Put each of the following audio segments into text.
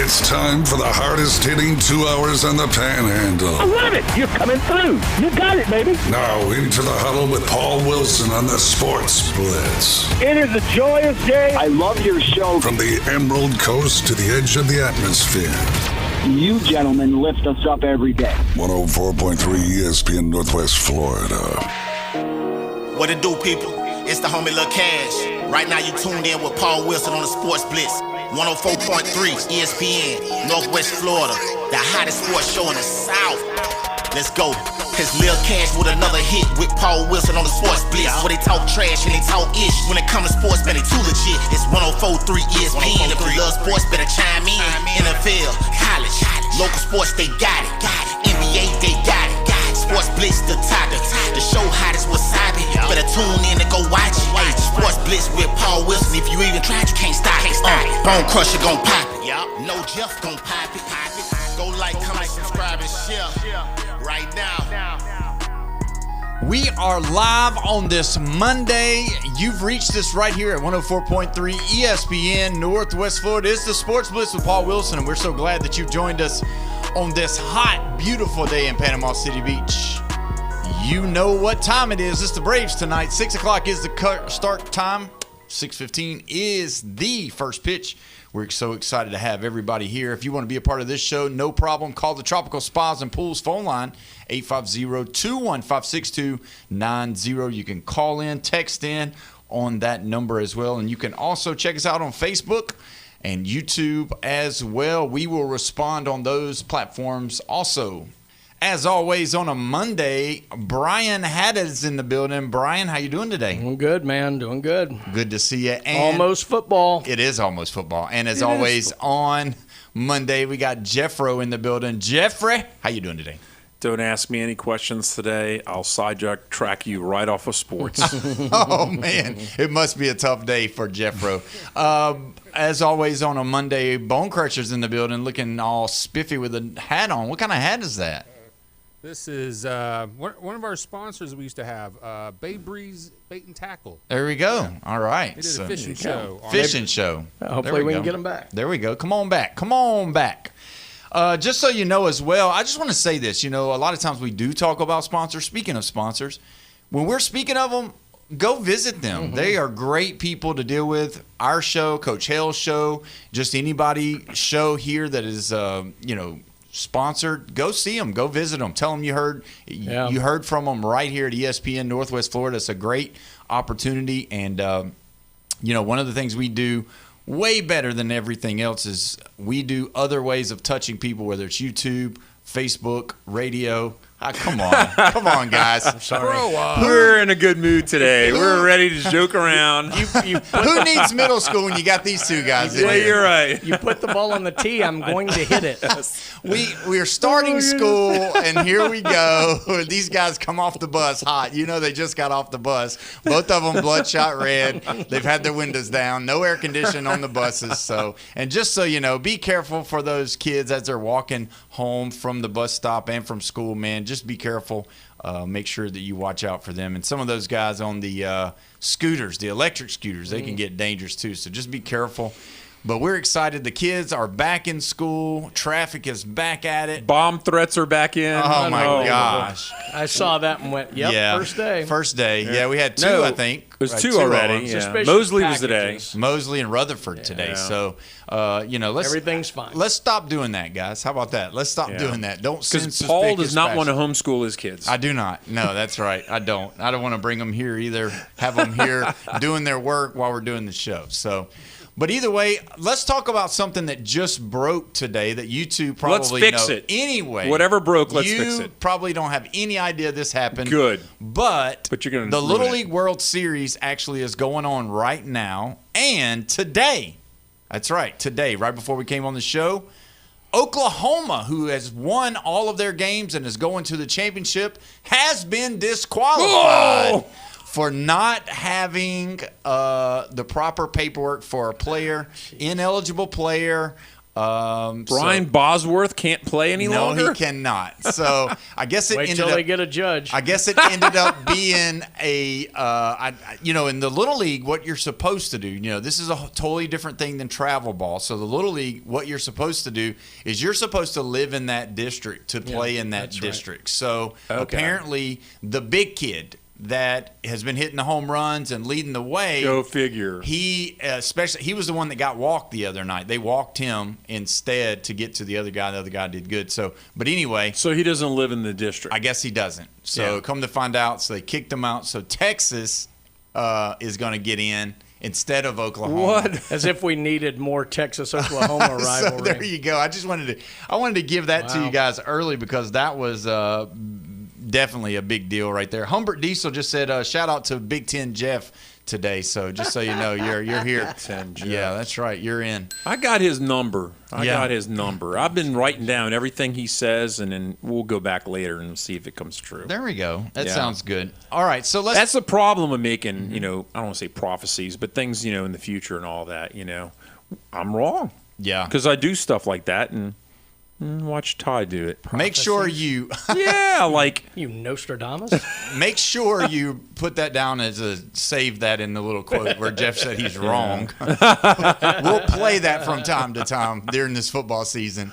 It's time for the hardest hitting 2 hours on the Panhandle. I love it. You're coming through. You got it, baby. Now into the huddle with Paul Wilson on the Sports Blitz. It is a joyous day. I love your show. From the Emerald Coast to the edge of the atmosphere. You gentlemen lift us up every day. 104.3 ESPN Northwest Florida. What it do, people? It's the homie Lil Cash. Right now you tuned in with Paul Wilson on the Sports Blitz. 104.3 ESPN, Northwest Florida. The hottest sports show in the South. Let's go. It's Lil Cash with another hit with Paul Wilson on the Sports Blitz. Where they talk trash and they talk ish. When it comes to sports, man, they too legit. It's 104.3 ESPN. If you love sports, better chime in. NFL, college, local sports, they got it. NBA, they got it. Sports Blitz, the topic. The show hottest wasabi. Better tune in and go watch it. Sports Blitz with Paul Wilson. If you even tried, you can't stop it. Bone Crusher gon' pop it. No Jeff gon' pop it. Go like, comment, subscribe, and share. Right now. We are live on this Monday. You've reached us right here at 104.3 ESPN Northwest Florida. It's the Sports Blitz with Paul Wilson, and we're so glad that you joined us on this hot, beautiful day in Panama City Beach. You know what time it is. It's the Braves tonight. 6 o'clock is the start time. 6:15 is the first pitch. We're so excited to have everybody here. If you want to be a part of this show, no problem. Call the Tropical Spas and Pools phone line, 850-215-6290. You can call in, text in on that number as well. And you can also check us out on Facebook and YouTube as well. We will respond on those platforms also. As always, on a Monday, Brian Haddad is in the building. Brian, how you doing today? Doing good, man. Doing good. Good to see you. And almost football. It is almost football. And as always, on Monday, we got Jeffro in the building. Jeffrey, how you doing today? Don't ask me any questions today. I'll track you right off of sports. Oh, man. It must be a tough day for Jeffro. As always, on a Monday, Bone Crusher's in the building looking all spiffy with a hat on. What kind of hat is that? This is one of our sponsors we used to have, Bay Breeze Bait and Tackle. There we go. Yeah. All right. They did a fishing show. Fishing show. Hopefully we can get them back. There we go. Come on back. Just so you know as well, I just want to say this. You know, a lot of times we do talk about sponsors. Speaking of sponsors, when we're speaking of them, go visit them. Mm-hmm. They are great people to deal with. Our show, Coach Hale's show, just anybody show here that is, sponsored, go see them, go visit them, tell them you heard from them right here at ESPN Northwest Florida. It's a great opportunity, and one of the things we do way better than everything else is we do other ways of touching people, whether it's YouTube, Facebook, radio. Come on, guys. I'm sorry. We're in a good mood today. We're ready to joke around. Who needs middle school when you got these two guys in here? You're right. You put the ball on the tee, I'm going to hit it. We're starting school, and here we go. These guys come off the bus hot. You know they just got off the bus. Both of them bloodshot red. They've had their windows down. No air conditioning on the buses. And just so you know, be careful for those kids as they're walking home from the bus stop and from school, man. Just be careful. Make sure that you watch out for them. And some of those guys on the scooters, the electric scooters, they can get dangerous too. So just be careful. But we're excited. The kids are back in school. Traffic is back at it. Bomb threats are back in. Oh, my gosh. I saw that and went, first day. First day. Yeah, we had two, I think. It was two already. Yeah. Mosley was today. Mosley and Rutherford today. Yeah. So, everything's fine. Let's stop doing that, guys. How about that? Let's stop doing that. Don't send Because Paul does not want to homeschool his kids. I do not. No, that's right. I don't want to bring them here either. Have them here doing their work while we're doing the show. So, but either way, let's talk about something that just broke today that you two probably know. Let's fix it. Anyway. Whatever broke, let's fix it. You probably don't have any idea this happened. Good. But you're gonna the Little League World Series actually is going on right now. And today, that's right, today, right before we came on the show, Oklahoma, who has won all of their games and is going to the championship, has been disqualified for not having the proper paperwork for a player, ineligible player. Brian Bosworth can't play any longer? No, he cannot. So I guess it Wait ended till up. they get a judge. I guess it ended up being in the Little League, what you're supposed to do, this is a totally different thing than travel ball. So the Little League, what you're supposed to do is you're supposed to live in that district to play in that district. Right. So apparently the big kid that has been hitting the home runs and leading the way. Go figure. He was the one that got walked the other night. They walked him instead to get to the other guy. The other guy did good. But anyway. So he doesn't live in the district. I guess he doesn't. So come to find out, so they kicked him out. So Texas is going to get in instead of Oklahoma. What? As if we needed more Texas-Oklahoma rivalry. So there you go. I wanted to give that to you guys early because that was definitely a big deal right there. Humbert Diesel just said, shout out to Big Ten Jeff today. So just so you know, you're here. Big Ten Jeff. Yeah, that's right. You're in. I got his number. I've been writing down everything he says, and then we'll go back later and see if it comes true. There we go. That sounds good. All right, so let's. That's the problem of making, I don't want to say prophecies, but things, in the future and all that, I'm wrong. Yeah. Because I do stuff like that, and watch Ty do it. Make sure you. Yeah, like. You Nostradamus? Make sure you put that down as save that in the little quote where Jeff said he's wrong. We'll play that from time to time during this football season.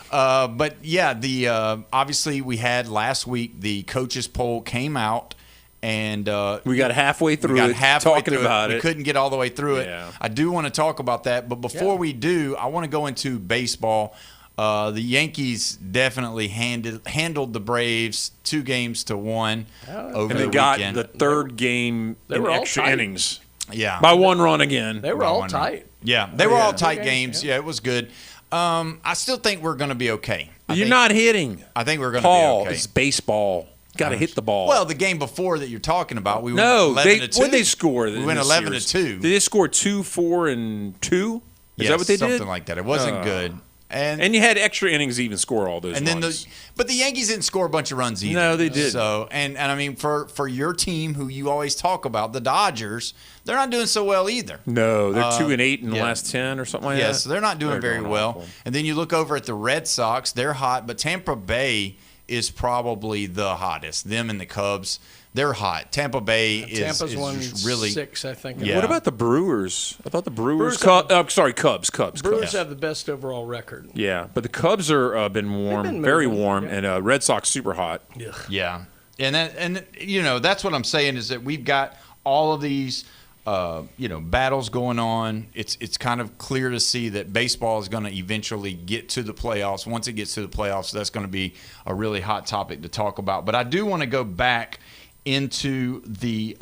But yeah, obviously we had last week the coaches poll came out. And we got halfway through talking about it. We couldn't get all the way through it. Yeah. I do want to talk about that, but before we do, I want to go into baseball. The Yankees definitely handled the Braves 2-1 over the weekend. Got the third game in extra innings. Yeah, by one run again. They were all tight. Yeah, they were all tight games. Yeah, it was good. I still think we're going to be okay. You're not hitting. I think we're going to be okay. It's baseball. Got to hit the ball. Well, the game before that you're talking about, we went 11-2. What did they score? We went 11-2. Did they score 2, 4, and 2? Is that what they did? Something like that. It wasn't good. And you had extra innings to even score all those runs. But the Yankees didn't score a bunch of runs either. No, they did. So and I mean for your team who you always talk about, the Dodgers, they're not doing so well either. No, they're 2-8 in the last 10 or something like that. Yes, so they're not doing very well. Awful. And then you look over at the Red Sox, they're hot, but Tampa Bay is probably the hottest. Them and the Cubs, they're hot. Tampa Bay is really 6, I think. Yeah. What about the Brewers? I thought the Brewers. Cubs. Brewers have the best overall record. Yeah, but the Cubs are been warm, very warm, and Red Sox super hot. Ugh. Yeah, and that's what I'm saying is that we've got all of these. Battles going on. It's kind of clear to see that baseball is going to eventually get to the playoffs. Once it gets to the playoffs, that's going to be a really hot topic to talk about. But I do want to go back into the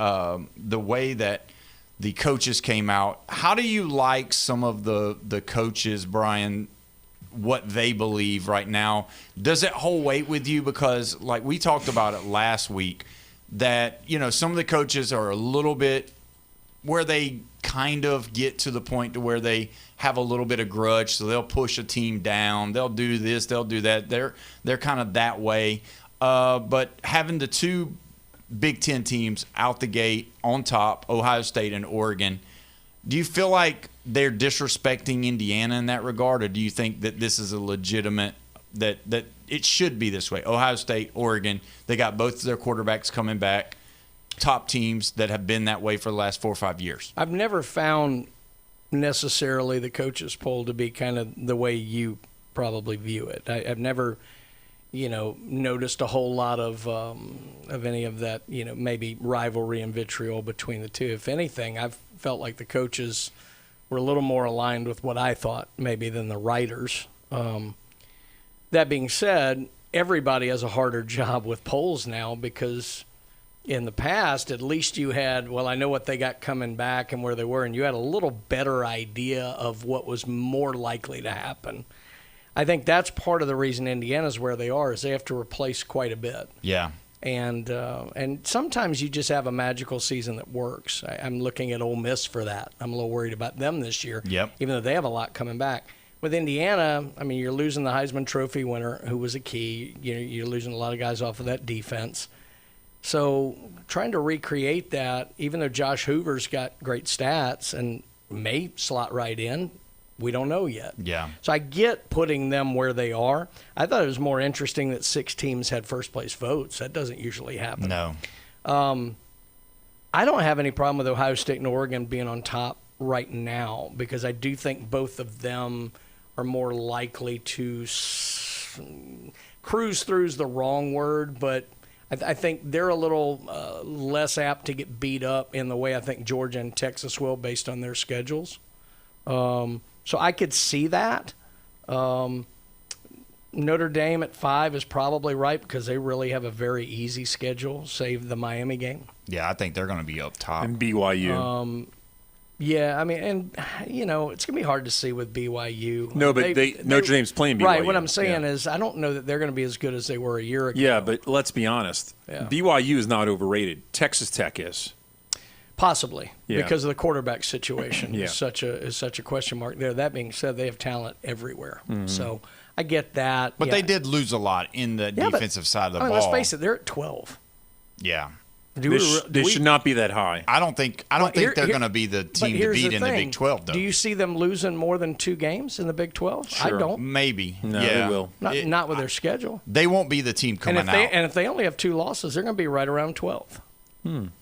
way that the coaches came out. How do you like some of the coaches, Brian, what they believe right now? Does it hold weight with you? Because like we talked about it last week, that some of the coaches are a little bit where they kind of get to the point to where they have a little bit of grudge, so they'll push a team down. They'll do this, they'll do that. They're kind of that way. But having the two Big Ten teams out the gate on top, Ohio State and Oregon, do you feel like they're disrespecting Indiana in that regard, or do you think that this is a legitimate that it should be this way? Ohio State, Oregon, they got both of their quarterbacks coming back. Top teams that have been that way for the last 4 or 5 years. I've never found necessarily the coaches poll to be kind of the way you probably view it. I've never, noticed a whole lot of any of that, maybe rivalry and vitriol between the two. If anything, I've felt like the coaches were a little more aligned with what I thought maybe than the writers. That being said, everybody has a harder job with polls now because in the past, at least you had, I know what they got coming back and where they were, and you had a little better idea of what was more likely to happen. I think that's part of the reason Indiana's where they are is they have to replace quite a bit. Yeah. And sometimes you just have a magical season that works. I'm looking at Ole Miss for that. I'm a little worried about them this year, even though they have a lot coming back. With Indiana, I mean, you're losing the Heisman Trophy winner, who was a key. You're losing a lot of guys off of that defense. So trying to recreate that, even though Josh Hoover's got great stats and may slot right in, We don't know yet. Yeah. So I get putting them where they are. I thought it was more interesting that 6 teams had first-place votes. That doesn't usually happen. No. I don't have any problem with Ohio State and Oregon being on top right now because I do think both of them are more likely to cruise through is the wrong word, but I think they're a little less apt to get beat up in the way I think Georgia and Texas will based on their schedules. So I could see that. Notre Dame at 5 is probably right because they really have a very easy schedule, save the Miami game. Yeah, I think they're going to be up top. And BYU. Yeah, I mean, and, it's going to be hard to see with BYU. No, but Notre Dame's playing BYU. Right, what I'm saying is I don't know that they're going to be as good as they were a year ago. Yeah, but let's be honest. Yeah. BYU is not overrated. Texas Tech is. Possibly, Yeah. because of the quarterback situation Yeah. is such a question mark there. That being said, they have talent everywhere. So I get that. But Yeah. they did lose a lot in the Yeah, but- defensive side of the I mean, ball. let's face it, they're at 12. Yeah. They should not be that high. I don't think they're going to be the team to beat in the Big 12, though. Do you see them losing more than 2 games in the Big 12? Sure. I don't. Maybe. No, yeah. they will. Not with their schedule. They won't be the team coming out. And if they only have 2 losses, they're going to be right around 12.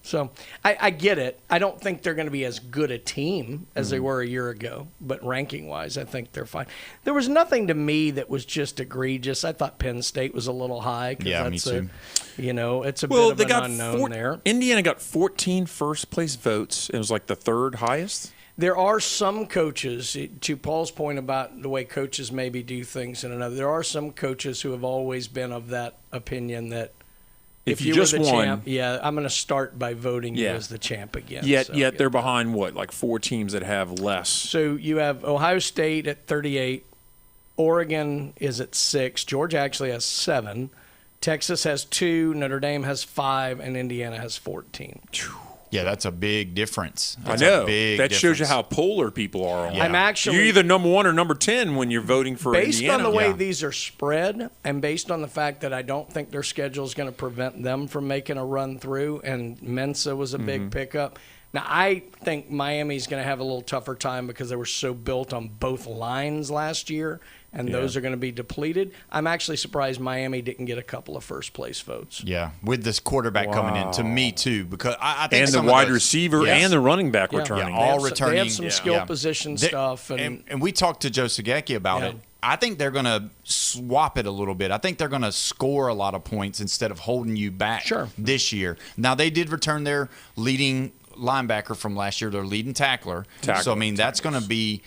So I get it. I don't think they're going to be as good a team as they were a year ago, but ranking-wise, I think they're fine. There was nothing to me that was just egregious. I thought Penn State was a little high. Yeah, me too. It's a bit of an unknown there. Indiana got 14 first-place votes. It was like the 3rd highest. There are some coaches, to Paul's point about the way coaches maybe do things in another, there are some coaches who have always been of that opinion that if you just were the won, champ, I'm going to start by voting you as the champ again. Yet So, they're behind, like 4 teams that have less. So you have Ohio State at 38, Oregon is at 6, Georgia actually has 7, Texas has 2, Notre Dame has 5, and Indiana has 14. Yeah, that's a big difference. I know. That shows you how polar people are. Yeah. I'm actually You're either number 1 or number 10 when you're voting for based Indiana. on the way Yeah. these are spread, and based on the fact that I don't think their schedule is going to prevent them from making a run through, and Mensa was a big pickup. Now, I think Miami's going to have a little tougher time because they were so built on both lines last year, and those are going to be depleted. I'm actually surprised Miami didn't get a couple of first-place votes. Yeah, with this quarterback coming in, to me too, because I think And the some of wide those- receiver Yes. and the running back Yeah. returning. Yeah, all They returning. have some skill position stuff. And we talked to Joe Sagecki about Yeah. it. I think they're going to swap it a little bit. I think they're going to score a lot of points instead of holding you back this year. Now, they did return their leading linebacker from last year, their leading tackler. So, I mean, that's going to be,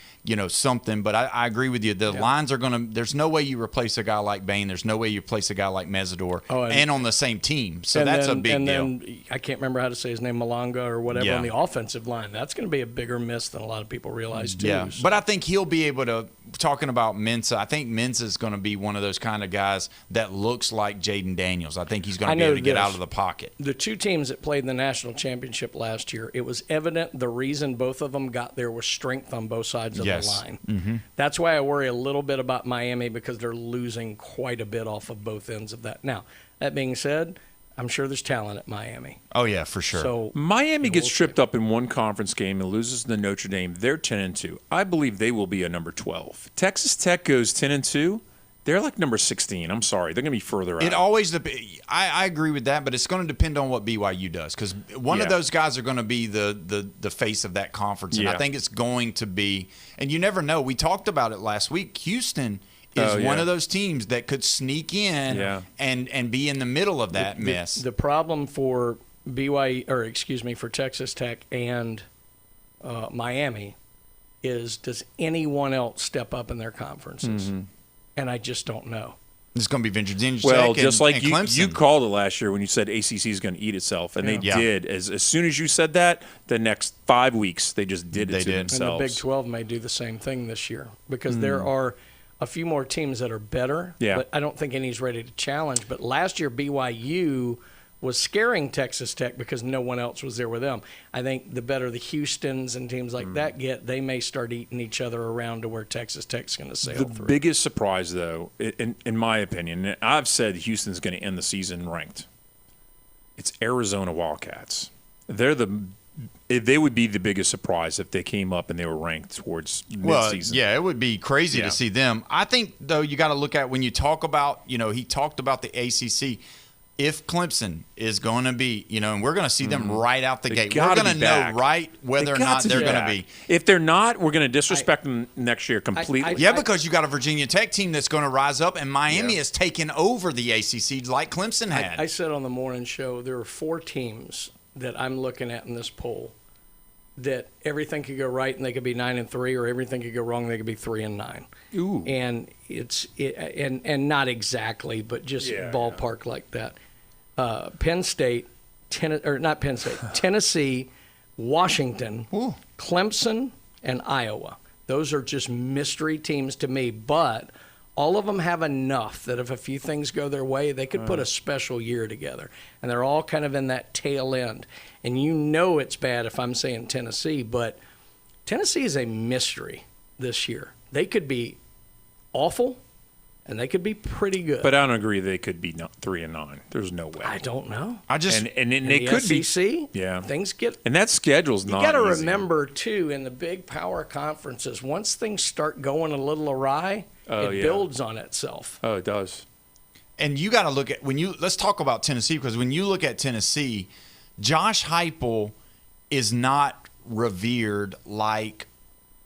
something. But I agree with you. The lines are going to – there's no way you replace a guy like Bain. There's no way you replace a guy like Mesidor and on the same team. So that's a big deal. And then I can't remember how to say his name, Malanga or whatever, on the offensive line. That's going to be a bigger miss than a lot of people realize, too. Yeah, So. but I think he'll be able to – talking about Mensa, I think Mensa is going to be one of those kind of guys that looks like Jaden Daniels. I think he's going to be able to get out of the pocket. The 2 teams that played in the national championship last year, it was evident the reason both of them got there was strength on both sides of the line. Mm-hmm. That's why I worry a little bit about Miami because they're losing quite a bit off of both ends of that. Now, that being said, I'm sure there's talent at Miami. Oh, yeah, for sure. So Miami gets tripped up in one conference game and loses to Notre Dame. They're 10-2. I believe they will be a number 12. Texas Tech goes 10-2. They're like number 16. I'm sorry. They're going to be further out. It always I agree with that, but it's going to depend on what BYU does because one of those guys are going to be the face of that conference, and I think it's going to be – and you never know. We talked about it last week. Houston is one of those teams that could sneak in and be in the middle of that mess. The problem for for Texas Tech and Miami is does anyone else step up in their conferences? And I just don't know. It's going to be Virginia Tech well, just like and you Clemson. called it last year when you said ACC is going to eat itself, and they did. As soon as you said that, the next 5 weeks they just did it to themselves. And the Big 12 may do the same thing this year because there are a few more teams that are better, but I don't think any's ready to challenge. But last year, BYU was scaring Texas Tech because no one else was there with them. I think the better the Houstons and teams like that get, they may start eating each other around to where Texas Tech's going to sail through. The biggest surprise, though, in my opinion, and I've said Houston's going to end the season ranked. It's Arizona Wildcats. They're the they would be the biggest surprise if they came up and they were ranked towards midseason. Yeah, it would be crazy Yeah. to see them. I think, though, you got to look at when you talk about, he talked about the ACC. If Clemson is going to be, and we're going to see them right out the gate. We're gotta going to be back. know right whether or not they're going to be. If they're not, we're going to disrespect them next year completely. Yeah, because you got a Virginia Tech team that's going to rise up, and Miami has taken over the ACC like Clemson had. I said on the morning show there are 4 teams that I'm looking at in this poll that everything could go right and they could be 9-3, or everything could go wrong and they could be 3-9. Ooh. And and not exactly, but just ballpark like that. Penn State, Tennessee, Washington, Clemson, and Iowa. Those are just mystery teams to me, but all of them have enough that if a few things go their way, they could put a special year together. And they're all kind of in that tail end. And it's bad if I'm saying Tennessee, but Tennessee is a mystery this year. They could be awful, and they could be pretty good. But I don't agree they could be 3-9. There's no way. I don't know. I just and In they the could SEC, be. Yeah. things get. And that schedule's not. You got to easy. remember too, in the big power conferences, once things start going a little awry, it builds on itself. Oh, it does. And you got to look at let's talk about Tennessee, because when you look at Tennessee, Josh Heupel is not revered like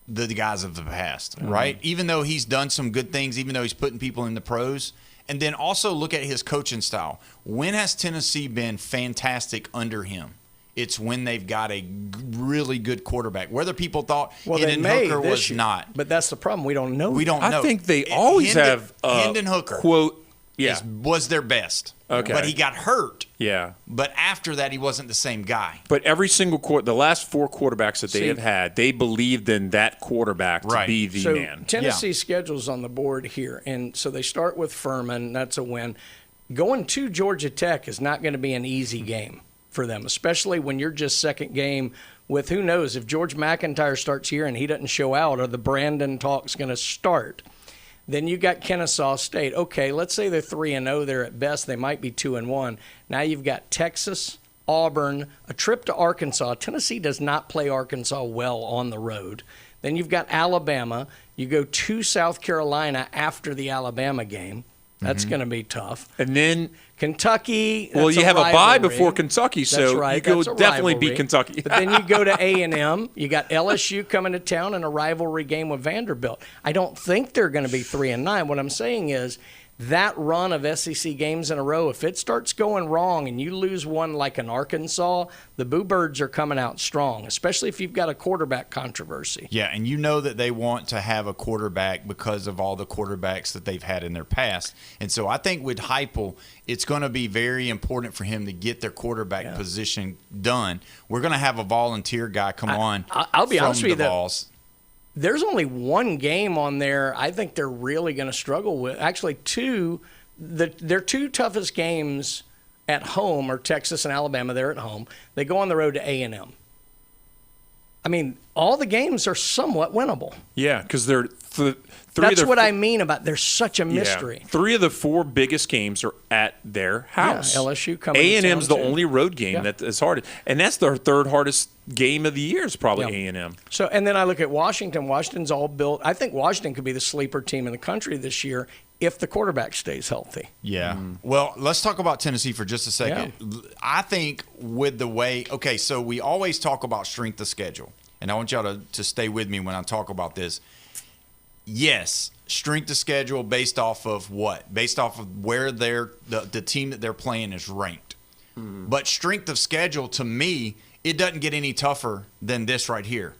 the guys of the past, right? Even though he's done some good things, even though he's putting people in the pros. And then also look at his coaching style. When has Tennessee been fantastic under him? It's when they've got a really good quarterback. Whether people thought Hendon Hooker was not. But that's the problem. We don't know. We don't know. I think they always have Hendon Hooker quote. Yeah. was their best. Okay. But he got hurt. Yeah. But after that, he wasn't the same guy. But every single the last 4 quarterbacks that they have had, they believed in that quarterback to be the so man. Tennessee's schedule's on the board here, and so they start with Furman. That's a win. Going to Georgia Tech is not going to be an easy game for them, especially when you're just second game with, who knows, if George McIntyre starts here and he doesn't show out, or the Brandon talk's going to start. Then you got Kennesaw State. Okay, let's say they're 3-0. They're at best. They might be 2-1. Now you've got Texas, Auburn, a trip to Arkansas. Tennessee does not play Arkansas well on the road. Then you've got Alabama. You go to South Carolina after the Alabama game. That's going to be tough. And then Kentucky. Well, you have a bye before Kentucky, so That's right. you go That's a definitely rivalry. beat Kentucky. But then you go to A&M. You got LSU coming to town in a rivalry game with Vanderbilt. I don't think they're going to be 3-9. What I'm saying is that run of SEC games in a row, if it starts going wrong and you lose one like an Arkansas, the Boo Birds are coming out strong, especially if you've got a quarterback controversy. Yeah, and you know that they want to have a quarterback because of all the quarterbacks that they've had in their past. And so I think with Heupel, it's going to be very important for him to get their quarterback position done. We're going to have a volunteer guy come on. I'll be honest with you, Vols. There's only one game on there I think they're really going to struggle with. Actually, their 2 toughest games at home are Texas and Alabama. They're at home. They go on the road to A&M. I mean, all the games are somewhat winnable. Yeah, because they're That's what I mean about there's such a mystery. Yeah. 3 of the 4 biggest games are at their house. Yeah, LSU coming to A&M's town, the too. only road game that is hard, and that's their 3rd hardest game of the year is probably A&M. So, and then I look at Washington. Washington's all built. I think Washington could be the sleeper team in the country this year if the quarterback stays healthy. Yeah. Well, let's talk about Tennessee for just a second. Yeah. I think with the way – okay, so we always talk about strength of schedule, and I want y'all to stay with me when I talk about this. Yes, strength of schedule based off of what? Based off of where the team that they're playing is ranked. But strength of schedule, to me, it doesn't get any tougher than this right here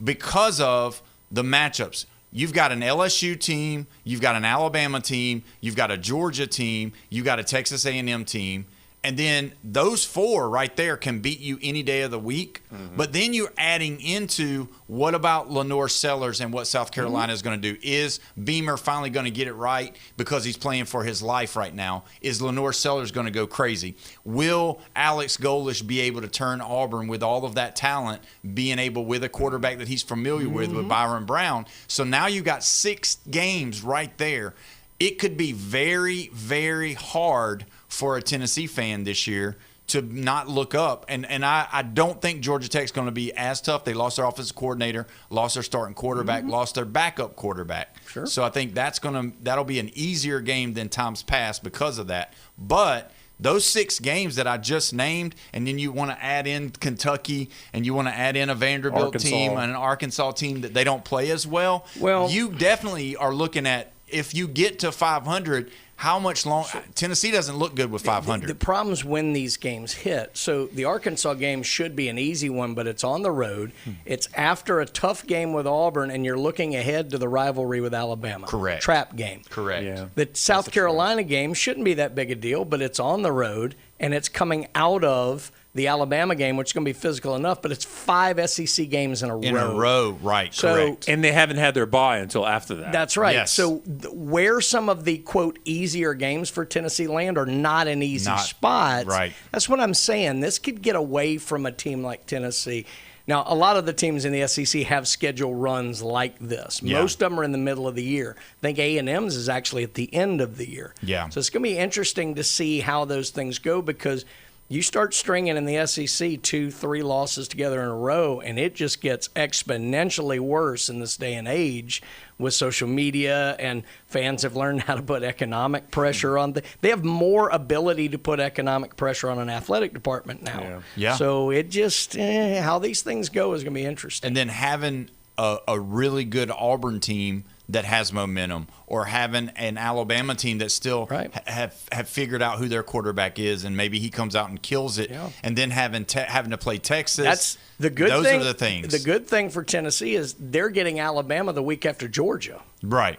because of the matchups. You've got an LSU team, you've got an Alabama team, you've got a Georgia team, you've got a Texas A&M team, and then those 4 right there can beat you any day of the week. But then you're adding into what about Lenore Sellers and what South Carolina is going to do? Is Beamer finally going to get it right because he's playing for his life right now? Is Lenore Sellers going to go crazy? Will Alex Golish be able to turn Auburn with all of that talent, being able with a quarterback that he's familiar with Byron Brown? So now you've got 6 games right there. It could be very, very hard for a Tennessee fan this year to not look up. And I don't think Georgia Tech's going to be as tough. They lost their offensive coordinator, lost their starting quarterback, lost their backup quarterback. Sure. So I think that'll be an easier game than times past because of that. But those 6 games that I just named, and then you want to add in Kentucky, and you want to add in a Vanderbilt team and an Arkansas team that they don't play as well, you definitely are looking at, if you get to 500, how much longer? Tennessee doesn't look good with 500. The problem's when these games hit. So the Arkansas game should be an easy one, but it's on the road. It's after a tough game with Auburn, and you're looking ahead to the rivalry with Alabama. Correct. Trap game. Correct. Yeah. The South Carolina game shouldn't be that big a deal, but it's on the road, and it's coming out of the Alabama game, which is going to be physical enough, but it's 5 SEC games in a row. Right, So- correct. And they haven't had their bye until after that. That's right. Yes. So where some of the, quote, easier games for Tennessee land are not in easy spots. Right. That's what I'm saying. This could get away from a team like Tennessee. Now, a lot of the teams in the SEC have schedule runs like this. Yeah. Most of them are in the middle of the year. I think A&M's is actually at the end of the year. Yeah. So it's going to be interesting to see how those things go, because you start stringing in the SEC 2-3 losses together in a row, and it just gets exponentially worse in this day and age with social media, and fans have learned how to put economic pressure on. They have more ability to put economic pressure on an athletic department now. Yeah. So it just, how these things go is going to be interesting. And then having a really good Auburn team that has momentum, or having an Alabama team that still have figured out who their quarterback is, and maybe he comes out and kills it, and then having to play Texas. That's the good those thing. Those are the things. The good thing for Tennessee is they're getting Alabama the week after Georgia. Right.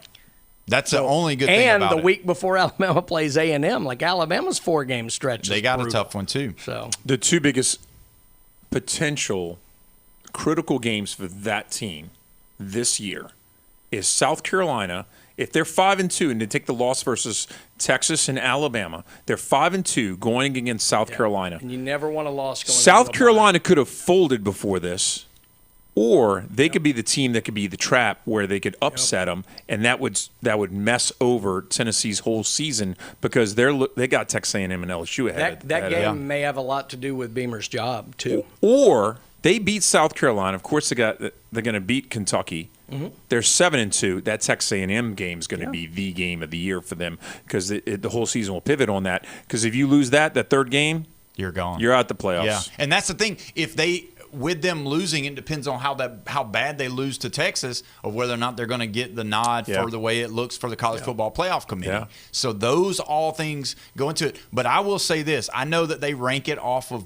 That's the only good thing about it. And the week before Alabama plays A&M. Like, Alabama's 4-game stretch. They got a tough one, too. So the 2 biggest potential critical games for that team this year is South Carolina. If they're 5-2 and they take the loss versus Texas and Alabama, they're 5-2 going against South Carolina. And you never want a loss going South Carolina could have folded before this, or they could be the team that could be the trap where they could upset them, and that would mess over Tennessee's whole season, because they got Texas A&M and LSU ahead. That game may have a lot to do with Beamer's job too. Or they beat South Carolina. Of course, they're going to beat Kentucky. Mm-hmm. They're 7-2. That Texas A&M game is going to be the game of the year for them, because the whole season will pivot on that. Because if you lose that third game, you're gone. You're out the playoffs. Yeah, and that's the thing. If they, with them losing, it depends on how bad they lose to Texas, of whether or not they're going to get the nod for the way it looks for the College Football Playoff Committee. Yeah. So those all things go into it. But I will say this: I know that they rank it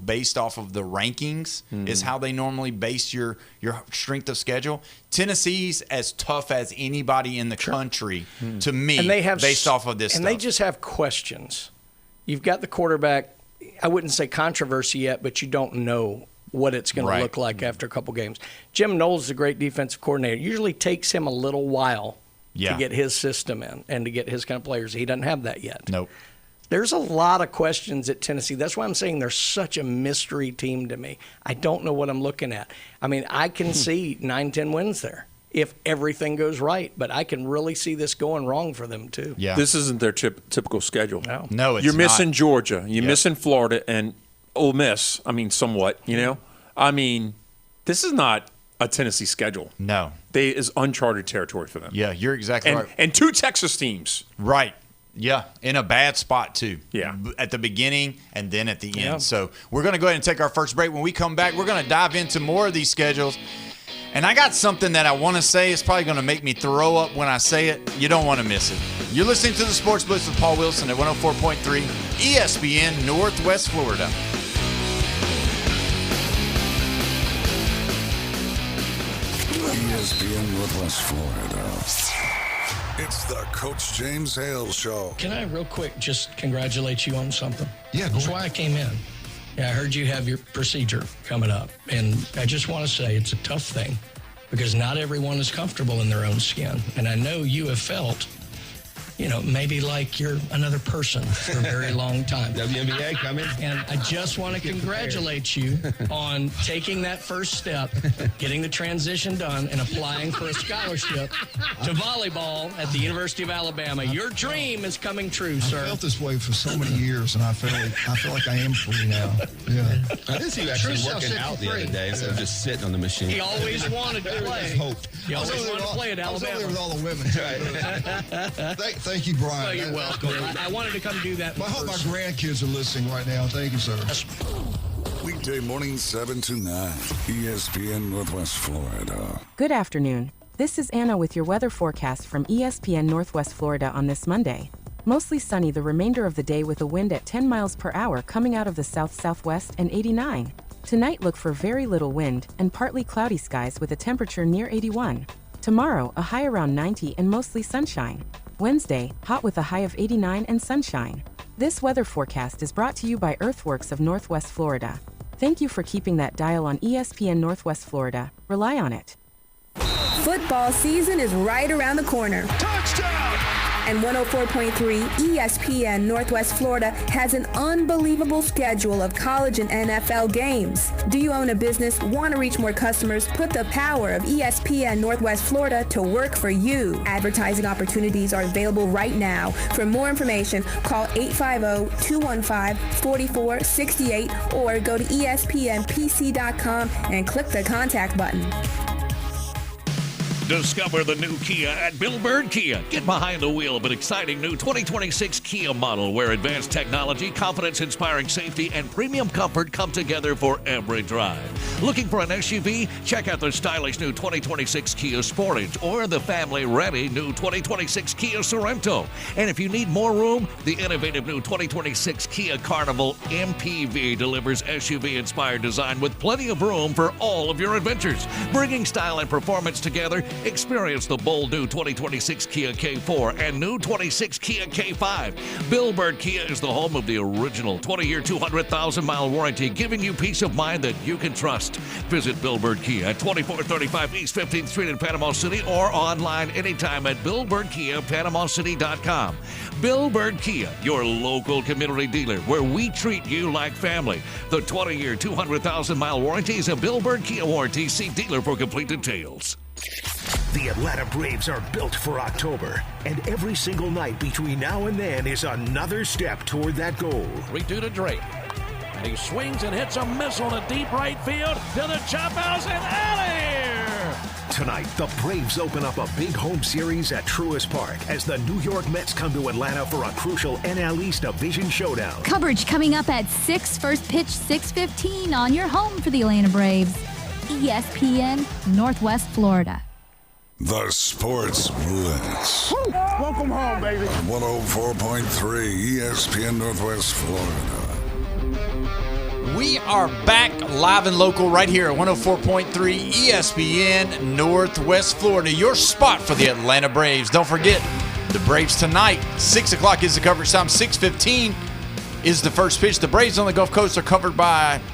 based off of the rankings, is how they normally base your strength of schedule. Tennessee's as tough as anybody in the country to me, and they have, based off of this. And stuff. they just have questions. You've got the quarterback. I wouldn't say controversy yet, but you don't know what it's going to look like after a couple games. Jim Knowles is a great defensive coordinator. It usually takes him a little while to get his system in and to get his kind of players. He doesn't have that yet. Nope. There's a lot of questions at Tennessee. That's why I'm saying they're such a mystery team to me. I don't know what I'm looking at. I mean, I can see 9-10 wins there if everything goes right, but I can really see this going wrong for them too. Yeah. This isn't their typical schedule. No, it's You're missing not. Georgia. You're missing Florida and Ole Miss. I mean, somewhat, you know. I mean, this is not a Tennessee schedule. No. They is uncharted territory for them. Yeah, you're exactly right. And 2 Texas teams. Right. Yeah, in a bad spot, too. Yeah. At the beginning and then at the end. So we're going to go ahead and take our first break. When we come back, we're going to dive into more of these schedules. And I got something that I want to say. It's probably going to make me throw up when I say it. You don't want to miss it. You're listening to the Sports Blitz with Paul Wilson at 104.3 ESPN Northwest Florida. ESPN Northwest Florida. It's the Coach James Hale Show. Can I real quick just congratulate you on something? Yeah, go That's ahead. why I came in. Yeah, I heard you have your procedure coming up. And I just want to say it's a tough thing because not everyone is comfortable in their own skin. And I know you have felt maybe like you're another person for a very long time. WNBA coming. And I just want to congratulate you on taking that first step, getting the transition done, and applying for a scholarship to volleyball at the University of Alabama. Your dream is coming true, sir. I felt this way for so many years, and I feel like I am free now. Yeah. I did see you actually working out the other day instead of just sitting on the machine. He always wanted to play. He always wanted to play at Alabama. I was over there with all the women. Thank you, Brian. Oh, you're welcome. I wanted to come do that. I hope my grandkids are listening right now. Thank you, sir. Weekday mornings 7 to 9. ESPN Northwest Florida. Good afternoon. This is Anna with your weather forecast from ESPN Northwest Florida on this Monday. Mostly sunny the remainder of the day with a wind at 10 miles per hour coming out of the south-southwest and 89. Tonight look for very little wind and partly cloudy skies with a temperature near 81. Tomorrow, a high around 90 and mostly sunshine. Wednesday, hot with a high of 89 and sunshine. This weather forecast is brought to you by Earthworks of Northwest Florida. Thank you for keeping that dial on ESPN Northwest Florida. Rely on it. Football season is right around the corner. Touchdown! And 104.3 ESPN Northwest Florida has an unbelievable schedule of college and NFL games. Do you own a business, want to reach more customers? Put the power of ESPN Northwest Florida to work for you. Advertising opportunities are available right now. For more information, call 850-215-4468 or go to espnpc.com and click the contact button. Discover the new Kia at Bill Bird Kia. Get behind the wheel of an exciting new 2026 Kia model where advanced technology, confidence-inspiring safety, and premium comfort come together for every drive. Looking for an SUV? Check out the stylish new 2026 Kia Sportage or the family-ready new 2026 Kia Sorento. And if you need more room, the innovative new 2026 Kia Carnival MPV delivers SUV-inspired design with plenty of room for all of your adventures. Bringing style and performance together, experience the bold new 2026 Kia K4 and new 26 Kia K5. Bill Bird Kia is the home of the original 20-year, 200,000-mile warranty, giving you peace of mind that you can trust. Visit Bill Bird Kia at 2435 East 15th Street in Panama City or online anytime at BillBirdKiaPanamaCity.com. Bill Bird Kia, your local community dealer, where we treat you like family. The 20-year, 200,000-mile warranty is a Bill Bird Kia warranty. See dealer for complete details. The Atlanta Braves are built for October, and every single night between now and then is another step toward that goal. 3-2 to Drake. And he swings and hits a missile to deep right field to the chop house and out of here. Tonight, the Braves open up a big home series at Truist Park as the New York Mets come to Atlanta for a crucial NL East division showdown. Coverage coming up at 6, first pitch 6:15 on your home for the Atlanta Braves. ESPN Northwest Florida. The Sports Blitz. Woo! Welcome home, baby. 104.3 ESPN Northwest Florida. We are back live and local right here at 104.3 ESPN Northwest Florida, your spot for the Atlanta Braves. Don't forget, the Braves tonight, 6 o'clock is the coverage time, 6:15 is the first pitch. The Braves on the Gulf Coast are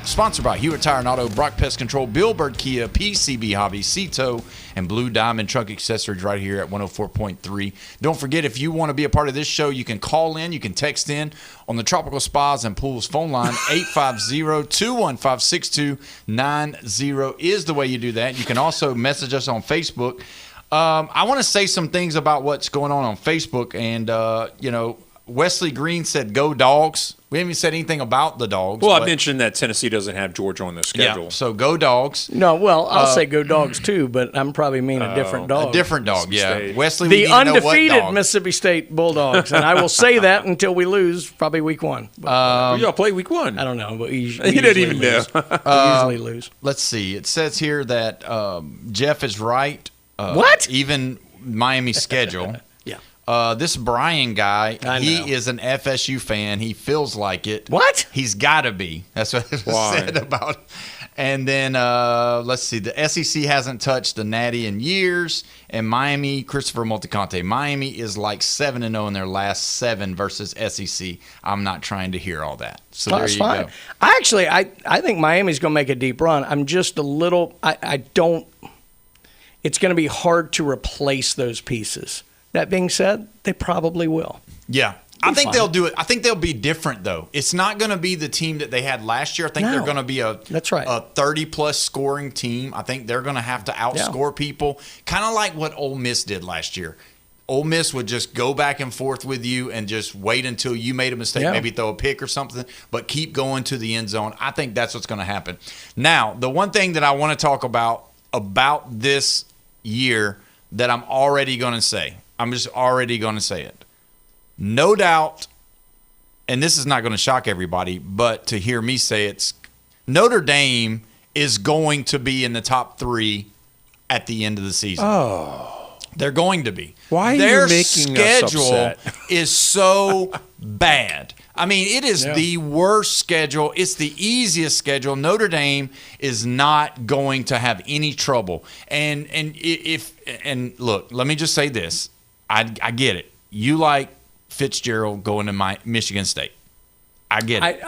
sponsored by Hewitt Tire and Auto, Brock Pest Control, Bill Bird Kia, PCB Hobby, Cito, and Blue Diamond Trunk Accessories right here at 104.3. Don't forget, if you want to be a part of this show, you can call in, you can text in on the Tropical Spas and Pools phone line. 850-215-6290 is the way you do that. You can also message us on Facebook. I want to say some things about what's going on Facebook, and Wesley Green said, "Go Dogs." We haven't even said anything about the Dogs. Well, I mentioned that Tennessee doesn't have Georgia on their schedule. Yeah, so go Dogs. No, well, I'll say go Dogs too, but I'm probably meaning a different dog. A different dog, yeah. Wesley, the undefeated Mississippi State Bulldogs, and I will say that until we lose, probably week 1. Y'all play week 1. I don't know, but you didn't even know. We usually lose. Let's see. It says here that Jeff is right. What? Even Miami's schedule. This Brian guy, he is an FSU fan. He feels like it. What? He's got to be. That's what it said about it. And then, let's see. The SEC hasn't touched the Natty in years. And Miami, Christopher Multiconte, Miami is like 7-0 in their last 7 versus SEC. I'm not trying to hear all that. So there you go. I think Miami's going to make a deep run. I'm just a little – I don't – it's going to be hard to replace those pieces. That being said, they probably will. Yeah. I think they'll do it. I think they'll be different, though. It's not going to be the team that they had last year. I think they're going to be a 30-plus scoring team. I think they're going to have to outscore people, kind of like what Ole Miss did last year. Ole Miss would just go back and forth with you and just wait until you made a mistake, maybe throw a pick or something, but keep going to the end zone. I think that's what's going to happen. Now, the one thing that I want to talk about this year that I'm already going to say, I'm just already going to say it. No doubt, and this is not going to shock everybody, but to hear me say it, Notre Dame is going to be in the top 3 at the end of the season. Oh. They're going to be. Why are Their you making us upset? schedule is so bad. I mean, it is the worst schedule. It's the easiest schedule. Notre Dame is not going to have any trouble. And look, let me just say this. I get it. You like Fitzgerald going to Michigan State. I get it.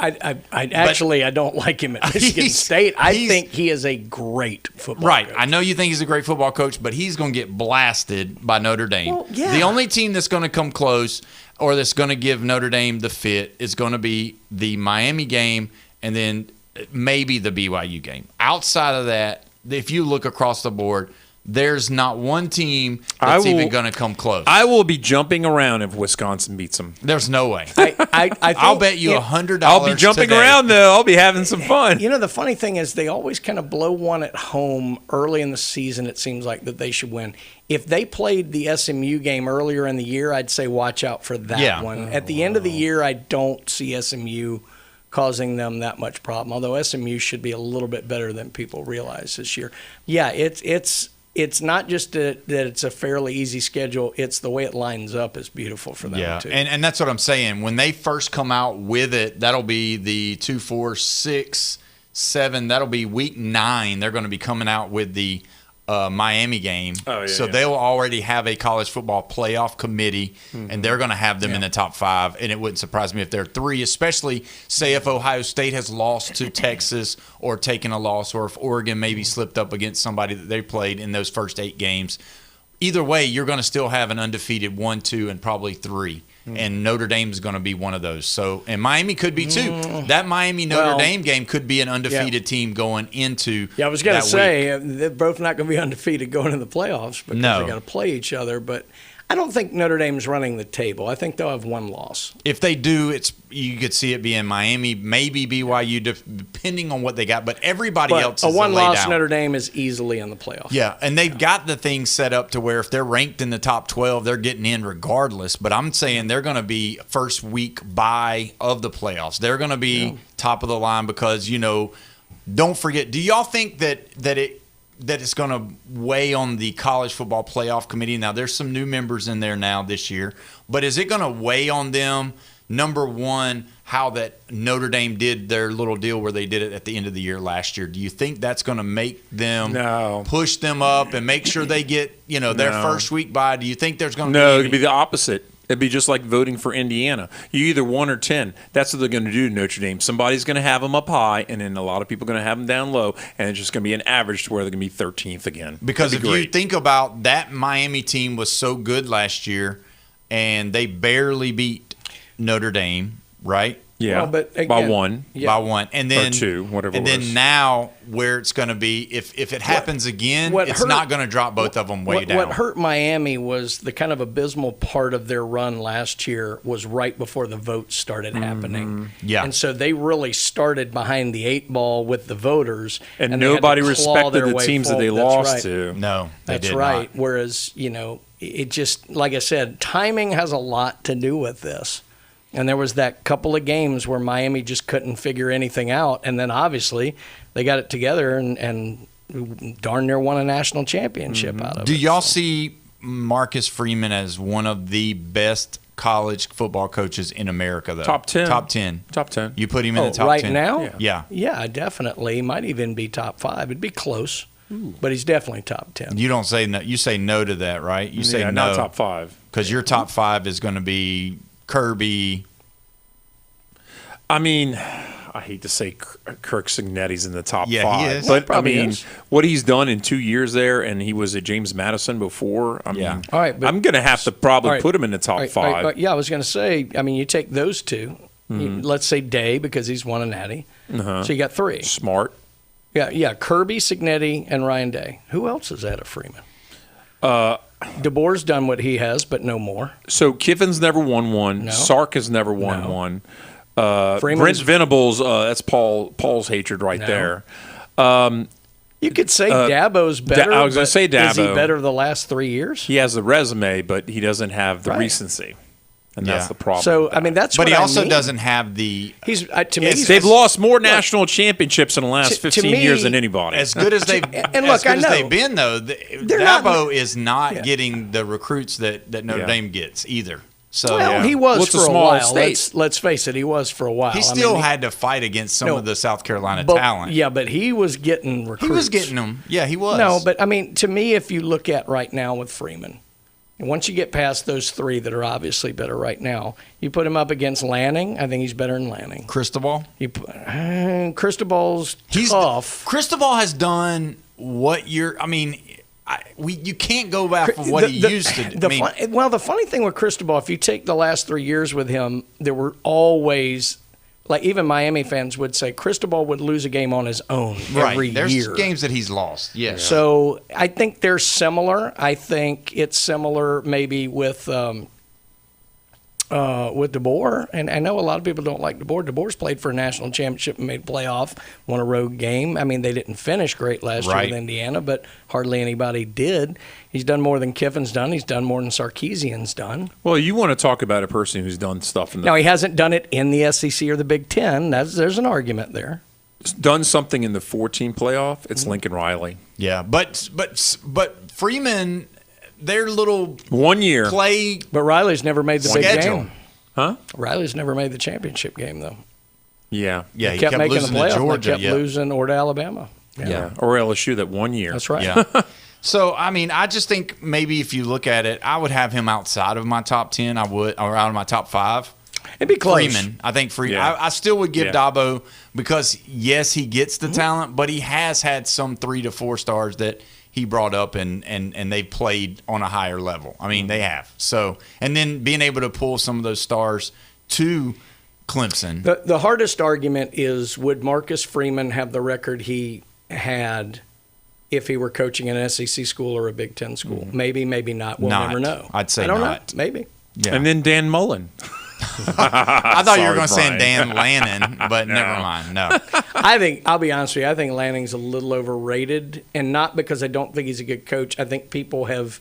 I don't like him at Michigan State. I think he is a great football coach. I know you think he's a great football coach, but he's going to get blasted by Notre Dame. Well, yeah. The only team that's going to come close or that's going to give Notre Dame the fit is going to be the Miami game and then maybe the BYU game. Outside of that, if you look across the board, there's not one team that's even going to come close. I will be jumping around if Wisconsin beats them. There's no way. I'll bet you $100. I'll be jumping around, though. I'll be having some fun. You know, the funny thing is they always kind of blow one at home early in the season. It seems like that they should win. If they played the SMU game earlier in the year, I'd say watch out for that one. At the end of the year, I don't see SMU causing them that much problem, although SMU should be a little bit better than people realize this year. Yeah, it's not just that it's a fairly easy schedule. It's the way it lines up is beautiful for them, too. And that's what I'm saying. When they first come out with it, that'll be the 2, 4, 6, 7. That'll be week 9. They're going to be coming out with the Miami game. So they'll already have a college football playoff committee, and they're going to have them in the top 5. And it wouldn't surprise me if they're 3, especially, say, if Ohio State has lost to Texas or taken a loss, or if Oregon maybe slipped up against somebody that they played in those first 8 games. Either way, you're going to still have an undefeated 1, 2, and probably 3. And Notre Dame is going to be one of those. So, and Miami could be too. That Miami-Notre Dame game could be an undefeated team going into I was going to say, they're both not going to be undefeated going into the playoffs because they're going to play each other. But I don't think Notre Dame's running the table. I think they'll have 1 loss. If they do, you could see it being Miami, maybe BYU, depending on what they got. But everybody else is a 1-loss Notre Dame is easily in the playoffs. Yeah, and they've got the thing set up to where if they're ranked in the top 12, they're getting in regardless. But I'm saying they're going to be first week bye of the playoffs. They're going to be top of the line because, don't forget. Do y'all think that it's going to weigh on the college football playoff committee? Now, there's some new members in there now this year, but is it going to weigh on them, number one, how that Notre Dame did their little deal where they did it at the end of the year last year? Do you think that's going to make them push them up and make sure they get, their first week bye? Do you think there's going to be No, it could be the opposite. It'd be just like voting for Indiana. You either 1 or 10. That's what they're going to do to Notre Dame. Somebody's going to have them up high, and then a lot of people are going to have them down low, and it's just going to be an average to where they're going to be 13th again. Because if you think about that Miami team was so good last year, and they barely beat Notre Dame, right? Yeah, well, but again, by 1. Yeah. By 1. And then, or 2, whatever and it was. then now where it's going to be, if it happens again, it's not going to drop both of them way down. What hurt Miami was the kind of abysmal part of their run last year was right before the votes started happening. Yeah. And so they really started behind the 8 ball with the voters. And nobody respected the teams that they lost to. No, they did right. not. Whereas, it just, like I said, timing has a lot to do with this. And there was that couple of games where Miami just couldn't figure anything out. And then obviously they got it together and darn near won a national championship out of it. Do y'all see Marcus Freeman as one of the best college football coaches in America, though? Top 10. Top 10. Top 10. You put him in the top right 10? now? Yeah. Yeah, definitely. He might even be top 5. It'd be close. But he's definitely top 10. You don't say no. You say no to that, right? You say no. Not top 5. Because your top 5 is going to be Kirby. I mean, I hate to say Kirk Cignetti's in the top Yeah, 5. he is. But, Probably is. what he's done in 2 years there, and he was at James Madison before, I mean, All right, but- I'm going to have to probably All right. put him in the top All right, 5. all right, yeah, I was going to say, I mean, you take those two. Let's say Day, because he's won a natty. Uh-huh. So you got 3. Smart. Yeah, Kirby, Cignetti, and Ryan Day. Who else is that at Freeman? DeBoer's done what he has, but no more. So Kiffin's never won one. No. Sark has never won No. one. Freeman's- Brent Venables, that's Paul's hatred right No. there. You could say Dabo's better. I was going to say Dabo. Is he better the last 3 years? He has the resume, but he doesn't have the Right. recency. And that's Yeah. the problem. So, I mean, that's But what he I also mean. doesn't have the He's to me. They've lost more national championships in the last to 15 me, years than anybody. as good as they've And as look, good I as know. they've been though. They're not- Dabo is not getting the recruits that Notre Yeah. Dame gets either. So Well, he was Well, it's a for a small while. state. Let's face it, he was for a while. he I still mean, had to fight against some No, of the South Carolina but- talent. Yeah, but he was getting recruits. He was getting them. Yeah, he was. No, but I mean, to me, if you look at right now with Freeman, once you get past those 3 that are obviously better right now, you put him up against Lanning. I think he's better than Lanning. Cristobal. Cristobal's tough. Cristobal has done what you're. I mean, you can't go back from what he used to do. The funny thing with Cristobal, if you take the last 3 years with him, there were always, like even Miami fans would say, Cristobal would lose a game on his own every There's year. games that he's lost. Yes. So I think they're similar. I think it's similar maybe with DeBoer. And I know a lot of people don't like DeBoer. DeBoer's played for a national championship and made a playoff, won a road game. I mean, they didn't finish great last year with Indiana, but hardly anybody did. He's done more than Kiffin's done. He's done more than Sarkisian's done. Well, you want to talk about a person who's done stuff in the Now, he hasn't done it in the SEC or the Big Ten. There's an argument there. done something in the 14 playoff. It's Lincoln Riley. Yeah, but Freeman, their little 1 year play. But Riley's never made the big schedule. game. Huh? Riley's never made the championship game, though. Yeah. Yeah, He he kept kept making losing the to playoff. Georgia. Kept losing or to Alabama. Yeah. Or LSU that 1 year. That's right. Yeah. So, I mean, I just think maybe if you look at it, I would have him outside of my top 10. I would, or out of my top 5. It'd be close. Freeman. I think Freeman. Yeah. I still would give Yeah. Dabo because, yes, he gets the talent, but he has had some 3 to 4 stars that he brought up and they've played on a higher level. I mean, they have. So, and then being able to pull some of those stars to Clemson. The hardest argument is, would Marcus Freeman have the record he had if he were coaching an SEC school or a Big Ten school? Maybe, maybe not. We'll never know. I'd say I don't not. know. Maybe. Yeah. And then Dan Mullen. I thought you were going to say Brian. Dan Lannon, but never mind. No. I think, I'll be honest with you, I think Lanning's a little overrated, and not because I don't think he's a good coach. I think people have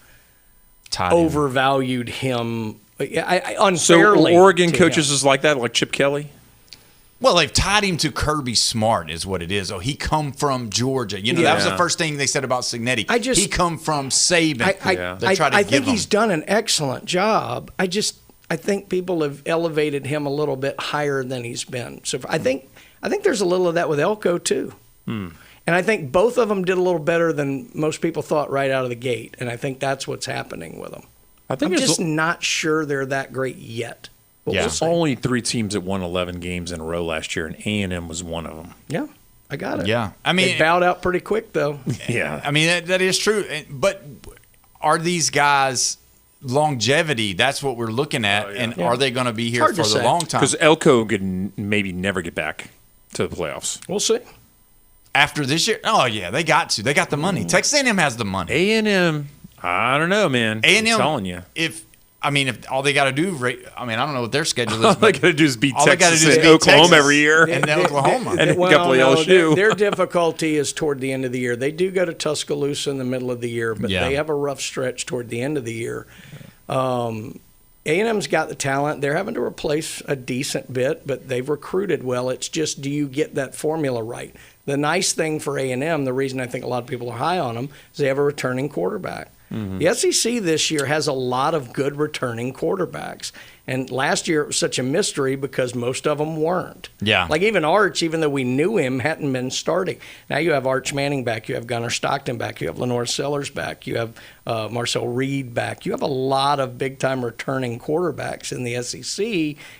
overvalued him unfairly. So Oregon to coaches him. is like that, like Chip Kelly? Well, they've tied him to Kirby Smart is what it is. Oh, he come from Georgia. You know, that was the first thing they said about Cignetti. He come from Saban. I think he's done an excellent job. I think people have elevated him a little bit higher than he's been. So I think there's a little of that with Elko too. And I think both of them did a little better than most people thought right out of the gate. And I think that's what's happening with them. I'm just not sure they're that great yet. But we'll see. Only 3 teams that won 11 games in a row last year, and A&M was one of them. Yeah, I got it. Yeah. I mean, they bowed out pretty quick, though. Yeah. I mean, that is true. But are these guys longevity? That's what we're looking at. And are they going to be here for the long time? Because Elko could maybe never get back to the playoffs. We'll see. After this year? Oh, yeah, they got to. They got the money. Texas A&M has the money. A&M, I don't know, man. A&M, I'm telling you. If all they got to do, I don't know what their schedule is. All they got to do is beat all they gotta Texas do is and beat Oklahoma Texas every year. And then Oklahoma. And a couple of LSU. Their difficulty is toward the end of the year. They do go to Tuscaloosa in the middle of the year, but they have a rough stretch toward the end of the year. A&M's got the talent. They're having to replace a decent bit, but they've recruited well. It's just, do you get that formula right? The nice thing for A&M, the reason I think a lot of people are high on them, is they have a returning quarterback. The SEC this year has a lot of good returning quarterbacks. And last year it was such a mystery because most of them weren't. Yeah. Like even Arch, even though we knew him, hadn't been starting. Now you have Arch Manning back, you have Gunnar Stockton back, you have Lenore Sellers back, you have Marcel Reed back. You have a lot of big-time returning quarterbacks in the SEC,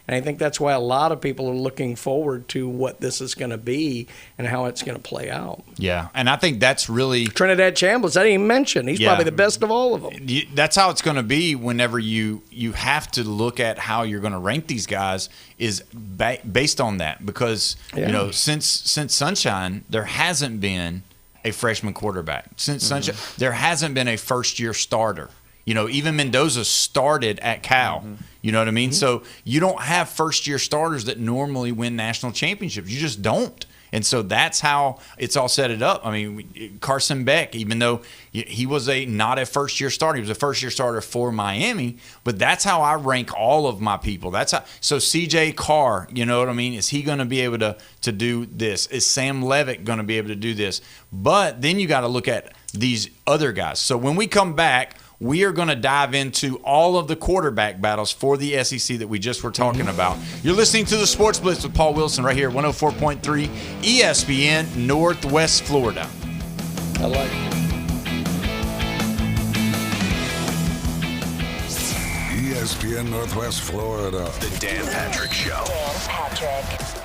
and I think that's why a lot of people are looking forward to what this is going to be and how it's going to play out. Yeah, and I think that's really Trinidad Chambliss. I didn't even mention he's probably the best of all of them. That's how it's going to be whenever you have to look at how you're going to rank these guys is based on that because since Sunshine there hasn't been a freshman quarterback. Since Sunshine, there hasn't been a first-year starter. Even Mendoza started at Cal. You know what I mean? So you don't have first-year starters that normally win national championships. You just don't. And so that's how it's all set it up. I mean, Carson Beck, even though he was not a first-year starter, he was a first-year starter for Miami, but that's how I rank all of my people. So C.J. Carr, you know what I mean? Is he going to be able to do this? Is Sam Levitt going to be able to do this? But then you got to look at these other guys. So when we come back, we are going to dive into all of the quarterback battles for the SEC that we just were talking about. You're listening to the Sports Blitz with Paul Wilson right here at 104.3 ESPN Northwest Florida. I like it. ESPN Northwest Florida. The Dan Patrick Show.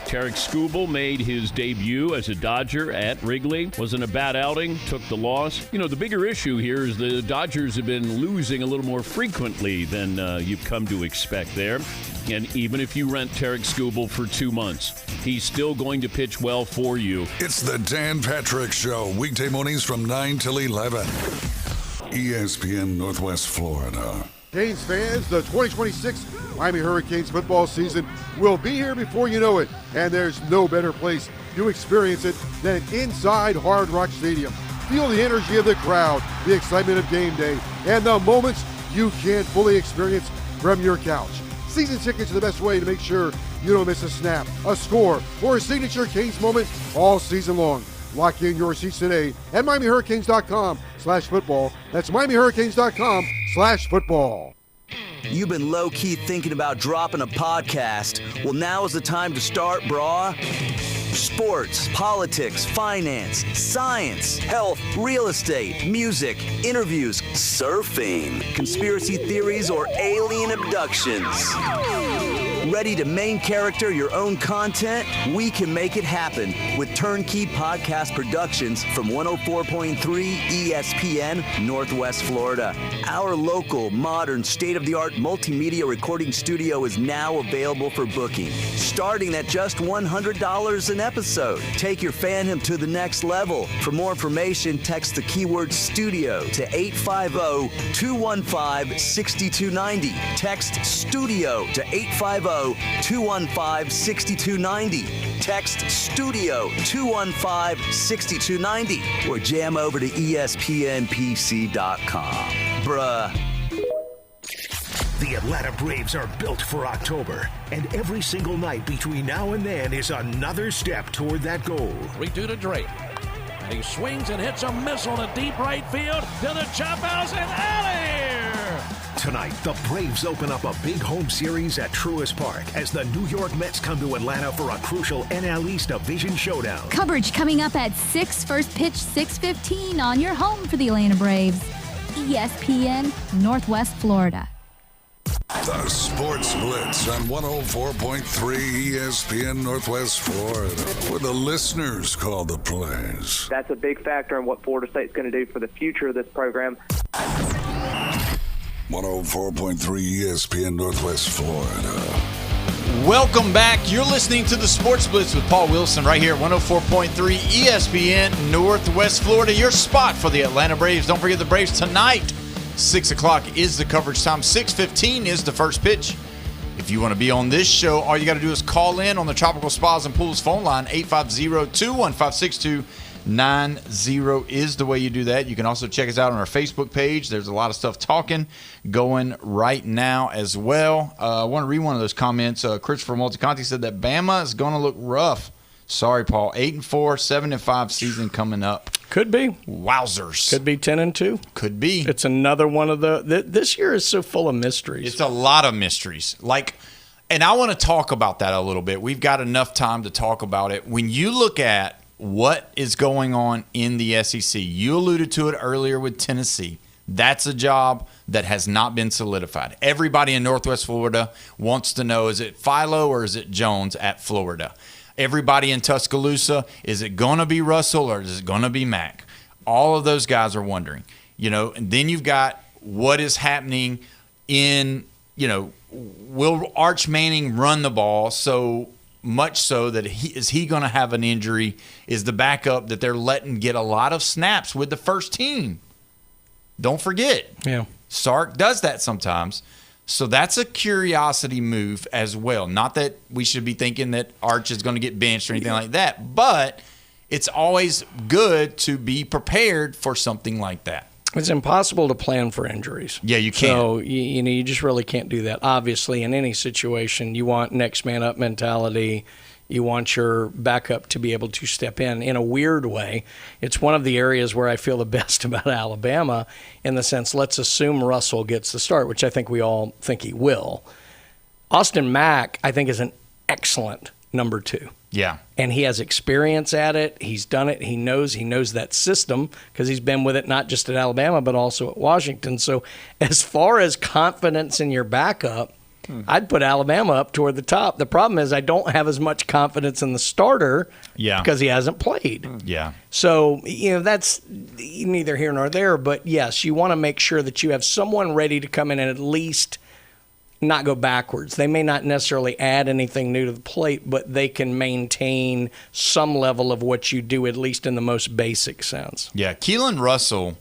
Tarek Skubal made his debut as a Dodger at Wrigley. Wasn't a bad outing, took the loss. The bigger issue here is the Dodgers have been losing a little more frequently than you've come to expect there. And even if you rent Tarek Skubal for 2 months, he's still going to pitch well for you. It's the Dan Patrick Show, weekday mornings from 9 till 11. ESPN Northwest Florida. Canes fans, the 2026 Miami Hurricanes football season will be here before you know it, and there's no better place to experience it than inside Hard Rock Stadium. Feel the energy of the crowd, the excitement of game day, and the moments you can't fully experience from your couch. Season tickets are the best way to make sure you don't miss a snap, a score, or a signature Canes moment all season long. Lock in your seats today at MiamiHurricanes.com/football. That's MiamiHurricanes.com/football. You've been low-key thinking about dropping a podcast. Well, now is the time to start, brah. Sports, politics, finance, science, health, real estate, music, interviews, surfing, conspiracy theories, or alien abductions. Ready to main character your own content? We can make it happen with Turnkey Podcast Productions from 104.3 ESPN Northwest Florida. Our local, modern, state-of-the-art multimedia recording studio is now available for booking, starting at just $100 an episode. Take your fandom to the next level. For more information, text the keyword studio to 850-215-6290. Text studio to 850-215-6290. Text studio 215-6290 or jam over to ESPNPC.com. Bruh. The Atlanta Braves are built for October, and every single night between now and then is another step toward that goal. 3-2 to Drake. And he swings and hits a missile to deep right field to the chop house and out of here. Tonight, the Braves open up a big home series at Truist Park as the New York Mets come to Atlanta for a crucial NL East Division showdown. Coverage coming up at 6, first pitch 6:15 on your home for the Atlanta Braves. ESPN Northwest Florida. The Sports Blitz on 104.3 ESPN Northwest Florida, where the listeners call the plays. That's a big factor in what Florida State's going to do for the future of this program. 104.3 ESPN Northwest Florida. Welcome back. You're listening to the Sports Blitz with Paul Wilson right here at 104.3 ESPN Northwest Florida, your spot for the Atlanta Braves. Don't forget the Braves tonight. 6 o'clock is the coverage time. 6:15 is the first pitch. If you want to be on this show, all you got to do is call in on the Tropical Spas and Pools phone line. 850-215-6290 is the way you do that. You can also check us out on our Facebook page. There's a lot of stuff talking going right now as well. I want to read one of those comments. Christopher Multiconti said that Bama is going to look rough. Sorry, Paul. 8-4, 7-5 season coming up. Could be. Wowzers. Could be 10-2. Could be. It's another one of this year is so full of mysteries. It's a lot of mysteries. And I want to talk about that a little bit. We've got enough time to talk about it. When you look at what is going on in the SEC, you alluded to it earlier with Tennessee. That's a job that has not been solidified. Everybody in Northwest Florida wants to know, is it Philo or is it Jones at Florida? Everybody in Tuscaloosa, is it going to be Russell or is it going to be Mack? All of those guys are wondering. And then you've got what is happening in, will Arch Manning run the ball so much so that is he going to have an injury? Is the backup that they're letting get a lot of snaps with the first team? Don't forget. Yeah. Sark does that sometimes. So that's a curiosity move as well. Not that we should be thinking that Arch is going to get benched or anything like that, but it's always good to be prepared for something like that. It's impossible to plan for injuries. Yeah, you can't. So, you just really can't do that. Obviously, in any situation, you want next man up mentality. You want your backup to be able to step in. In a weird way, it's one of the areas where I feel the best about Alabama in the sense, let's assume Russell gets the start, which I think we all think he will. Austin Mack, I think, is an excellent number 2. Yeah. And he has experience at it. He's done it. He knows that system because he's been with it not just at Alabama but also at Washington. So as far as confidence in your backup, I'd put Alabama up toward the top. The problem is I don't have as much confidence in the starter because he hasn't played. Yeah. So, that's neither here nor there. But, yes, you want to make sure that you have someone ready to come in and at least not go backwards. They may not necessarily add anything new to the plate, but they can maintain some level of what you do, at least in the most basic sense. Yeah. Keelan Russell,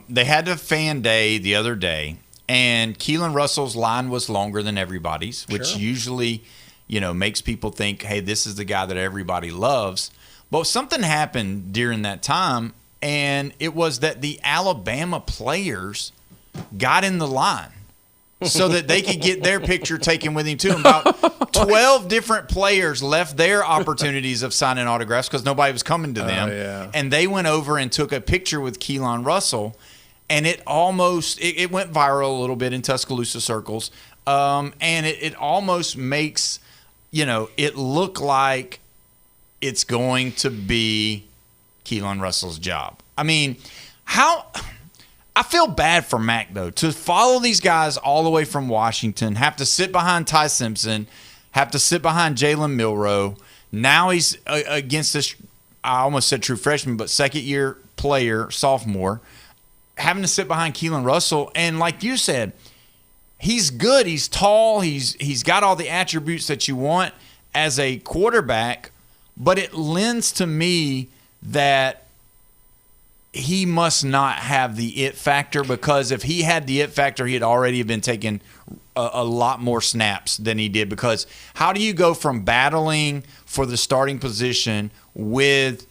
they had a fan day the other day. And Keelan Russell's line was longer than everybody's, which usually, makes people think, hey, this is the guy that everybody loves. But something happened during that time, and it was that the Alabama players got in the line so that they could get their picture taken with him, too. And about 12 different players left their opportunities of signing autographs because nobody was coming to them. Yeah. And they went over and took a picture with Keelan Russell. And it almost it went viral a little bit in Tuscaloosa circles, and it almost makes it look like it's going to be Keelan Russell's job. I mean, I feel bad for Mack though to follow these guys all the way from Washington, have to sit behind Ty Simpson, have to sit behind Jalen Milroe. Now he's against this. I almost said true freshman, but second year player, sophomore. Having to sit behind Keelan Russell, and like you said, he's good. He's tall. He's got all the attributes that you want as a quarterback, but it lends to me that he must not have the it factor, because if he had the it factor, he'd already been taking a lot more snaps than he did. Because how do you go from battling for the starting position with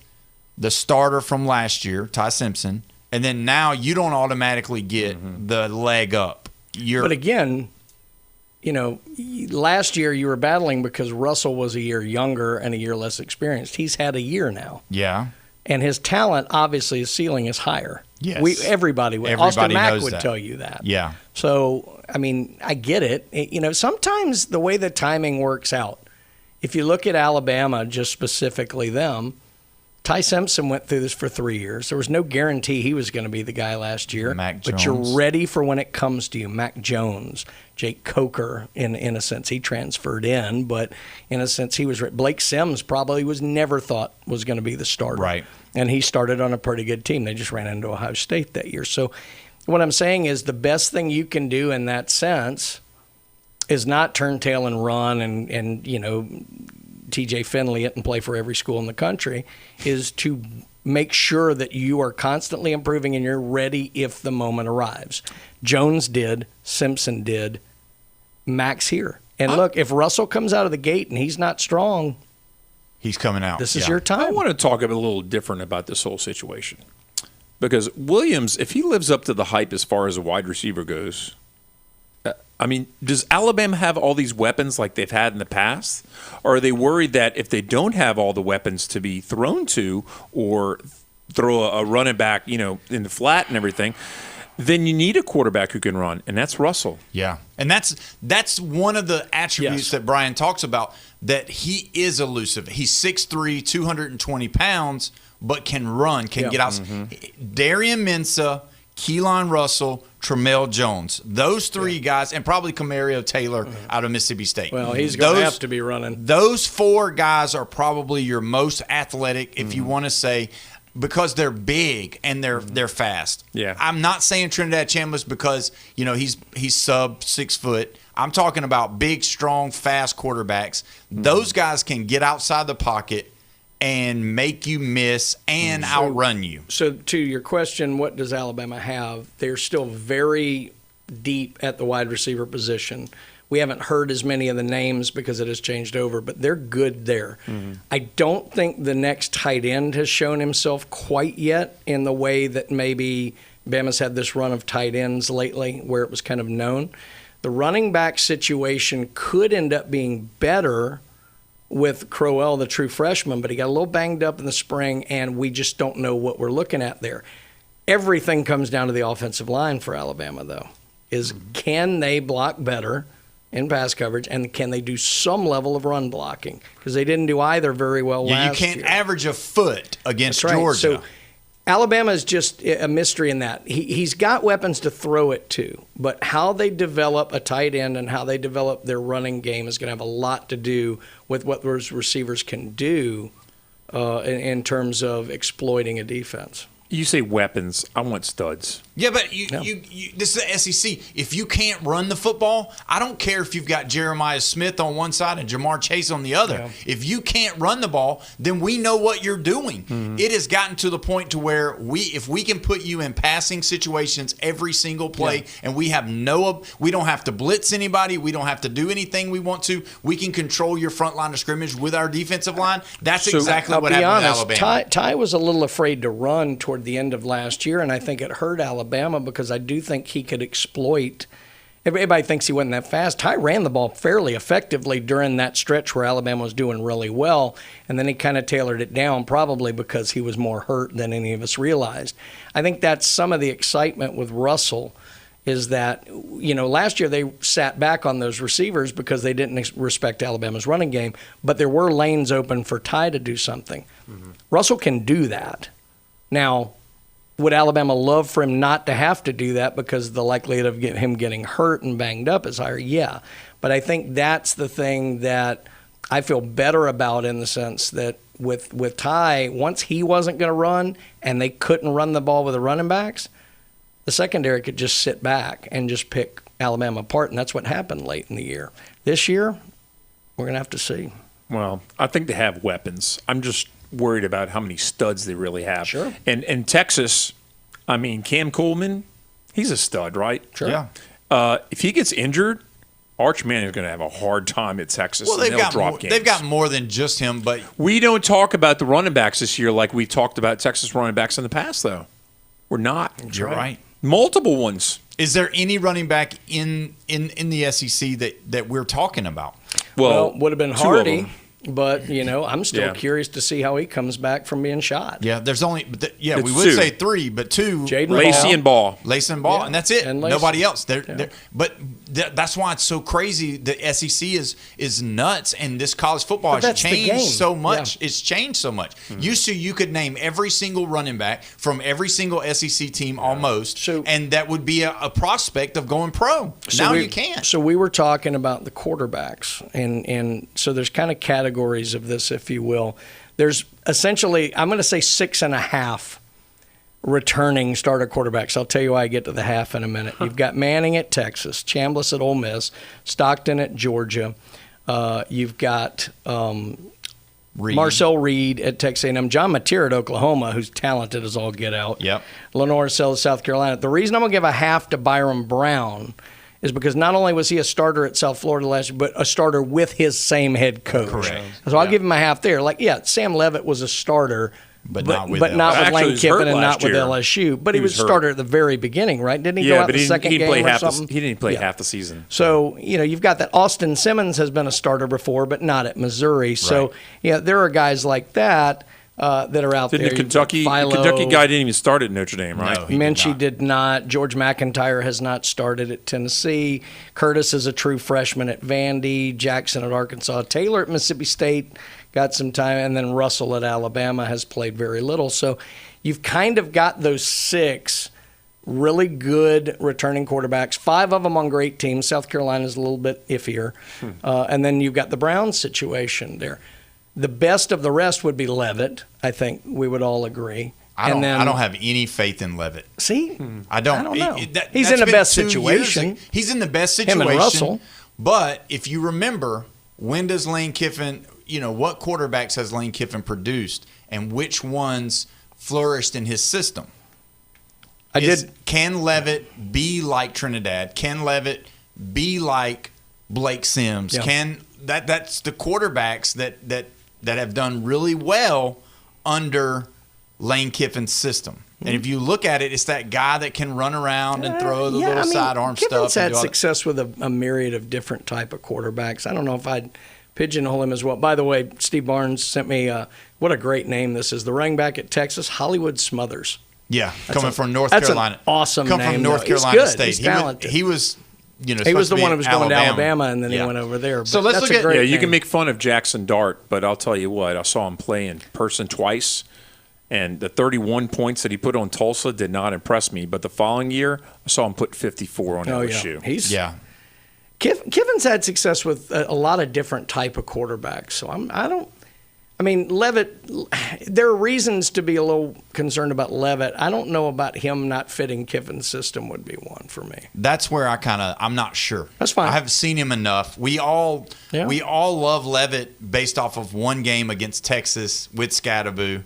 the starter from last year, Ty Simpson, and then now you don't automatically get the leg up? But again, last year you were battling because Russell was a year younger and a year less experienced. He's had a year now. Yeah. And his talent, obviously, his ceiling is higher. Yes. Everybody would. Austin Mack would tell you that. Yeah. So, I mean, I get it. Sometimes the way the timing works out, if you look at Alabama, just specifically them, Ty Simpson went through this for 3 years. There was no guarantee he was going to be the guy last year. Mac Jones. But you're ready for when it comes to you. Mac Jones, Jake Coker, in a sense, he transferred in, but in a sense, he was Blake Sims probably was never thought was going to be the starter. Right. And he started on a pretty good team. They just ran into Ohio State that year. So what I'm saying is the best thing you can do in that sense is not turn tail and run and TJ Finley it and play for every school in the country, is to make sure that you are constantly improving and you're ready if the moment arrives. Jones did, Simpson did, Mack's here. And look, if Russell comes out of the gate and he's not strong, he's coming out. This is your time. I want to talk a little different about this whole situation. Because Williams, if he lives up to the hype as far as a wide receiver goes, does Alabama have all these weapons like they've had in the past? Or are they worried that if they don't have all the weapons to be thrown to, or throw a running back, in the flat and everything, then you need a quarterback who can run, and that's Russell. Yeah, and that's one of the attributes that Brian talks about, that he is elusive. He's 6'3", 220 pounds, but can run, can get out. Mm-hmm. Darian Mensah, Keelan Russell, Tramel Jones. Those three guys, and probably Camario Taylor out of Mississippi State. Well, he's going to have to be running. Those four guys are probably your most athletic, if you want to say, because they're big and they're fast. Yeah. I'm not saying Trinidad Chambliss because, he's sub 6 foot. I'm talking about big, strong, fast quarterbacks. Those guys can get outside the pocket and make you miss and outrun you. So to your question, what does Alabama have? They're still very deep at the wide receiver position. We haven't heard as many of the names because it has changed over, but they're good there. Mm-hmm. I don't think the next tight end has shown himself quite yet in the way that maybe Bama's had this run of tight ends lately where it was kind of known. The running back situation could end up being better with Crowell, the true freshman, but he got a little banged up in the spring, and we just don't know what we're looking at there. Everything comes down to the offensive line for Alabama, though, is can they block better in pass coverage, and can they do some level of run blocking? Because they didn't do either very well last year. You can't average a foot against That's right. Georgia. So Alabama is just a mystery in that. He's got weapons to throw it to, but how they develop a tight end and how they develop their running game is going to have a lot to do with what those receivers can do in terms of exploiting a defense. You say weapons. I want studs. Yeah, but this is the SEC. If you can't run the football, I don't care if you've got Jeremiah Smith on one side and Jamar Chase on the other. Yeah. If you can't run the ball, then we know what you're doing. Mm-hmm. It has gotten to the point to where if we can put you in passing situations every single play, and we don't have to blitz anybody, we don't have to do anything we want to. We can control your front line of scrimmage with our defensive line. That's exactly what happened with Alabama. Ty was a little afraid to run toward the end of last year, and I think it hurt Alabama because I do think he could exploit. Everybody thinks he wasn't that fast. Ty ran the ball fairly effectively during that stretch where Alabama was doing really well, and then he kind of tailored it down, probably because he was more hurt than any of us realized. I think that's some of the excitement with Russell, is that, last year they sat back on those receivers because they didn't respect Alabama's running game, but there were lanes open for Ty to do something. Mm-hmm. Russell can do that. Now, would Alabama love for him not to have to do that because the likelihood of him getting hurt and banged up is higher? Yeah. But I think that's the thing that I feel better about, in the sense that with Ty, once he wasn't going to run and they couldn't run the ball with the running backs, the secondary could just sit back and just pick Alabama apart, and that's what happened late in the year. This year, we're going to have to see. Well, I think they have weapons. I'm just worried about how many studs they really have. Sure. And Texas, Cam Coleman, he's a stud, right? Sure. Yeah. If he gets injured, Arch Manning is going to have a hard time at Texas. Well, they've got more than just him, but we don't talk about the running backs this year like we talked about Texas running backs in the past, though. We're not. You're right. Multiple ones. Is there any running back in the SEC that we're talking about? Well, would have been Hardy. But, I'm still curious to see how he comes back from being shot. Yeah, there's only we would say three, but two. Lacey and Ball. Lacey and Ball, and that's it. And nobody else. But that's why it's so crazy. The SEC is nuts, and this college football has changed so much. Yeah. It's changed so much. Mm-hmm. Used to, you could name every single running back from every single SEC team almost, and that would be a prospect of going pro. Now you can't. So we were talking about the quarterbacks, and so there's kind of categories of this, if you will. There's essentially, I'm going to say 6.5 returning starter quarterbacks. I'll tell you why I get to the half in a minute. You've got Manning at Texas, Chambliss at Ole Miss, Stockton at Georgia. You've got Marcel Reed at Texas A&M, John Mateer at Oklahoma, who's talented as all get out. Yep. Lenore Sells, South Carolina. The reason I'm going to give a half to Byron Brown is because not only was he a starter at South Florida last year, but a starter with his same head coach. Correct. So I'll give him a half there. Sam Leavitt was a starter, but not with Lane Kiffin and not with LSU. But he was a starter at the very beginning, right? Didn't he go out the second game or something? He didn't play half the season. So, you've got that. Austin Simmons has been a starter before, but not at Missouri. So, there are guys like that. that are out there. The Kentucky guy didn't even start at Notre Dame, right? No, Minchie did not. George McIntyre has not started at Tennessee. Curtis is a true freshman at Vandy. Jackson at Arkansas. Taylor at Mississippi State got some time. And then Russell at Alabama has played very little. So you've kind of got those 6 really good returning quarterbacks, 5 of them on great teams. South Carolina's a little bit iffier. And then you've got the Browns situation there. The best of the rest would be Leavitt. I think we would all agree. I don't have any faith in Leavitt. See? I don't know. He's He's in the best situation. He's in the best situation. Him and Russell. But if you remember, when does Lane Kiffin, what quarterbacks has Lane Kiffin produced and which ones flourished in his system? Can Leavitt be like Trinidad? Can Leavitt be like Blake Sims? Yeah. That's the quarterbacks that have done really well under Lane Kiffin's system. And if you look at it, it's that guy that can run around and throw the little sidearm stuff. Kiffin's had success with a myriad of different type of quarterbacks. I don't know if I'd pigeonhole him as well. By the way, Steve Barnes sent me what a great name this is. The running back at Texas, Hollywood Smothers. Yeah, coming from North Carolina. That's an awesome name. From North Carolina State. He's talented. He was he was the one who was going to Alabama, and then he went over there. So let's look at. You can make fun of Jackson Dart, but I'll tell you what, I saw him play in person twice, and the 31 points that he put on Tulsa did not impress me. But the following year, I saw him put 54 on LSU. Kiffin's had success with a lot of different type of quarterbacks. So Leavitt, there are reasons to be a little concerned about Leavitt. I don't know about him not fitting Kiffin's system would be one for me. That's where I'm not sure. That's fine. I haven't seen him enough. We all love Leavitt based off of one game against Texas with Scadaboo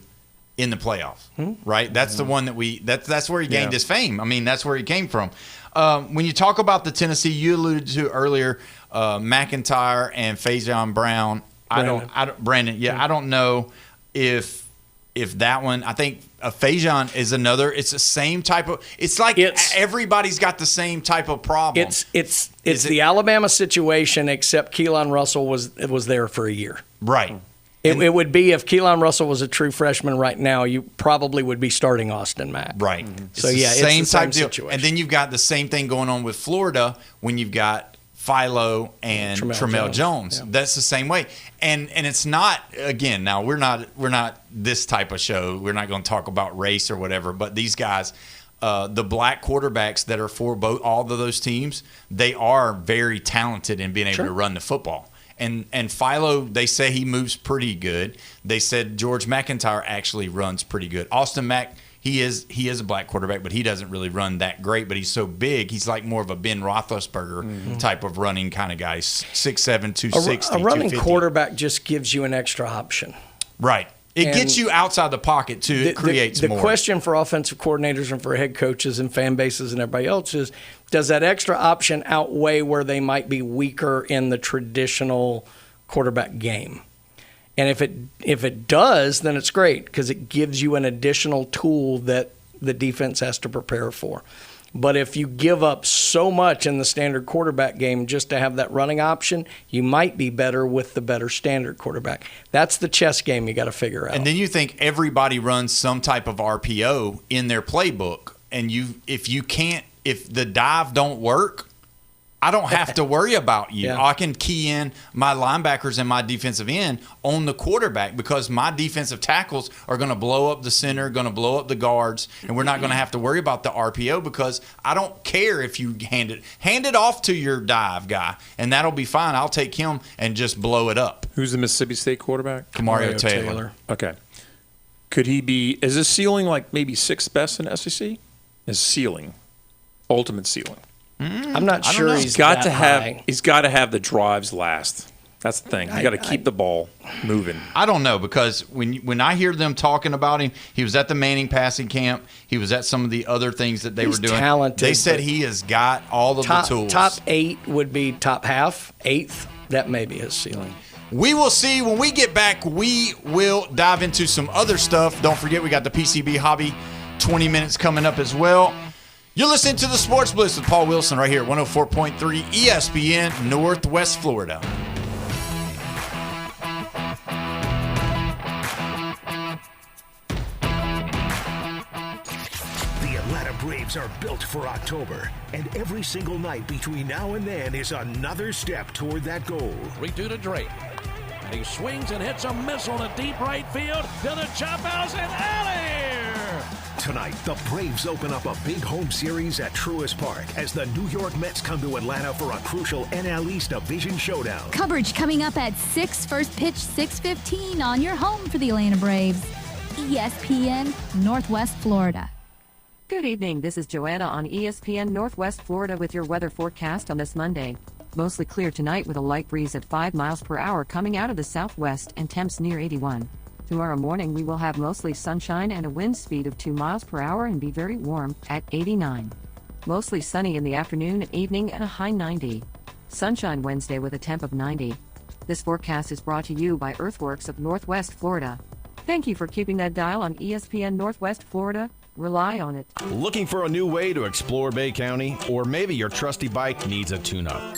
in the playoffs, right? That's the one that's where he gained his fame. That's where he came from. When you talk about the Tennessee, you alluded to earlier, McIntyre and Fajon Brown. Brandon. I don't know if that one. I think Fajon is another. It's the same type of. It's like everybody's got the same type of problem. It's the Alabama situation, except Keelan Russell was there for a year. Right. It would be if Keelan Russell was a true freshman right now, you probably would be starting Austin Mack. Right. So it's the same deal. situation. And then you've got the same thing going on with Florida when you've got Philo and Tramel Jones. Yeah. That's the same way. And it's not, again, now we're not this type of show. We're not going to talk about race or whatever, but these guys, the black quarterbacks that are for all of those teams, they are very talented in being able to run the football. And Philo, they say he moves pretty good. They said George McIntyre actually runs pretty good. Austin Mack, he is a black quarterback, but he doesn't really run that great. But he's so big, he's like more of a Ben Roethlisberger type of running kind of guy. 6'7", 260, A running 250. quarterback just gives you an extra option. Right. It gets you outside the pocket, too. It creates more. The question for offensive coordinators and for head coaches and fan bases and everybody else is, does that extra option outweigh where they might be weaker in the traditional quarterback game? And if it does, then it's great because it gives you an additional tool that the defense has to prepare for. But if you give up so much in the standard quarterback game just to have that running option, you might be better with the better standard quarterback. That's the chess game you got to figure out. And then you think everybody runs some type of RPO in their playbook, and if the dive don't work, I don't have to worry about you. Yeah. I can key in my linebackers and my defensive end on the quarterback because my defensive tackles are going to blow up the center, going to blow up the guards, and we're not going to have to worry about the RPO because I don't care if you hand it off to your dive guy, and that'll be fine. I'll take him and just blow it up. Who's the Mississippi State quarterback? Mario Taylor. Okay. Could he be – is his ceiling like maybe sixth best in SEC? His ceiling, ultimate ceiling. I'm not sure he's got to have the drives last. That's the thing. You got to keep the ball moving. I don't know because when I hear them talking about him, he was at the Manning passing camp. He was at some of the other things that they were doing. Talented. They said he has got all of the tools. Top 8 would be top half. 8th, that may be his ceiling. We will see. When we get back, we will dive into some other stuff. Don't forget, we got the PCB Hobby 20 minutes coming up as well. You're listening to the Sports Blitz with Paul Wilson right here at 104.3 ESPN, Northwest Florida. Braves are built for October, and every single night between now and then is another step toward that goal. 3-2 to Drake. And he swings and hits a missile to deep right field to the chop house and out of here. Tonight, the Braves open up a big home series at Truist Park as the New York Mets come to Atlanta for a crucial NL East Division showdown. Coverage coming up at 6, first pitch 6:15 on your home for the Atlanta Braves. ESPN, Northwest Florida. Good evening, this is Joanna on ESPN Northwest Florida with your weather forecast on this Monday. Mostly clear tonight with a light breeze at 5 miles per hour coming out of the southwest and temps near 81. Tomorrow morning we will have mostly sunshine and a wind speed of 2 miles per hour and be very warm at 89. Mostly sunny in the afternoon and evening and a high 90. Sunshine Wednesday with a temp of 90. This forecast is brought to you by Earthworks of Northwest Florida. Thank you for keeping that dial on ESPN Northwest Florida. Rely on it. Looking for a new way to explore Bay County? Or maybe your trusty bike needs a tune-up?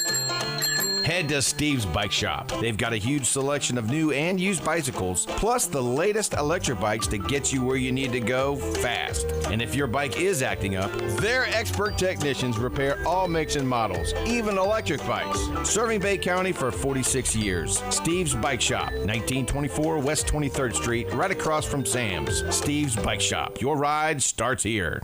Head to Steve's Bike Shop. They've got a huge selection of new and used bicycles, plus the latest electric bikes to get you where you need to go fast. And if your bike is acting up, their expert technicians repair all makes and models, even electric bikes. Serving Bay County for 46 years. Steve's Bike Shop, 1924 West 23rd Street, right across from Sam's. Steve's Bike Shop. Your ride starts here.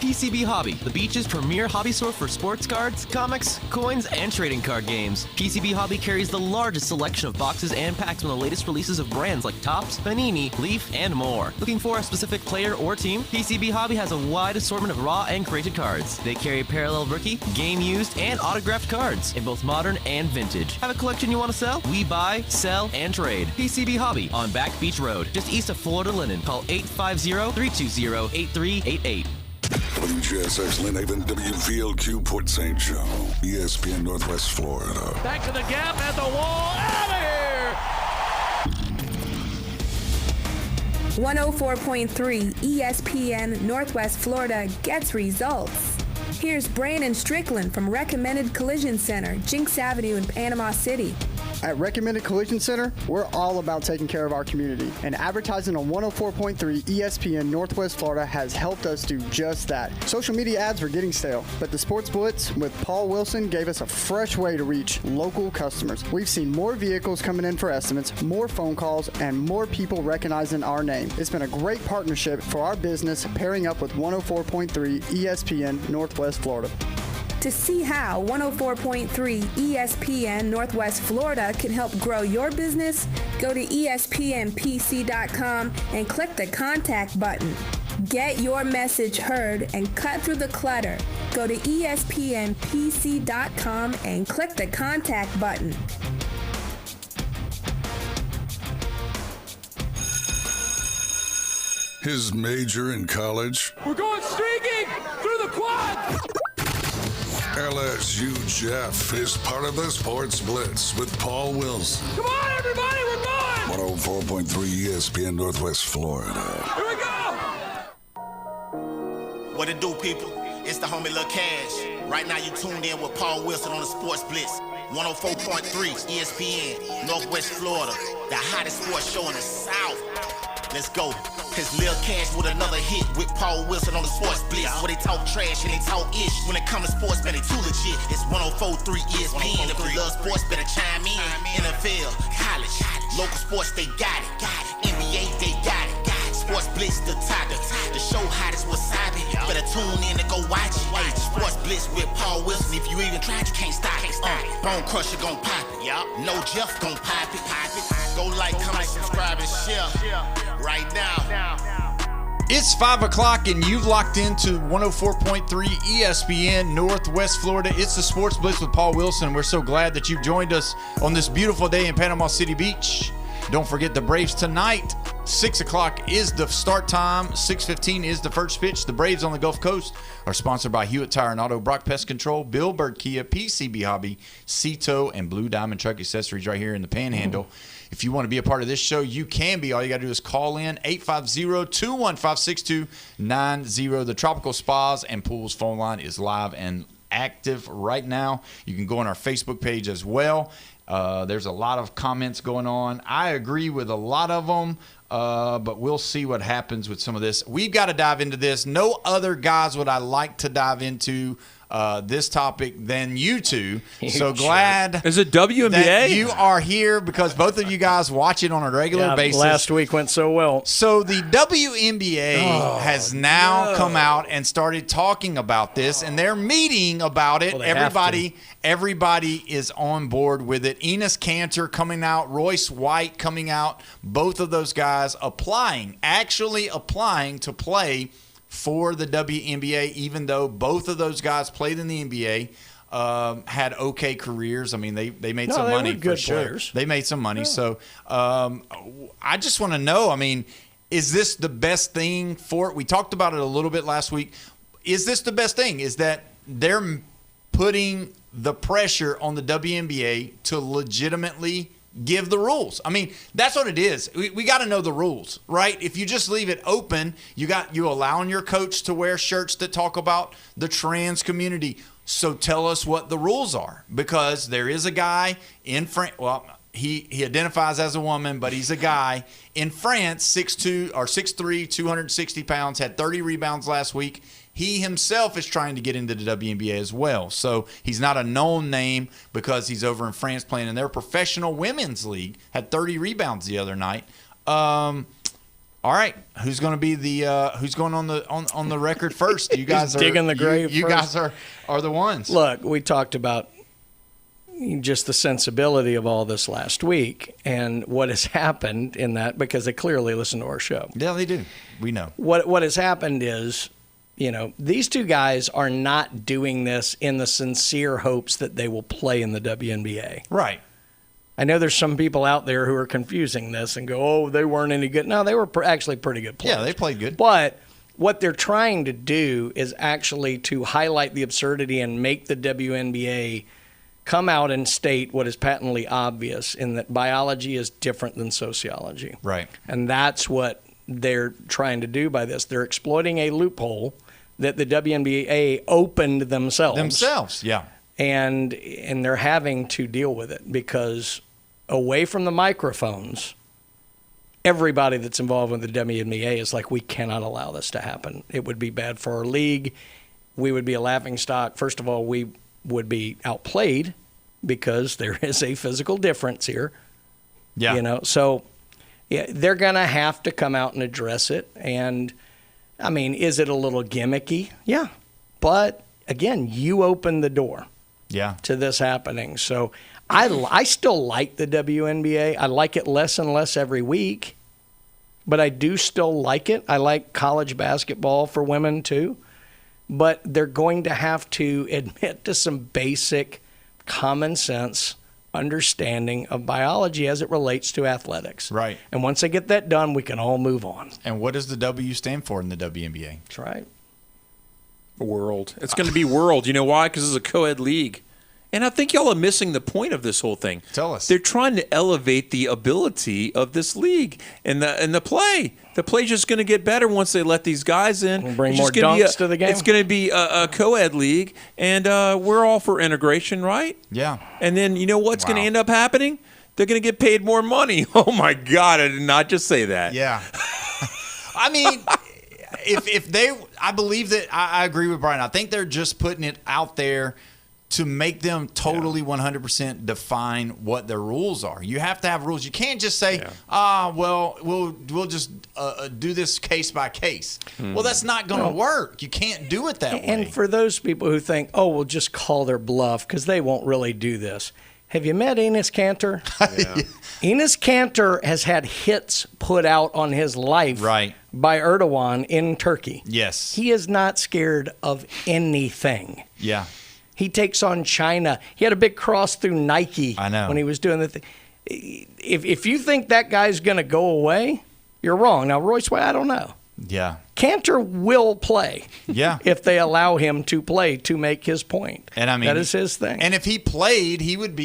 PCB Hobby, the beach's premier hobby store for sports cards, comics, coins, and trading card games. PCB Hobby carries the largest selection of boxes and packs from the latest releases of brands like Topps, Panini, Leaf, and more. Looking for a specific player or team? PCB Hobby has a wide assortment of raw and created cards. They carry parallel rookie, game used, and autographed cards in both modern and vintage. Have a collection you want to sell? We buy, sell, and trade. PCB Hobby on Back Beach Road, just east of Florida Linen. Call 850-320-8388. WGSX Lynn Haven, WVLQ Port St. Joe, ESPN Northwest Florida. Back to the gap at the wall. Out of here. 104.3 ESPN Northwest Florida gets results. Here's Brandon Strickland from Recommended Collision Center, Jinx Avenue in Panama City. At Recommended Collision Center, we're all about taking care of our community, and advertising on 104.3 ESPN Northwest Florida has helped us do just that. Social media ads were getting stale, but the Sports Blitz with Paul Wilson gave us a fresh way to reach local customers. We've seen more vehicles coming in for estimates, more phone calls, and more people recognizing our name. It's been a great partnership for our business, pairing up with 104.3 ESPN Northwest Florida. To see how 104.3 ESPN Northwest Florida can help grow your business, go to ESPNPC.com and click the contact button. Get your message heard and cut through the clutter. Go to ESPNPC.com and click the contact button. His major in college? We're going streaking through the quad. LSU Jeff is part of the Sports Blitz with Paul Wilson. Come on, everybody, we're going! 104.3 ESPN Northwest Florida. Here we go! What it do, people? It's the homie Lil Cash. Right now you tuned in with Paul Wilson on the Sports Blitz. 104.3 ESPN, Northwest Florida. The hottest sports show in the South. Let's go. Cause Lil Cash with another hit with Paul Wilson on the Sports Blitz. Where they talk trash and they talk ish. When it comes to sports, man, they too legit. It's 104.3 ESPN. If you love sports, better chime in. NFL, college, local sports, they got it. NBA, they got it. Sports Blitz, the topic. The show hottest was Sabi. Better tune in and go watch it. Hey, Sports Blitz with Paul Wilson. If you even tried, you can't stop it. Bone Crusher gon' pop it. No Jeff gon' pop it. Go like, comment, subscribe, and share. Right now. It's 5 o'clock and you've locked into 104.3 ESPN Northwest Florida. It's the Sports Blitz with Paul Wilson. We're so glad that you've joined us on this beautiful day in Panama City Beach. Don't forget the Braves tonight. 6 o'clock is the start time. 6:15 is the first pitch. The Braves on the Gulf Coast are sponsored by Hewitt Tire and Auto, Brock Pest Control, Bill Bird Kia, PCB Hobby, Cito, and Blue Diamond Truck Accessories right here in the Panhandle. If you want to be a part of this show, you can be. All you got to do is call in 850-215-6290. The Tropical Spas and Pools phone line is live and active right now. You can go on our Facebook page as well. There's a lot of comments going on. I agree with a lot of them. But we'll see what happens with some of this. We've got to dive into this. No other guys would I like to dive into this topic than you two. So glad is it WNBA that you are here because both of you guys watch it on a regular basis. Last week went so well. So the WNBA has now come out and started talking about this, and they're meeting about it. Well, everybody is on board with it. Enes Kanter coming out, Royce White coming out. Both of those guys actually applying to play for the WNBA, even though both of those guys played in the NBA, had okay careers. I mean, they made some money were good for sure. players. They made some money. Yeah. So I just want to know, I mean, is this the best thing for it? We talked about it a little bit last week. Is this the best thing? Is that they're putting the pressure on the WNBA to legitimately give the rules? I mean, that's what it is. We got to know the rules, right? If you just leave it open, you allowing your coach to wear shirts that talk about the trans community. So tell us what the rules are, because there is a guy in France. Well, he identifies as a woman, but he's a guy in France, 6'2" or 6'3", 260 pounds, had 30 rebounds last week. He himself is trying to get into the WNBA as well. So he's not a known name because he's over in France playing in their professional women's league. Had 30 rebounds the other night. All right, who's going to be who's going on the record first? You guys are digging the grave. You first. guys are the ones. Look, we talked about just the sensibility of all this last week and what has happened in that, because they clearly listen to our show. Yeah, they do. We know. What has happened is, these two guys are not doing this in the sincere hopes that they will play in the WNBA. Right. I know there's some people out there who are confusing this and go, oh, they weren't any good. No, they were actually pretty good players. Yeah, they played good. But what they're trying to do is actually to highlight the absurdity and make the WNBA come out and state what is patently obvious, in that biology is different than sociology. Right. And that's what they're trying to do by this. They're exploiting a loophole that the WNBA opened themselves. Yeah. And they're having to deal with it because away from the microphones, everybody that's involved with the WNBA is like, we cannot allow this to happen. It would be bad for our league. We would be a laughingstock. First of all, we would be outplayed because there is a physical difference here. Yeah. So yeah, they're going to have to come out and address it. And I mean, is it a little gimmicky? Yeah. But again, you opened the door. Yeah. To this happening. So I still like the WNBA. I like it less and less every week, but I do still like it. I like college basketball for women too, but they're going to have to admit to some basic common sense understanding of biology as it relates to athletics. Right. And once they get that done, we can all move on. And what does the W stand for in the WNBA? That's right. World. It's going to be world. You know why? Because it's a co-ed league. And I think y'all are missing the point of this whole thing. Tell us. They're trying to elevate the ability of this league and the play. The play's just going to get better once they let these guys in. We'll bring more dunks to the game. It's going to be a co-ed league, and we're all for integration, right? Yeah. And then you know what's going to end up happening? They're going to get paid more money. Oh, my God. I did not just say that. Yeah. I mean, I believe that I agree with Brian. I think they're just putting it out there to make them totally 100% define what their rules are. You have to have rules. You can't just say, well, we'll just do this case by case. Well, that's not going to work. You can't do it that way. And for those people who think, oh, we'll just call their bluff because they won't really do this. Have you met Enes Kanter? Yeah. Enes Kanter has had hits put out on his life by Erdogan in Turkey. Yes. He is not scared of anything. Yeah. He takes on China. He had a big cross through Nike when he was doing the thing. If you think that guy's going to go away, you're wrong. Now, Royce White, I don't know. Yeah. Kanter will play. Yeah. If they allow him to play to make his point. And I mean, that is his thing. And if he played, he would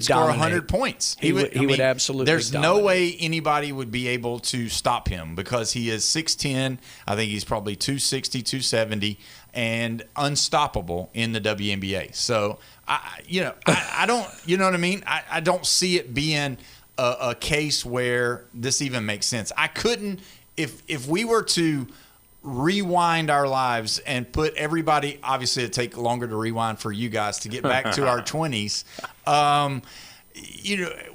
score 100 points. He would absolutely There's dominate. no way anybody would be able to stop him because he is 6'10". I think he's probably 260, 270 and unstoppable in the WNBA. So, I don't, you know what I mean? I don't see it being a case where this even makes sense. I couldn't, if we were to rewind our lives and put everybody, obviously it'd take longer to rewind for you guys to get back to our 20s.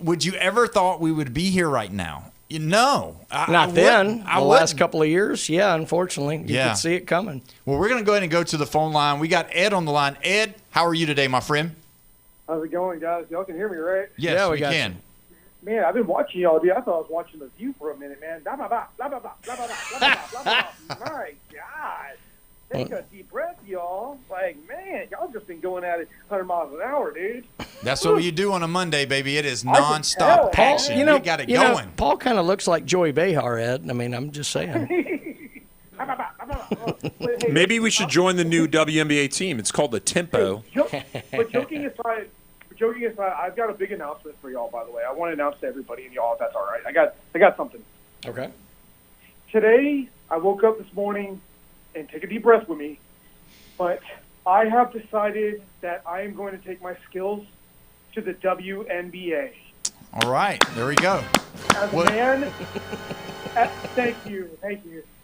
Would you ever thought we would be here right now? No. Not then. The last couple of years, yeah, unfortunately. You could see it coming. Well, we're going to go ahead and go to the phone line. We got Ed on the line. Ed, how are you today, my friend? How's it going, guys? Y'all can hear me, right? Yes, we can. Man, I've been watching y'all, dude. I thought I was watching The View for a minute, man. Blah, blah, blah, blah, blah, blah, blah, blah, blah, blah, blah, blah. My God. Take a deep breath, y'all. Like, man, y'all just been going at it 100 miles an hour, dude. That's what you do on a Monday, baby. It is nonstop action. You got it going. Paul kind of looks like Joey Behar, Ed. I mean, I'm just saying. Maybe we should join the new WNBA team. It's called the Tempo. But joking aside, I've got a big announcement for y'all, by the way. I want to announce to everybody and y'all if that's all right. I got something. Okay. Today, I woke up this morning, and take a deep breath with me, but I have decided that I am going to take my skills to the WNBA. All right. There we go. As a man, thank you.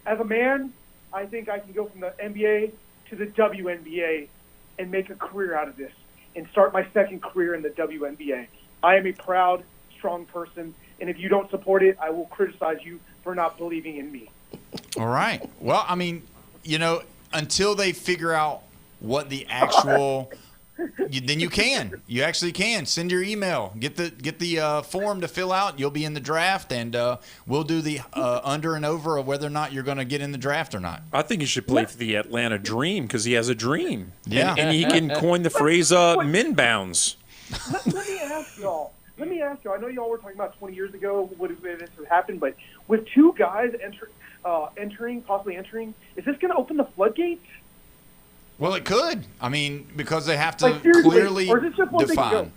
As a man, I think I can go from the NBA to the WNBA and make a career out of this and start my second career in the WNBA. I am a proud, strong person, and if you don't support it, I will criticize you for not believing in me. All right. Well, I mean, until they figure out what the actual then you actually can send your email, get the form to fill out. You'll be in the draft, and we'll do the under and over of whether or not you're going to get in the draft or not. I think you should play for the Atlanta Dream because he has a dream. Yeah, and he can coin the phrase "min bounds." Let me ask y'all. I know y'all were talking about 20 years ago what this would happen, but with two guys possibly entering, is this going to open the floodgates? Well, it could. I mean, because they have to clearly define.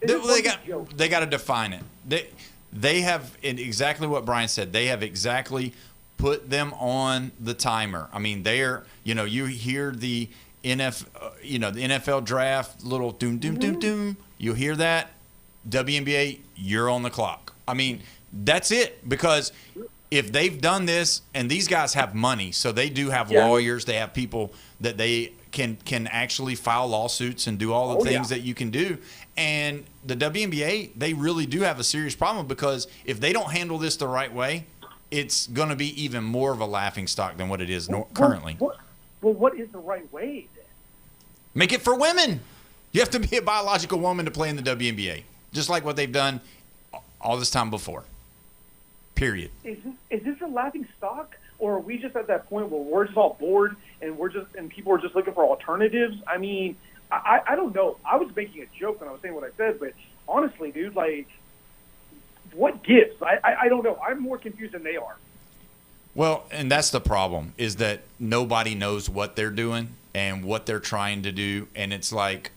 They got to define it. They have exactly what Brian said. They have exactly put them on the timer. I mean, they're you hear the the NFL draft little doom doom doom doom. You hear that. WNBA, you're on the clock. I mean, that's it. Because if they've done this, and these guys have money, so they do have lawyers, they have people that they can actually file lawsuits and do all the things that you can do. And the WNBA, they really do have a serious problem because if they don't handle this the right way, it's going to be even more of a laughingstock than what it is currently. What is the right way then? Make it for women. You have to be a biological woman to play in the WNBA, just like what they've done all this time before. Period. Is this a laughing stock, or are we just at that point where we're just all bored and people are just looking for alternatives? I mean, I don't know. I was making a joke when I was saying what I said, but honestly, dude, like, what gives? I don't know. I'm more confused than they are. Well, and that's the problem, is that nobody knows what they're doing and what they're trying to do, and it's like,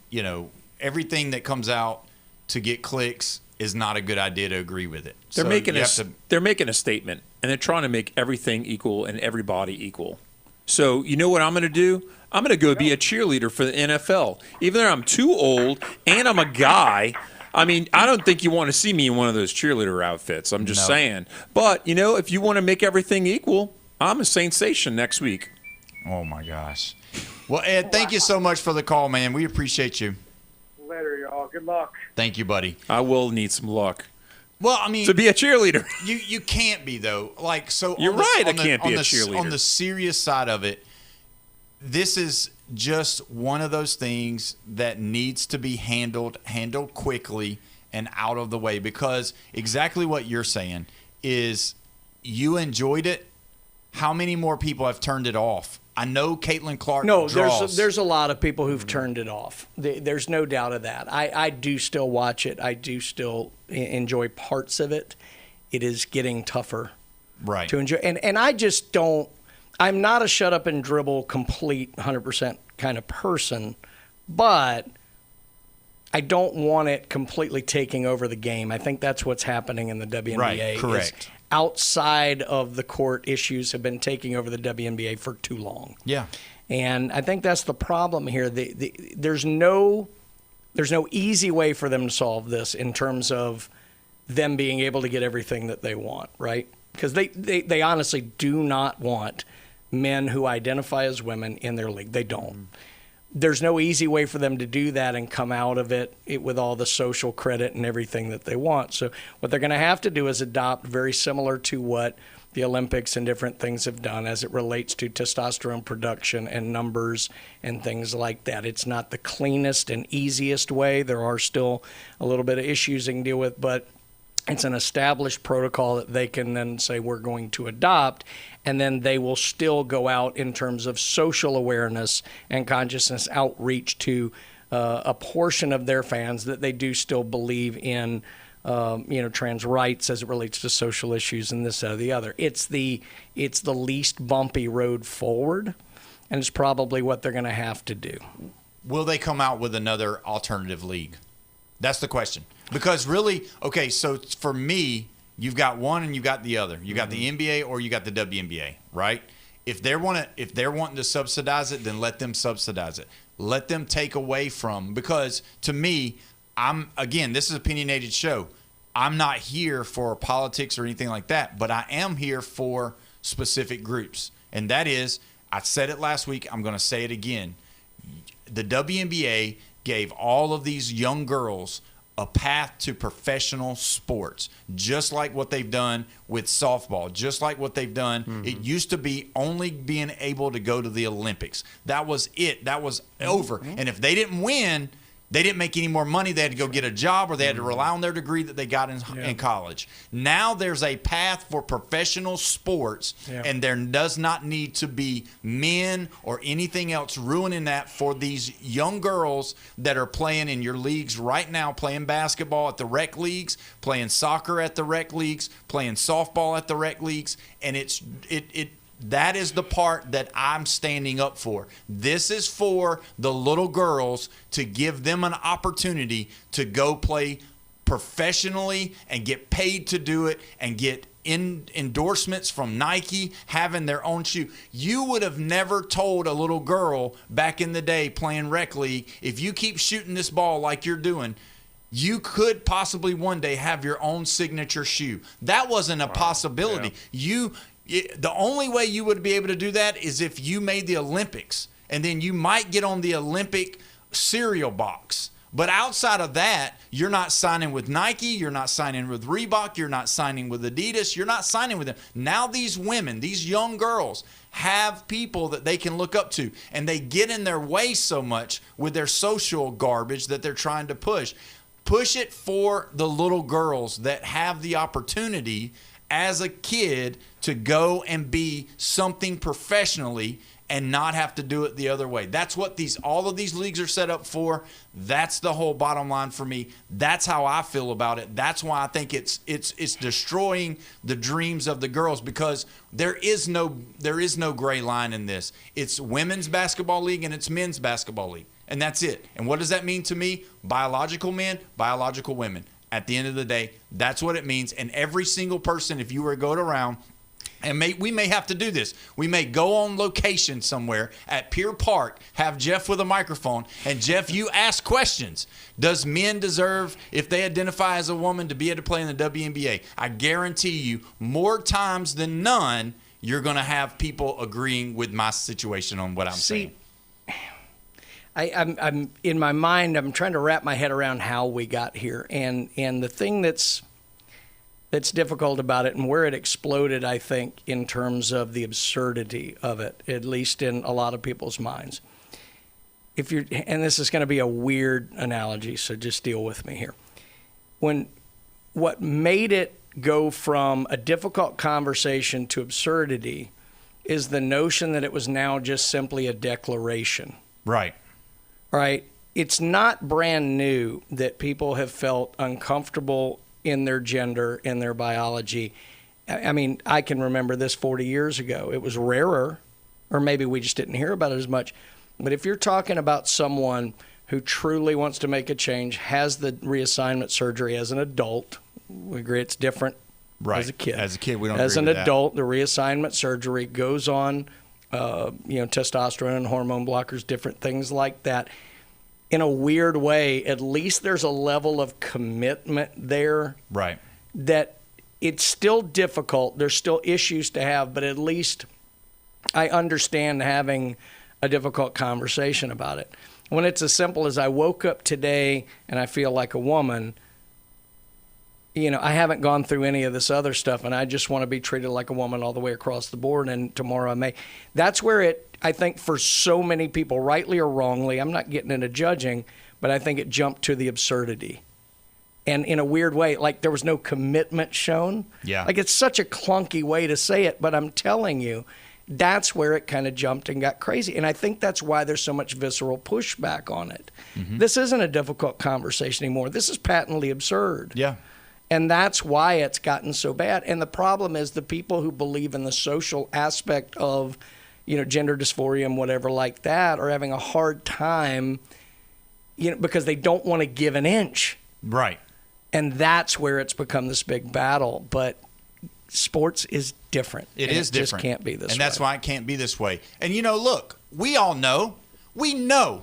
everything that comes out to get clicks is not a good idea to agree with it. They're making a statement, and they're trying to make everything equal and everybody equal. So you know what I'm going to do? I'm going to go be a cheerleader for the NFL. Even though I'm too old and I'm a guy, I mean, I don't think you want to see me in one of those cheerleader outfits. I'm just saying. But, if you want to make everything equal, I'm a sensation next week. Oh, my gosh. Well, Ed, thank you so much for the call, man. We appreciate you. Later, y'all. Good luck. Thank you, buddy. I will need some luck. Well, I mean, to be a cheerleader. You can't be, though. Like, so you're right. I can't be a cheerleader. On the serious side of it, this is just one of those things that needs to be handled quickly and out of the way, because exactly what you're saying is you enjoyed it. How many more people have turned it off? I know Caitlin Clark draws. There's a lot of people who've turned it off. There's no doubt of that. I do still watch it. I do still enjoy parts of it. It is getting tougher to enjoy. And I just don't – I'm not a shut up and dribble complete 100% kind of person, but I don't want it completely taking over the game. I think that's what's happening in the WNBA. Right, correct. Outside of the court issues have been taking over the WNBA for too long. Yeah. And I think that's the problem here. There's no easy way for them to solve this in terms of them being able to get everything that they want, right? Because they honestly do not want men who identify as women in their league. They don't. There's no easy way for them to do that and come out of it with all the social credit and everything that they want. So what they're going to have to do is adopt very similar to what the Olympics and different things have done as it relates to testosterone production and numbers and things like that. It's not the cleanest and easiest way. There are still a little bit of issues they can deal with, but it's an established protocol that they can then say we're going to adopt, and then they will still go out in terms of social awareness and consciousness outreach to a portion of their fans that they do still believe in trans rights as it relates to social issues and this, that, or the other. It's the least bumpy road forward, and it's probably what they're going to have to do. Will they come out with another alternative league? That's the question. Because really, okay, so for me, you've got one and you got the other. You got the NBA or you got the WNBA, right? If they're wanting to subsidize it, then let them subsidize it. Let them take away from, because to me, this is an opinionated show. I'm not here for politics or anything like that, but I am here for specific groups. And that is, I said it last week, I'm going to say it again. The WNBA gave all of these young girls a path to professional sports, just like what they've done with softball, just like what they've done. It used to be only being able to go to the Olympics. That was it. That was over. And if they didn't win, they didn't make any more money. They had to go get a job, or they had to rely on their degree that they got in college. Now there's a path for professional sports, and there does not need to be men or anything else ruining that for these young girls that are playing in your leagues right now, playing basketball at the rec leagues, playing soccer at the rec leagues, playing softball at the rec leagues, and that is the part that I'm standing up for. This is for the little girls, to give them an opportunity to go play professionally and get paid to do it and get endorsements from Nike, having their own shoe. You would have never told a little girl back in the day playing rec league, if you keep shooting this ball like you're doing, you could possibly one day have your own signature shoe. That wasn't a possibility. The only way you would be able to do that is if you made the Olympics, and then you might get on the Olympic cereal box. But outside of that, you're not signing with Nike, you're not signing with Reebok, you're not signing with Adidas, you're not signing with them. Now these women, these young girls, have people that they can look up to, and they get in their way so much with their social garbage that they're trying to push. Push it for the little girls that have the opportunity as a kid to go and be something professionally and not have to do it the other way. That's what all of these leagues are set up for. That's the whole bottom line for me. That's how I feel about it. That's why I think it's destroying the dreams of the girls, because there is no gray line in this. It's women's basketball league and it's men's basketball league, and that's it. And what does that mean to me? Biological men, biological women. At the end of the day, that's what it means. And every single person, if you were to go around, and we may have to do this. We may go on location somewhere at Pier Park, have Jeff with a microphone, and Jeff, you ask questions. Does men deserve, if they identify as a woman, to be able to play in the WNBA? I guarantee you, more times than none, you're going to have people agreeing with my situation on what I'm saying. I'm in my mind, I'm trying to wrap my head around how we got here. And the thing that's difficult about it, and where it exploded, I think, in terms of the absurdity of it, at least in a lot of people's minds. And this is going to be a weird analogy, so just deal with me here. What made it go from a difficult conversation to absurdity is the notion that it was now just simply a declaration. Right. Right. It's not brand new that people have felt uncomfortable in their gender, in their biology. I mean, I can remember this 40 years ago. It was rarer, or maybe we just didn't hear about it as much. But if you're talking about someone who truly wants to make a change, has the reassignment surgery as an adult, we agree it's different as a kid. As a kid, we don't As agree an with that. adult, the reassignment surgery goes on, testosterone and hormone blockers, different things like that. In a weird way, at least there's a level of commitment there. Right. that it's still difficult. There's still issues to have, but at least I understand having a difficult conversation about it. When it's as simple as I woke up today and I feel like a woman, I haven't gone through any of this other stuff, and I just want to be treated like a woman all the way across the board, and tomorrow I may. That's where I think for so many people, rightly or wrongly, I'm not getting into judging, but I think it jumped to the absurdity. And in a weird way, like there was no commitment shown. Yeah. Like it's such a clunky way to say it, but I'm telling you, that's where it kind of jumped and got crazy. And I think that's why there's so much visceral pushback on it. Mm-hmm. This isn't a difficult conversation anymore. This is patently absurd. Yeah. And that's why it's gotten so bad. And the problem is the people who believe in the social aspect of, gender dysphoria and whatever like that are having a hard time, because they don't want to give an inch. Right. And that's where it's become this big battle. But sports is different. It is different. It just can't be this way. And that's why it can't be this way. And, look, we all know. We know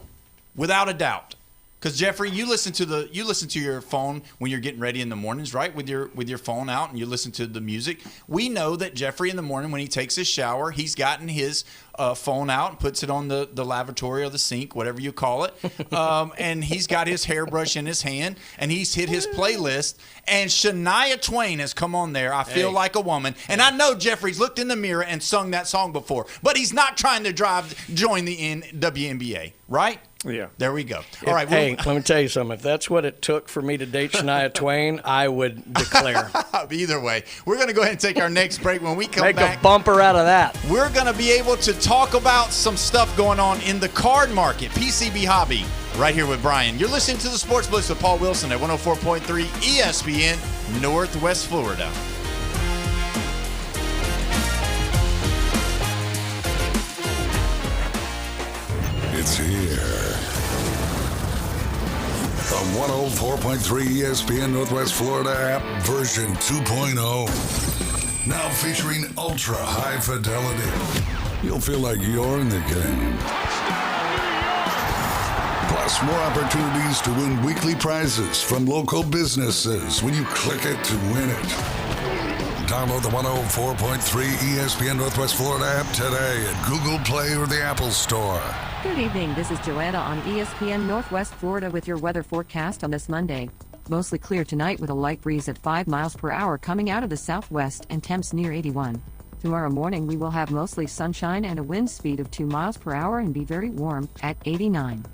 without a doubt. Because Jeffrey, you listen to your phone when you're getting ready in the mornings, right? With your phone out, and you listen to the music. We know that Jeffrey in the morning when he takes his shower, he's gotten his phone out and puts it on the lavatory or the sink, whatever you call it, and he's got his hairbrush in his hand, and he's hit his playlist. And Shania Twain has come on there. I feel like a woman, and I know Jeffrey's looked in the mirror and sung that song before, but he's not trying to join the WNBA, right? Yeah. There we go. All right. Hey, let me tell you something. If that's what it took for me to date Shania Twain, I would declare. Either way, we're going to go ahead and take our next break. When we come back, make a bumper out of that. We're going to be able to talk about some stuff going on in the card market, PCB hobby, right here with Brian. You're listening to the Sports Blitz with Paul Wilson at 104.3 ESPN, Northwest Florida. It's here. The 104.3 ESPN Northwest Florida app version 2.0. Now featuring ultra high fidelity. You'll feel like you're in the game. Plus more opportunities to win weekly prizes from local businesses when you click it to win it. Download the 104.3 ESPN Northwest Florida app today at Google Play or the Apple Store. Good evening, this is Joanna on ESPN Northwest Florida with your weather forecast on this Monday. Mostly clear tonight with a light breeze at 5 miles per hour coming out of the southwest and temps near 81. Tomorrow morning we will have mostly sunshine and a wind speed of 2 miles per hour and be very warm at 89.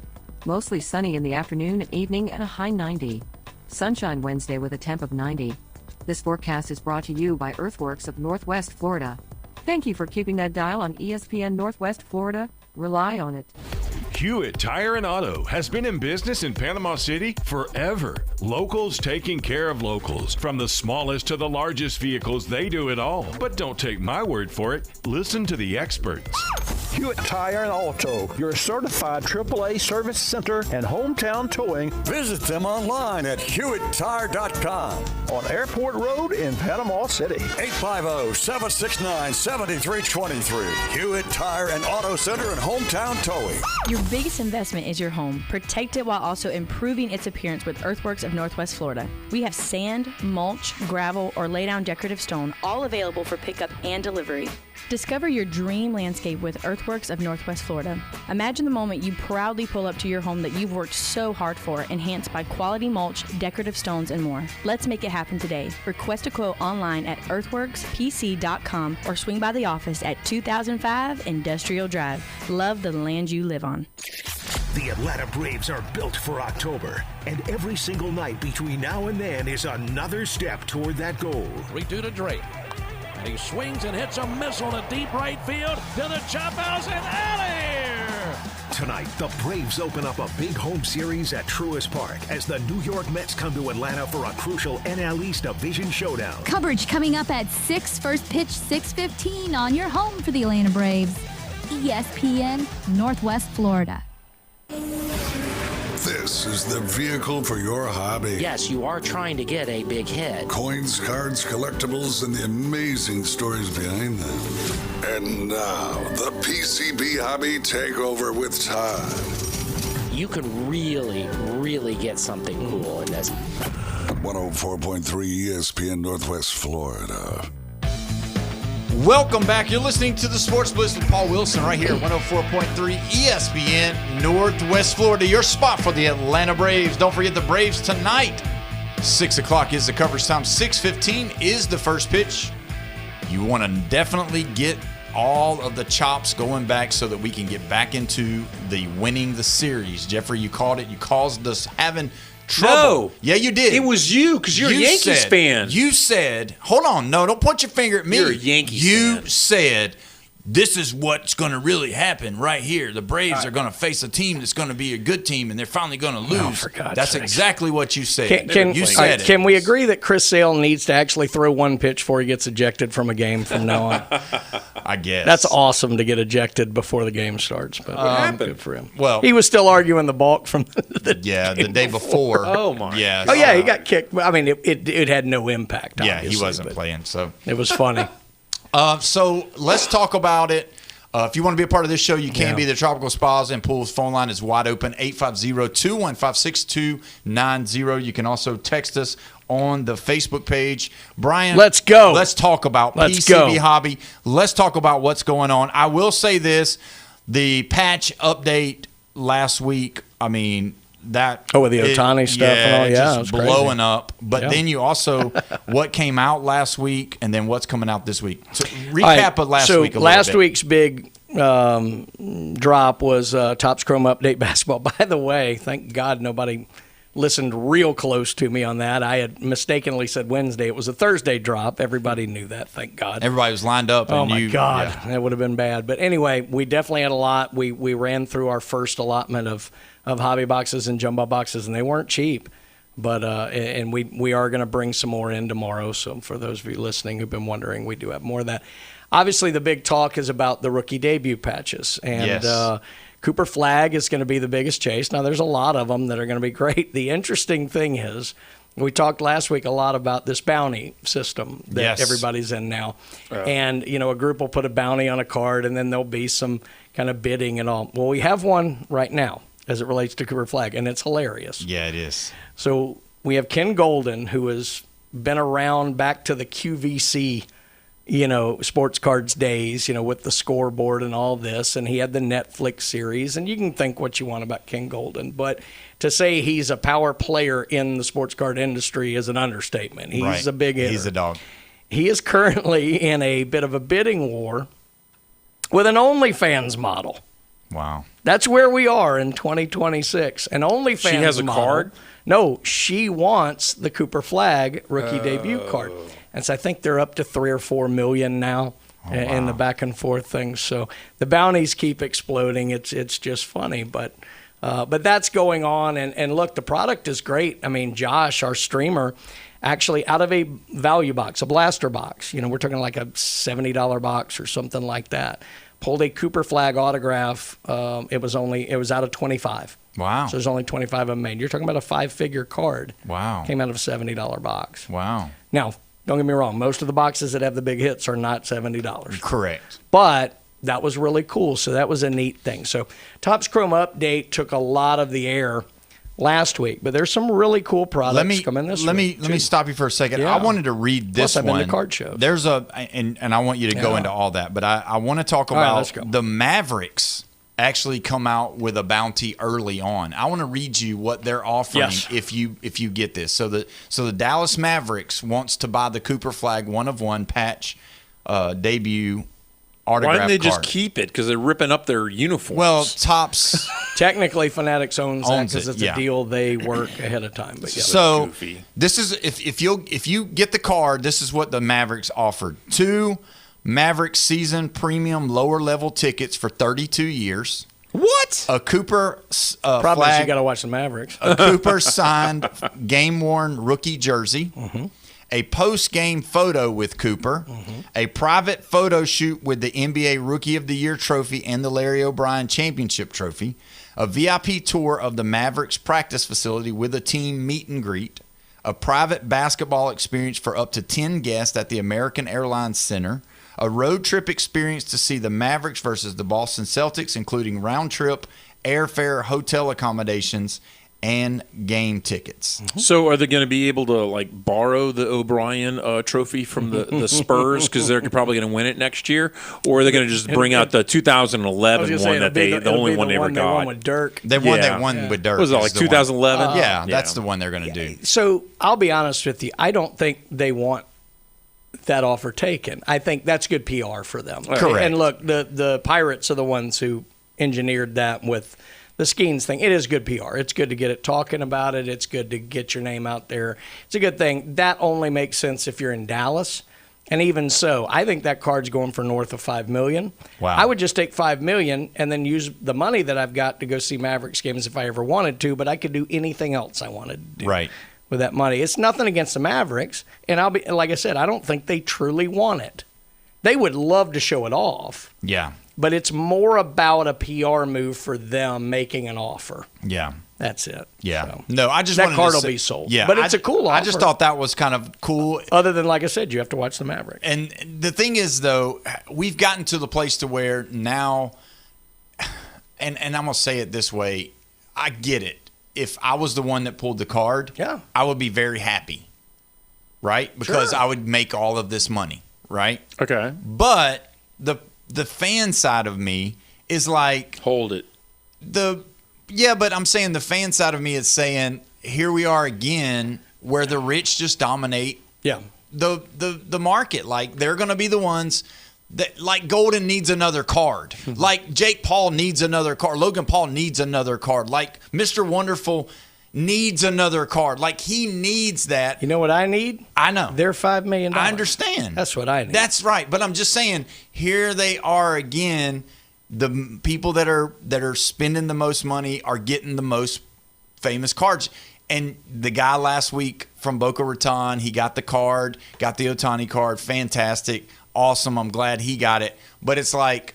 Mostly sunny in the afternoon and evening at a high 90. Sunshine Wednesday with a temp of 90. This forecast is brought to you by Earthworks of Northwest Florida. Thank you for keeping that dial on ESPN Northwest Florida. Rely on it. Hewitt Tire and Auto has been in business in Panama City forever. Locals taking care of locals. From the smallest to the largest vehicles, they do it all. But don't take my word for it. Listen to the experts. Hewitt Tire and Auto, your certified AAA service center and hometown towing. Visit them online at HewittTire.com. On Airport Road in Panama City. 850-769-7323. Hewitt Tire and Auto Center and hometown towing. Your biggest investment is your home. Protect it while also improving its appearance with Earthworks of Northwest Florida. We have sand, mulch, gravel, or lay down decorative stone, all available for pickup and delivery. Discover your dream landscape with Earthworks of Northwest Florida. Imagine the moment you proudly pull up to your home that you've worked so hard for, enhanced by quality mulch, decorative stones, and more. Let's make it happen today. Request a quote online at earthworkspc.com or swing by the office at 2005 Industrial Drive. Love the land you live on. The Atlanta Braves are built for October, and every single night between now and then is another step toward that goal. 3-2 to Drake. He swings and hits a missile to deep right field to the chop house and out of here. Tonight, the Braves open up a big home series at Truist Park as the New York Mets come to Atlanta for a crucial NL East Division showdown. Coverage coming up at 6, first pitch 6:15 on your home for the Atlanta Braves. ESPN Northwest Florida. This is the vehicle for your hobby. Yes, you are trying to get a big hit. Coins, cards, collectibles, and the amazing stories behind them. And now, the PCB Hobby Takeover with Todd. You can really, really get something cool in this. 104.3 ESPN Northwest Florida. Welcome back. You're listening to the Sports Blitz with Paul Wilson right here at 104.3 ESPN Northwest Florida. Your spot for the Atlanta Braves. Don't forget the Braves tonight. 6 o'clock is the coverage time. 6:15 is the first pitch. You want to definitely get all of the chops going back so that we can get back into the winning the series. Jeffrey, you called it. You caused us having trouble. No. Yeah, you did. It was you because you're a Yankees fan. You said, hold on. No, don't point your finger at me. You're a Yankees fan. You said, this is what's going to really happen right here. The Braves are going to face a team that's going to be a good team, and they're finally going to lose. Oh, for God's That's sakes. exactly what you said. You said it. Can we agree that Chris Sale needs to actually throw one pitch before he gets ejected from a game from now on? I guess. That's awesome to get ejected before the game starts. But What happened? good for him. Well, he was still arguing the balk from the the day before. Oh, my. Yeah. Oh, yeah, he got kicked. I mean, it had no impact, Yeah, obviously, he wasn't but playing, so. it was funny. So let's talk about it. If you want to be a part of this show, you can Yeah. be. The Tropical Spas and Pools phone line is wide open, 850-215-6290. You can also text us on the Facebook page. Brian, Let's go. Let's talk about Let's PCB go. Hobby. Let's talk about what's going on. I will say this, the patch update last week, I mean, that with the Ohtani stuff and all, yeah, it was just blowing crazy. up. But Yeah. then you also what came out last week, and then what's coming out this week. So recap All right, of last so week. last week's big drop was Topps Chrome Update Basketball. By the way, thank God nobody listened real close to me on that. I had mistakenly said Wednesday. It was a Thursday drop. Everybody knew that, thank God. Everybody was lined up. Oh, and my you, God. yeah. That would have been bad. But anyway, we definitely had a lot. We ran through our first allotment of hobby boxes and jumbo boxes, and they weren't cheap. But and we are going to bring some more in tomorrow. So for those of you listening who've been wondering, we do have more of that. Obviously, the big talk is about the rookie debut patches. And Yes. Cooper Flag is going to be the biggest chase. Now, there's a lot of them that are going to be great. The interesting thing is, we talked last week a lot about this bounty system that Yes. everybody's in now. And, a group will put a bounty on a card, and then there'll be some kind of bidding and all. Well, we have one right now as it relates to Cooper Flag, and it's hilarious. Yeah, it is. So we have Ken Golden, who has been around back to the QVC, sports cards days, with the scoreboard and all this. And he had the Netflix series. And you can think what you want about Ken Golden. But to say he's a power player in the sports card industry is an understatement. He's Right. a big hitter. He's a dog. He is currently in a bit of a bidding war with an OnlyFans model. Wow. That's where we are in 2026. An OnlyFans She has a model. card? No, she wants the Cooper Flag rookie debut card. And so I think they're up to 3 or 4 million now in the back and forth things. So the bounties keep exploding. It's just funny, but that's going on. And look, the product is great. I mean, Josh, our streamer, actually out of a value box, a blaster box, we're talking like a $70 box or something like that, pulled a Cooper Flag autograph. It was out of 25. Wow. So there's only 25 of them made. You're talking about a 5-figure card. Wow. Came out of a $70 box. Wow. Now, don't get me wrong. Most of the boxes that have the big hits are not $70. Correct. But that was really cool. So that was a neat thing. So Topps Chrome Update took a lot of the air last week, but there's some really cool products coming this week. Let me stop you for a second. Yeah. I wanted to read this Plus, I've been one. to card shows. There's and I want you to go Yeah. into all that, but I want to talk All right, about let's go. the Mavericks actually come out with a bounty early on. I want to read you what they're offering Yes. if you get this. So the Dallas Mavericks wants to buy the Cooper Flag 1-of-1 patch debut autograph Why didn't they just card. keep it? Because they're ripping up their uniforms. Well, Topps Technically, Fanatics owns that Owns because it, it's yeah. a deal they work ahead of time. But yeah. So this is if you get the card, this is what the Mavericks offered: 2 Mavericks season premium lower level tickets for 32 years. What? A Cooper Problem is flag. you got to watch the Mavericks. A Cooper signed game worn rookie jersey. Mm-hmm. A post-game photo with Cooper, a private photo shoot with the NBA Rookie of the Year trophy and the Larry O'Brien Championship trophy, a VIP tour of the Mavericks practice facility with a team meet and greet, a private basketball experience for up to 10 guests at the American Airlines Center, a road trip experience to see the Mavericks versus the Boston Celtics, including round-trip, airfare, hotel accommodations, and game tickets. So are they going to be able to borrow the O'Brien trophy from the Spurs because they're probably going to win it next year, or are they going to just bring out the 2011 one that the only one they ever got? They won with Dirk. They won with Dirk. Was it 2011? Yeah, that's the one they're going to do. So I'll be honest with you. I don't think they want that offer taken. I think that's good PR for them. Correct. And look, the Pirates are the ones who engineered that with the Skeens thing. It is good PR. It's good to get it talking about it. It's good to get your name out there. It's a good thing. That only makes sense if you're in Dallas. And even so, I think that card's going for north of $5 million. Wow. I would just take $5 million and then use the money that I've got to go see Mavericks games if I ever wanted to, but I could do anything else I wanted to do. Right. With that money. It's nothing against the Mavericks, and I'll be like I said, I don't think they truly want it. They would love to show it off. Yeah. But it's more about a PR move for them making an offer. Yeah. That's it. Yeah. So, No, I just that wanted card to will say, be sold. Yeah. But it's a cool offer. I just thought that was kind of cool. Other than, like I said, you have to watch the Mavericks. And the thing is, though, we've gotten to the place to where now, and I'm going to say it this way, I get it. If I was the one that pulled the card, I would be very happy, right? Because I would make all of this money, right? Okay. But the fan side of me is like, hold it. But I'm saying the fan side of me is saying, here we are again, where the rich just dominate. Yeah. The market. Like, they're going to be the ones that, like, Golden needs another card. Like, Jake Paul needs another card. Logan Paul needs another card. Like, Mr. Wonderful needs another card. Like, he needs that. You know what I need? I know. They're $5 million. I understand. That's what I need. That's right. But I'm just saying, here they are again. The people that are spending the most money are getting the most famous cards. And the guy last week from Boca Raton, he got the card, got the Ohtani card. Fantastic. Awesome. I'm glad he got it. But it's like,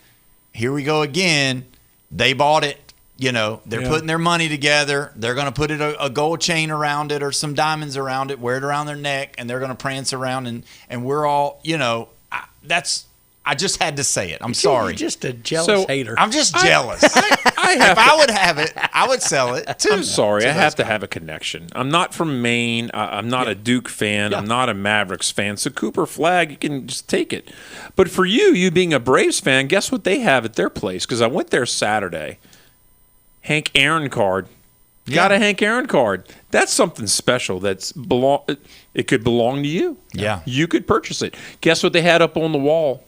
here we go again. They bought it. You know, they're putting their money together. They're going to put it a gold chain around it or some diamonds around it, wear it around their neck, and they're going to prance around. And we're all, I just had to say it. I'm sorry. You're just a jealous hater. I'm just jealous. If I would have it, I would sell it too. I'm sorry. I have to have a connection. I'm not from Maine. I'm not a Duke fan. I'm not a Mavericks fan. So Cooper Flag, you can just take it. But for you being a Braves fan, guess what they have at their place? Because I went there Saturday. Hank Aaron card. Got a Hank Aaron card. That's something special. It could belong to you. Yeah. You could purchase it. Guess what they had up on the wall?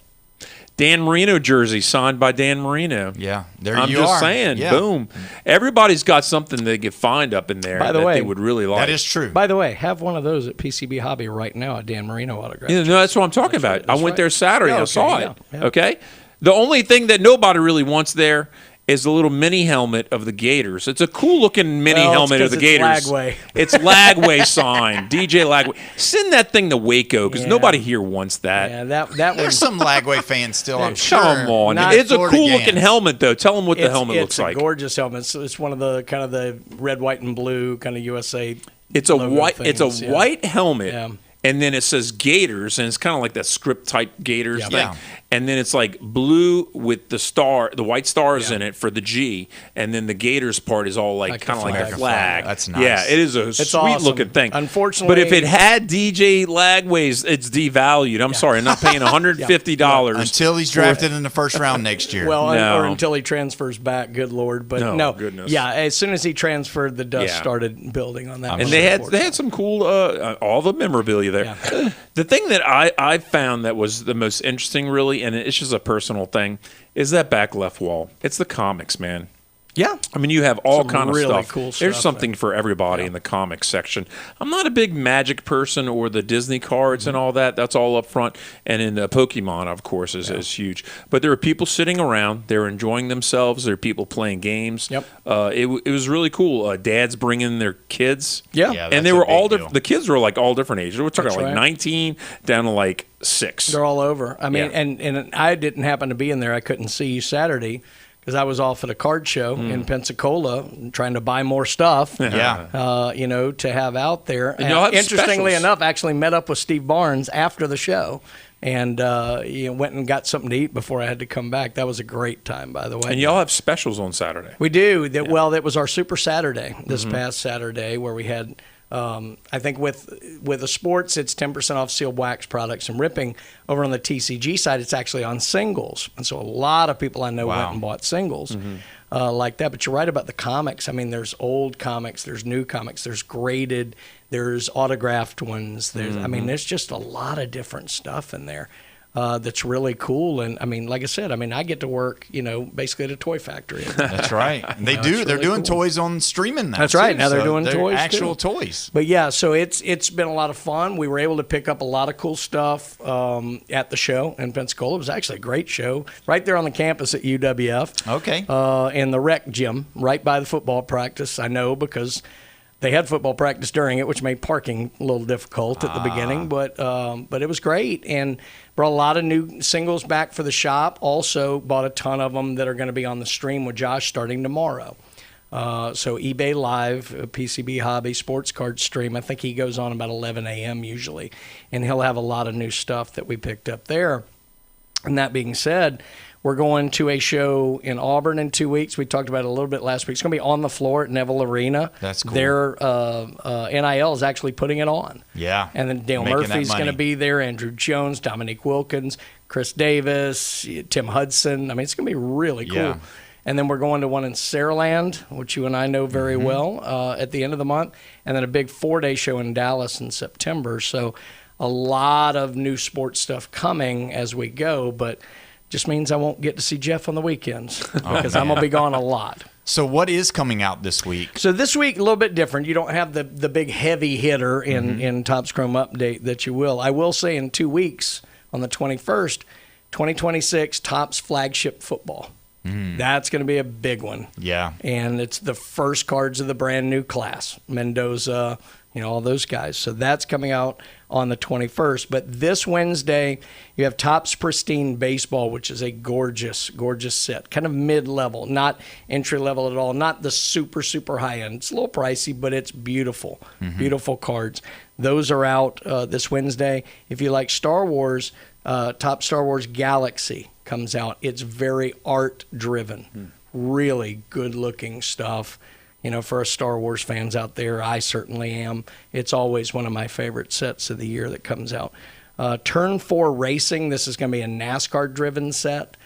Dan Marino jersey signed by Dan Marino. Yeah, there I'm you just are. saying, Yeah. boom. Everybody's got something they could find up in there By the that way, they would really like. That is true. By the way, have one of those at PCB Hobby right now, a Dan Marino autograph. Yeah, no, that's what I'm talking about. I went there Saturday. Yeah, I saw okay, it. yeah. Okay? The only thing that nobody really wants there is the little mini helmet of the Gators. It's a cool-looking mini helmet of the Gators. Lagway. It's Lagway sign. DJ Lagway. Send that thing to Waco because nobody here wants that. Yeah, that There's one. some Lagway fans still, I'm sure. Come on. Not It's a Florida cool-looking Gans. helmet, though. Tell them what the helmet looks like. It's a gorgeous helmet. It's one of the kind of the red, white, and blue kind of USA. It's a logo white. things, It's a white helmet, Yeah. and then it says Gators, and it's kind of like that script type Gators thing. Yeah. And then it's like blue with the white stars in it for the G, and then the Gators part is all like Like kind of the like a flag. flag. That's nice. Yeah, it is a It's sweet awesome. looking thing. Unfortunately, but if it had DJ Lagways, it's devalued. I'm sorry, I'm not paying $150 Until he's drafted in the first round next year. well, No. or until he transfers back. Good Lord, but No, no, goodness. Yeah, as soon as he transferred, the dust Yeah. started building on that. And one, they had unfortunately. some cool all the memorabilia there. The thing that I found that was the most interesting, really, and it's just a personal thing, is that back left wall. It's the comics, man. Yeah. I mean, you have all Some kind of really stuff. cool There's stuff something for everybody in the comics section. I'm not a big Magic person or the Disney cards and all that. That's all up front. And in Pokemon, of course, is huge. But there are people sitting around. They're enjoying themselves. There are people playing games. Yep. It was really cool. Dads bringing their kids. Yeah. Yeah, And they that's a were big all deal. the kids were like all different ages. We're talking That's like right. 19 down to like 6. They're all over. I mean, Yeah. and I didn't happen to be in there. I couldn't see you Saturday because I was off at a card show in Pensacola trying to buy more stuff. To have out there. And y'all have interestingly specials. enough, actually met up with Steve Barnes after the show. And went and got something to eat before I had to come back. That was a great time, by the way. And y'all have specials on Saturday. We do. Well, that was our Super Saturday this past Saturday, where we had, I think with the sports, it's 10% off sealed wax products and ripping. Over on the TCG side, it's actually on singles. And so a lot of people I know went and bought singles like that. But you're right about the comics. I mean, there's old comics, there's new comics, there's graded, there's autographed ones. There's, I mean, there's just a lot of different stuff in there that's really cool. And I mean, like I said, I get to work, basically at a toy factory. That's right. And they do. They're doing toys on streaming now. That's right. Now they're doing toys, actual too. toys. But yeah, so it's been a lot of fun. We were able to pick up a lot of cool stuff at the show in Pensacola. It was actually a great show right there on the campus at UWF. Okay. In the rec gym, right by the football practice. I know because they had football practice during it, which made parking a little difficult at the beginning. But it was great, and brought a lot of new singles back for the shop. Also bought a ton of them that are going to be on the stream with Josh starting tomorrow. So eBay Live, PCB Hobby Sports Card Stream, I think he goes on about 11 a.m. usually, and he'll have a lot of new stuff that we picked up there. And that being said, we're going to a show in Auburn in 2 weeks. We talked about it a little bit last week. It's going to be on the floor at Neville Arena. That's cool. Their NIL is actually putting it on. Yeah. And then Dale Murphy's going to be there, Andrew Jones, Dominique Wilkins, Chris Davis, Tim Hudson. I mean, it's going to be really cool. Yeah. And then we're going to one in Saraland, which you and I know very well, at the end of the month. And then a big 4-day show in Dallas in September. So a lot of new sports stuff coming as we go, but just means I won't get to see Jeff on the weekends because I'm going to be gone a lot. So what is coming out this week? So this week, a little bit different. You don't have the big heavy hitter in Topps Chrome Update that you will. I will say in 2 weeks, on the 21st, 2026 Topps Flagship Football. That's going to be a big one. Yeah. And it's the first cards of the brand new class. Mendoza, all those guys. So that's coming out on the 21st. But this Wednesday, you have Topps Pristine Baseball, which is a gorgeous, gorgeous set. Kind of mid-level, not entry-level at all, not the super, super high-end. It's a little pricey, but it's beautiful. Beautiful cards. Those are out this Wednesday. If you like Star Wars, Topps Star Wars Galaxy comes out. It's very art-driven. Really good-looking stuff. For us Star Wars fans out there, I certainly am. It's always one of my favorite sets of the year that comes out. Turn 4 Racing, this is going to be a NASCAR-driven set.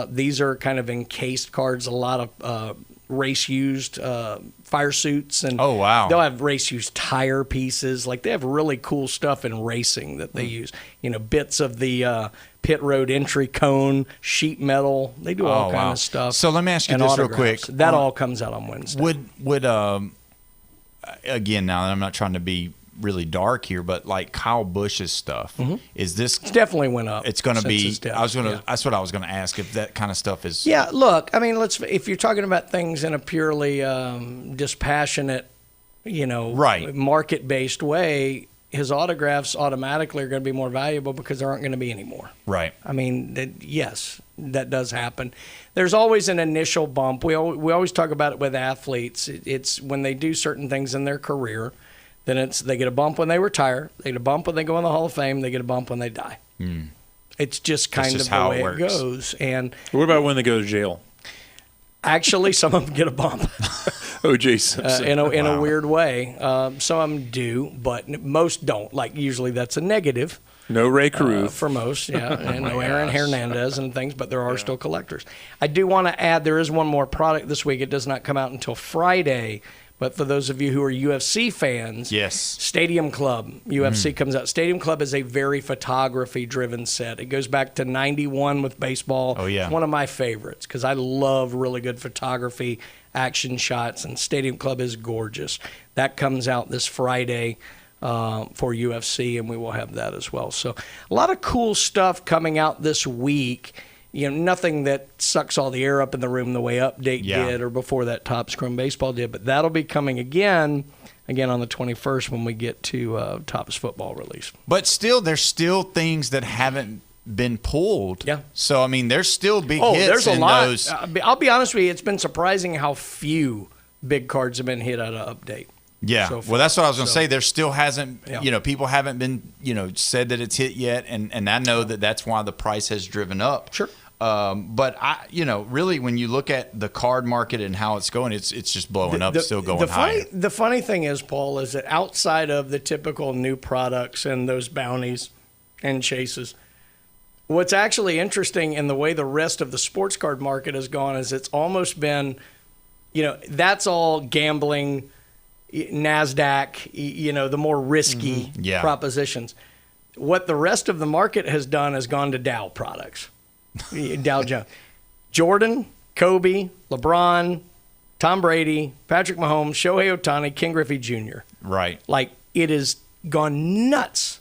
These are kind of encased cards, a lot of race-used fire suits. And oh, wow. They'll have race-used tire pieces. Like, they have really cool stuff in racing that they use. Bits of the pit road entry cone, sheet metal. They do all kind of stuff. So let me ask you this real quick. That all comes out on Wednesday. Would again, now I'm not trying to be really dark here, but like Kyle Busch's stuff, is this? It's definitely went up. It's going to be. That's what I was going to ask if that kind of stuff is. Yeah, look, I mean, if you're talking about things in a purely dispassionate, market-based way, his autographs automatically are going to be more valuable because there aren't going to be any more. Right. I mean, yes, that does happen. There's always an initial bump. We always talk about it with athletes. It's when they do certain things in their career, then they get a bump when they retire, they get a bump when they go in the Hall of Fame, they get a bump when they die. It's just kind of the way it goes. And what about when they go to jail? Actually, some of them get a bump. O.J. Simpson. In a weird way. Some of them do, but most don't. Like, usually that's a negative. No Ray Caruth. For most, yeah. And no Aaron Hernandez and things, but there are still collectors. I do want to add, there is one more product this week. It does not come out until Friday. But for those of you who are UFC fans, yes, Stadium Club, UFC comes out. Stadium Club is a very photography-driven set. It goes back to 91 with baseball. Oh, yeah. It's one of my favorites because I love really good photography, action shots, and Stadium Club is gorgeous. That comes out this Friday for UFC, and we will have that as well. So a lot of cool stuff coming out this week. Nothing that sucks all the air up in the room the way Update did or before that Topps Chrome Baseball did. But that'll be coming again on the 21st when we get to Topps Football release. But still, there's still things that haven't been pulled. Yeah. So, I mean, there's still big Oh, hits there's a in lot. those. I'll be honest with you. It's been surprising how few big cards have been hit out of update. Yeah. So far. Well, that's what I was going to So- say. There still hasn't, Yeah. people haven't been, said that it's hit yet. And I know that that's why the price has driven up. Sure. But really, when you look at the card market and how it's going, it's just blowing up, still going higher. The funny thing is, Paul, is that outside of the typical new products and those bounties and chases, what's actually interesting in the way the rest of the sports card market has gone is it's almost been, that's all gambling, NASDAQ, the more risky propositions. What the rest of the market has done is gone to Dow products. Dow Jones. Jordan, Kobe, LeBron, Tom Brady, Patrick Mahomes, Shohei Ohtani, Ken Griffey Jr. Right. Like, it has gone nuts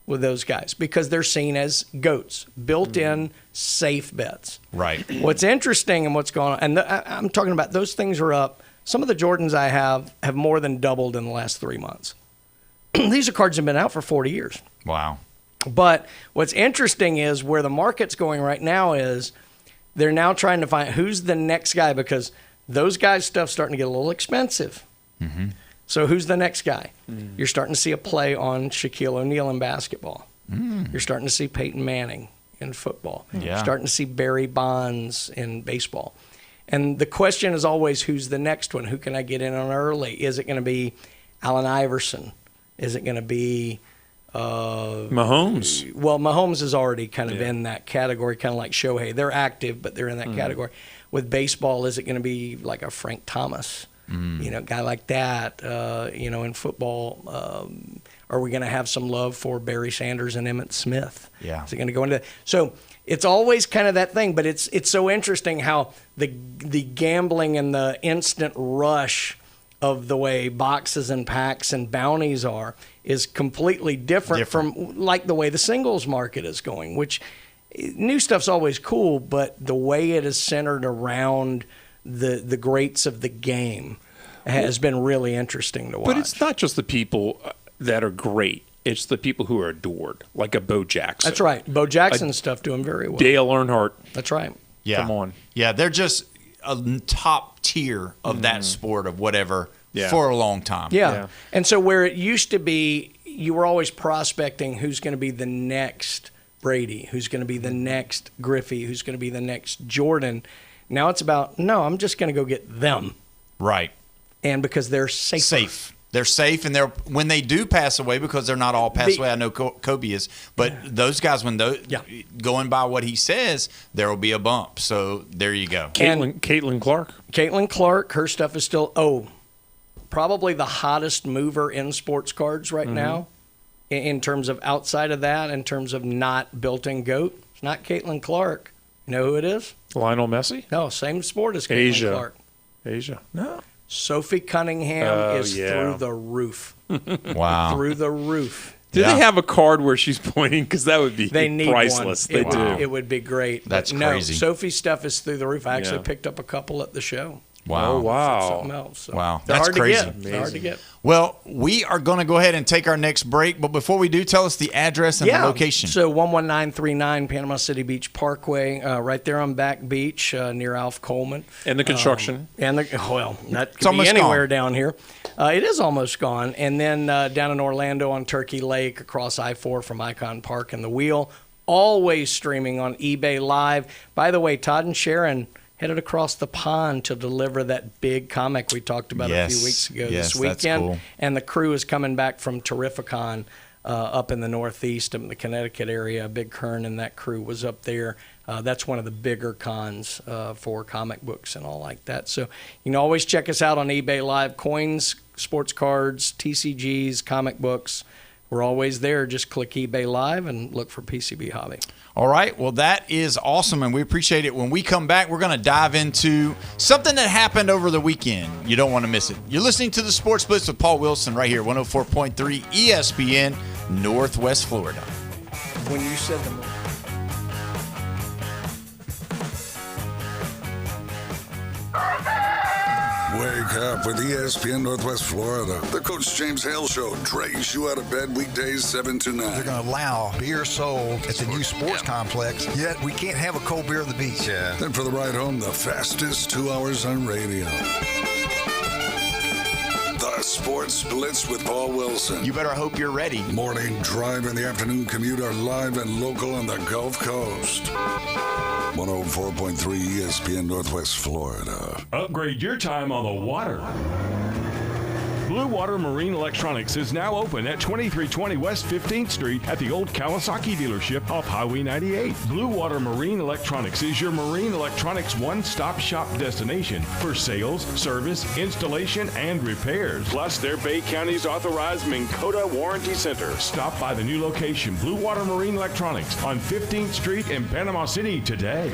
with those guys because they're seen as GOATs, built-in safe bets. Right. What's interesting and what's going on, and I'm talking about those things are up. Some of the Jordans I have more than doubled in the last 3 months. These are cards that have been out for 40 years. Wow. But what's interesting is where the market's going right now is they're now trying to find who's the next guy because those guys' stuff's starting to get a little expensive. Mm-hmm. So who's the next guy? You're starting to see a play on Shaquille O'Neal in basketball. You're starting to see Peyton Manning in football. Yeah. You're starting to see Barry Bonds in baseball. And the question is always, who's the next one? Who can I get in on early? Is it going to be Allen Iverson? Is it going to be Mahomes? Well, Mahomes is already kind of in that category, kind of like Shohei. They're active, but they're in that category. With baseball, is it going to be like a Frank Thomas? Guy like that. In football, are we going to have some love for Barry Sanders and Emmitt Smith? Yeah. Is it going to go into that? So it's always kind of that thing, but it's so interesting how the gambling and the instant rush of the way boxes and packs and bounties are is completely different from like the way the singles market is going, which new stuff's always cool, but the way it is centered around the greats of the game has been really interesting to watch. But it's not just the people that are great. It's the people who are adored, like a Bo Jackson. That's right. Bo Jackson's stuff doing very well. Dale Earnhardt. That's right. Yeah. Come on. Yeah, they're just a top tier of that sport of whatever for a long time. Yeah. And so where it used to be, you were always prospecting who's going to be the next Brady, who's going to be the next Griffey, who's going to be the next Jordan. Now it's about, no, I'm just going to go get them. Right. And because they're safer. Safe. They're safe, and when they do pass away, because they're not all passed away. I know Kobe is, but those guys, going by what he says, there will be a bump. So there you go. Caitlin Clark. Caitlin Clark, her stuff is still probably the hottest mover in sports cards right now. In terms of outside of that, in terms of not built-in GOAT, it's not Caitlin Clark. You know who it is? Lionel Messi? No, same sport as Caitlin Clark. Asia. No. Sophie Cunningham is through the roof. Wow. Through the roof. Do they have a card where she's pointing? Because that would be priceless. One. They do. It would be great. That's crazy. No, Sophie's stuff is through the roof. I actually picked up a couple at the show. Wow. Oh, wow. Something else. So wow. They're That's hard crazy. To get. They're hard to get. Well, we are going to go ahead and take our next break. But before we do, tell us the address and the location. So 11939 Panama City Beach Parkway, right there on Back Beach near Alf Coleman. And the construction. That could be anywhere down here. It is almost gone. And then down in Orlando on Turkey Lake across I-4 from Icon Park and the Wheel. Always streaming on eBay Live. By the way, Todd and Sharon headed across the pond to deliver that big comic we talked about a few weeks ago this weekend. That's cool. And the crew is coming back from Terrificon up in the Northeast, in the Connecticut area. Big Kern and that crew was up there. That's one of the bigger cons for comic books and all like that. So you can always check us out on eBay Live. Coins, sports cards, TCGs, comic books. We're always there. Just click eBay Live and look for PCB Hobby. All right. Well, that is awesome, and we appreciate it. When we come back, we're going to dive into something that happened over the weekend. You don't want to miss it. You're listening to the Sports Blitz with Paul Wilson right here, 104.3 ESPN, Northwest Florida. When you said the Wake Wake up with ESPN Northwest Florida. The Coach James Hale Show drags you out of bed weekdays 7 to 9. They're going to allow beer sold at the new sports complex, yet we can't have a cold beer on the beach. Yeah. Then for the ride home, the fastest 2 hours on radio. The Sports Blitz with Paul Wilson. You better hope you're ready. Morning drive and the afternoon commute are live and local on the Gulf Coast. 104.3 ESPN Northwest Florida. Upgrade your time on the water. Blue Water Marine Electronics is now open at 2320 West 15th Street at the old Kawasaki dealership off Highway 98. Blue Water Marine Electronics is your marine electronics one-stop shop destination for sales, service, installation, and repairs. Plus, their Bay County's authorized Minn Kota Warranty Center. Stop by the new location, Blue Water Marine Electronics, on 15th Street in Panama City today.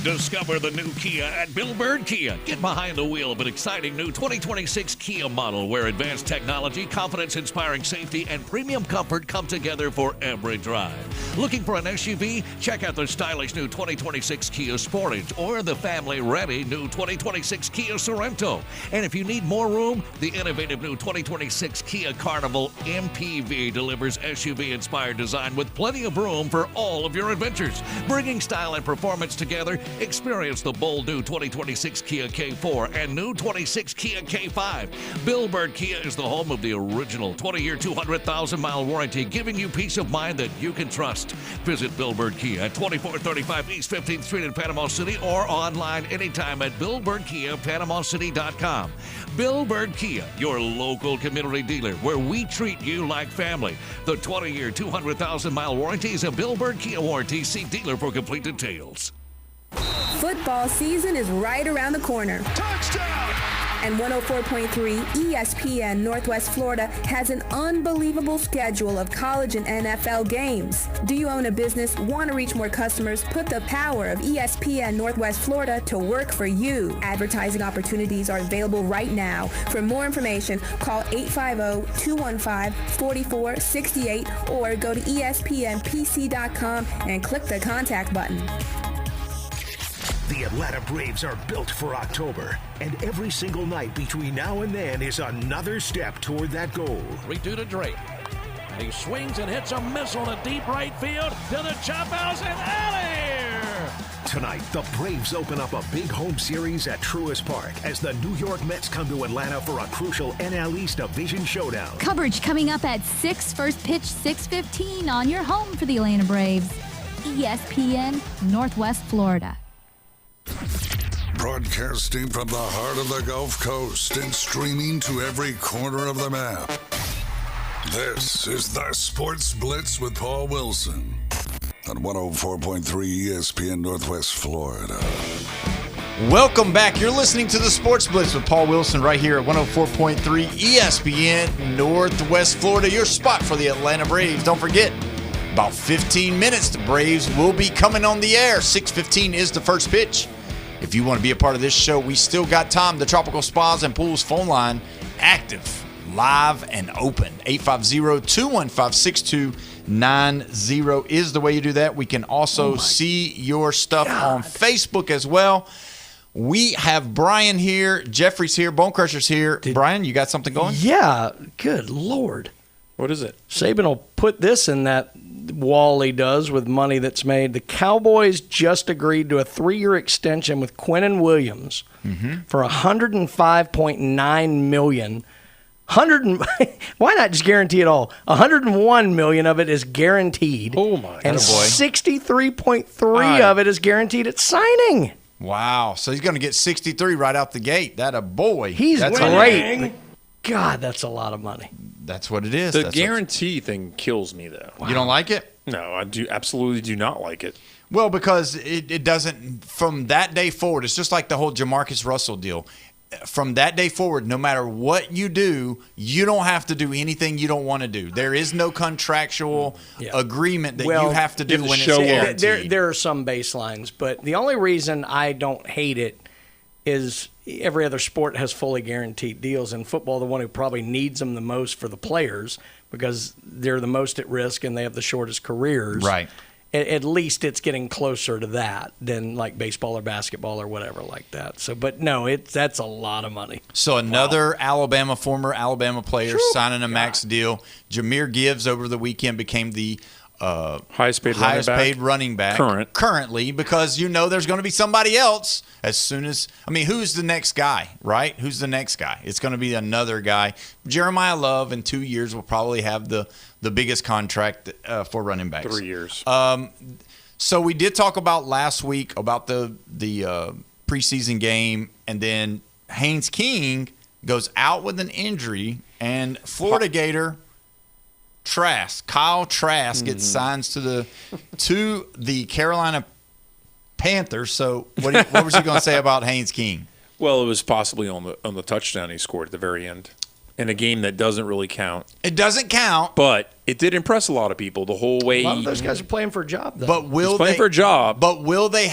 Discover the new Kia at Bill Bird Kia. Get behind the wheel of an exciting new 2026 Kia model where advanced technology, confidence-inspiring safety, and premium comfort come together for every drive. Looking for an SUV? Check out the stylish new 2026 Kia Sportage or the family-ready new 2026 Kia Sorento. And if you need more room, the innovative new 2026 Kia Carnival MPV delivers SUV-inspired design with plenty of room for all of your adventures. Bringing style and performance together, experience the bold new 2026 Kia K4 and new 26 Kia K5. Bill Bird Kia is the home of the original 20-year, 200,000-mile warranty, giving you peace of mind that you can trust. Visit Bill Bird Kia at 2435 East 15th Street in Panama City or online anytime at BillBirdKiaPanamaCity.com. Bill Bird Kia, your local community dealer, where we treat you like family. The 20-year, 200,000-mile warranty is a Bill Bird Kia warranty. See dealer for complete details. Football season is right around the corner. Touchdown! And 104.3 ESPN Northwest Florida has an unbelievable schedule of college and NFL games. Do you own a business, want to reach more customers? Put the power of ESPN Northwest Florida to work for you. Advertising opportunities are available right now. For more information, call 850-215-4468 or go to ESPNPC.com and click the contact button. The Atlanta Braves are built for October, and every single night between now and then is another step toward that goal. 3-2 to Drake. And he swings and hits a missile to deep right field to the chop house and out of here. Tonight, the Braves open up a big home series at Truist Park as the New York Mets come to Atlanta for a crucial NL East Division showdown. Coverage coming up at 6, first pitch 6:15 on your home for the Atlanta Braves. ESPN Northwest Florida. Broadcasting from the heart of the Gulf Coast and streaming to every corner of the map. This is the Sports Blitz with Paul Wilson on 104.3 ESPN Northwest Florida. Welcome back. You're listening to the Sports Blitz with Paul Wilson right here at 104.3 ESPN Northwest Florida, your spot for the Atlanta Braves. Don't forget, about 15 minutes, the Braves will be coming on the air. 6:15 is the first pitch. If you want to be a part of this show, we still got time. The Tropical Spas and Pools phone line active, live, and open. 850-215-6290 is the way you do that. We can also see your stuff on Facebook as well. We have Brian here, Jeffrey's here, Bone Crusher's here. Brian, you got something going? Yeah, good Lord. What is it? Saban will put this in that wall he does with money that's made. The Cowboys just agreed to a 3-year extension with Quinnen Williams for $105.9 million. Why not just guarantee it all? $101 million of it is guaranteed. Oh my! And $63.3 of it is guaranteed at signing. Wow! So he's going to get 63 right out the gate. That a boy. That's great. God, that's a lot of money. That's what it is. The guarantee thing kills me, though. You don't like it? No, I absolutely do not like it. Well, because it doesn't, from that day forward, it's just like the whole Jamarcus Russell deal. From that day forward, no matter what you do, you don't have to do anything you don't want to do. There is no contractual agreement that you have to do when it's guaranteed. There are some baselines, but the only reason I don't hate it is every other sport has fully guaranteed deals. In football, the one who probably needs them the most for the players because they're the most at risk and they have the shortest careers. Right. at least it's getting closer to that than like baseball or basketball or whatever like that. So, but no, that's a lot of money. So another former Alabama player signing a max deal. Jahmyr Gibbs over the weekend became the highest paid running back currently, because there's going to be somebody else as soon as who's the next guy, right? Who's the next guy? It's going to be another guy. Jeremiah Love in 2 years will probably have the biggest contract for running backs. 3 years. So we did talk about last week about the preseason game, and then Haynes King goes out with an injury, and Florida Gator Kyle Trask gets signed to the Carolina Panthers. So what was you going to say about Haynes King? Well, it was possibly on the touchdown he scored at the very end in a game that doesn't really count. It doesn't count, but it did impress a lot of people the whole way. A lot of those guys are playing for a job, though. But will they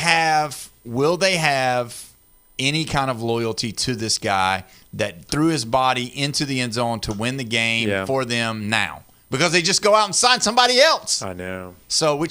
have any kind of loyalty to this guy that threw his body into the end zone to win the game for them now? Because they just go out and sign somebody else. I know. So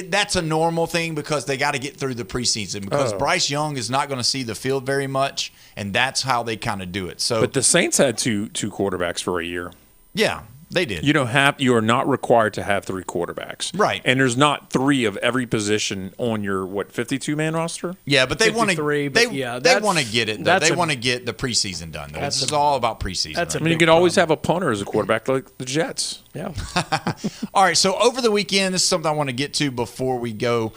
that's a normal thing, because they got to get through the preseason, because Bryce Young is not going to see the field very much, and that's how they kind of do it. So, but the Saints had two quarterbacks for a year. Yeah, they did. You are not required to have 3 quarterbacks, right? And there's not 3 of every position on your 52-man roster. Yeah, but they want to. They want to get it. They want to get the preseason done. This is all about preseason. You can always have a punter as a quarterback, like the Jets. Yeah. All right. So over the weekend, this is something I want to get to before we go.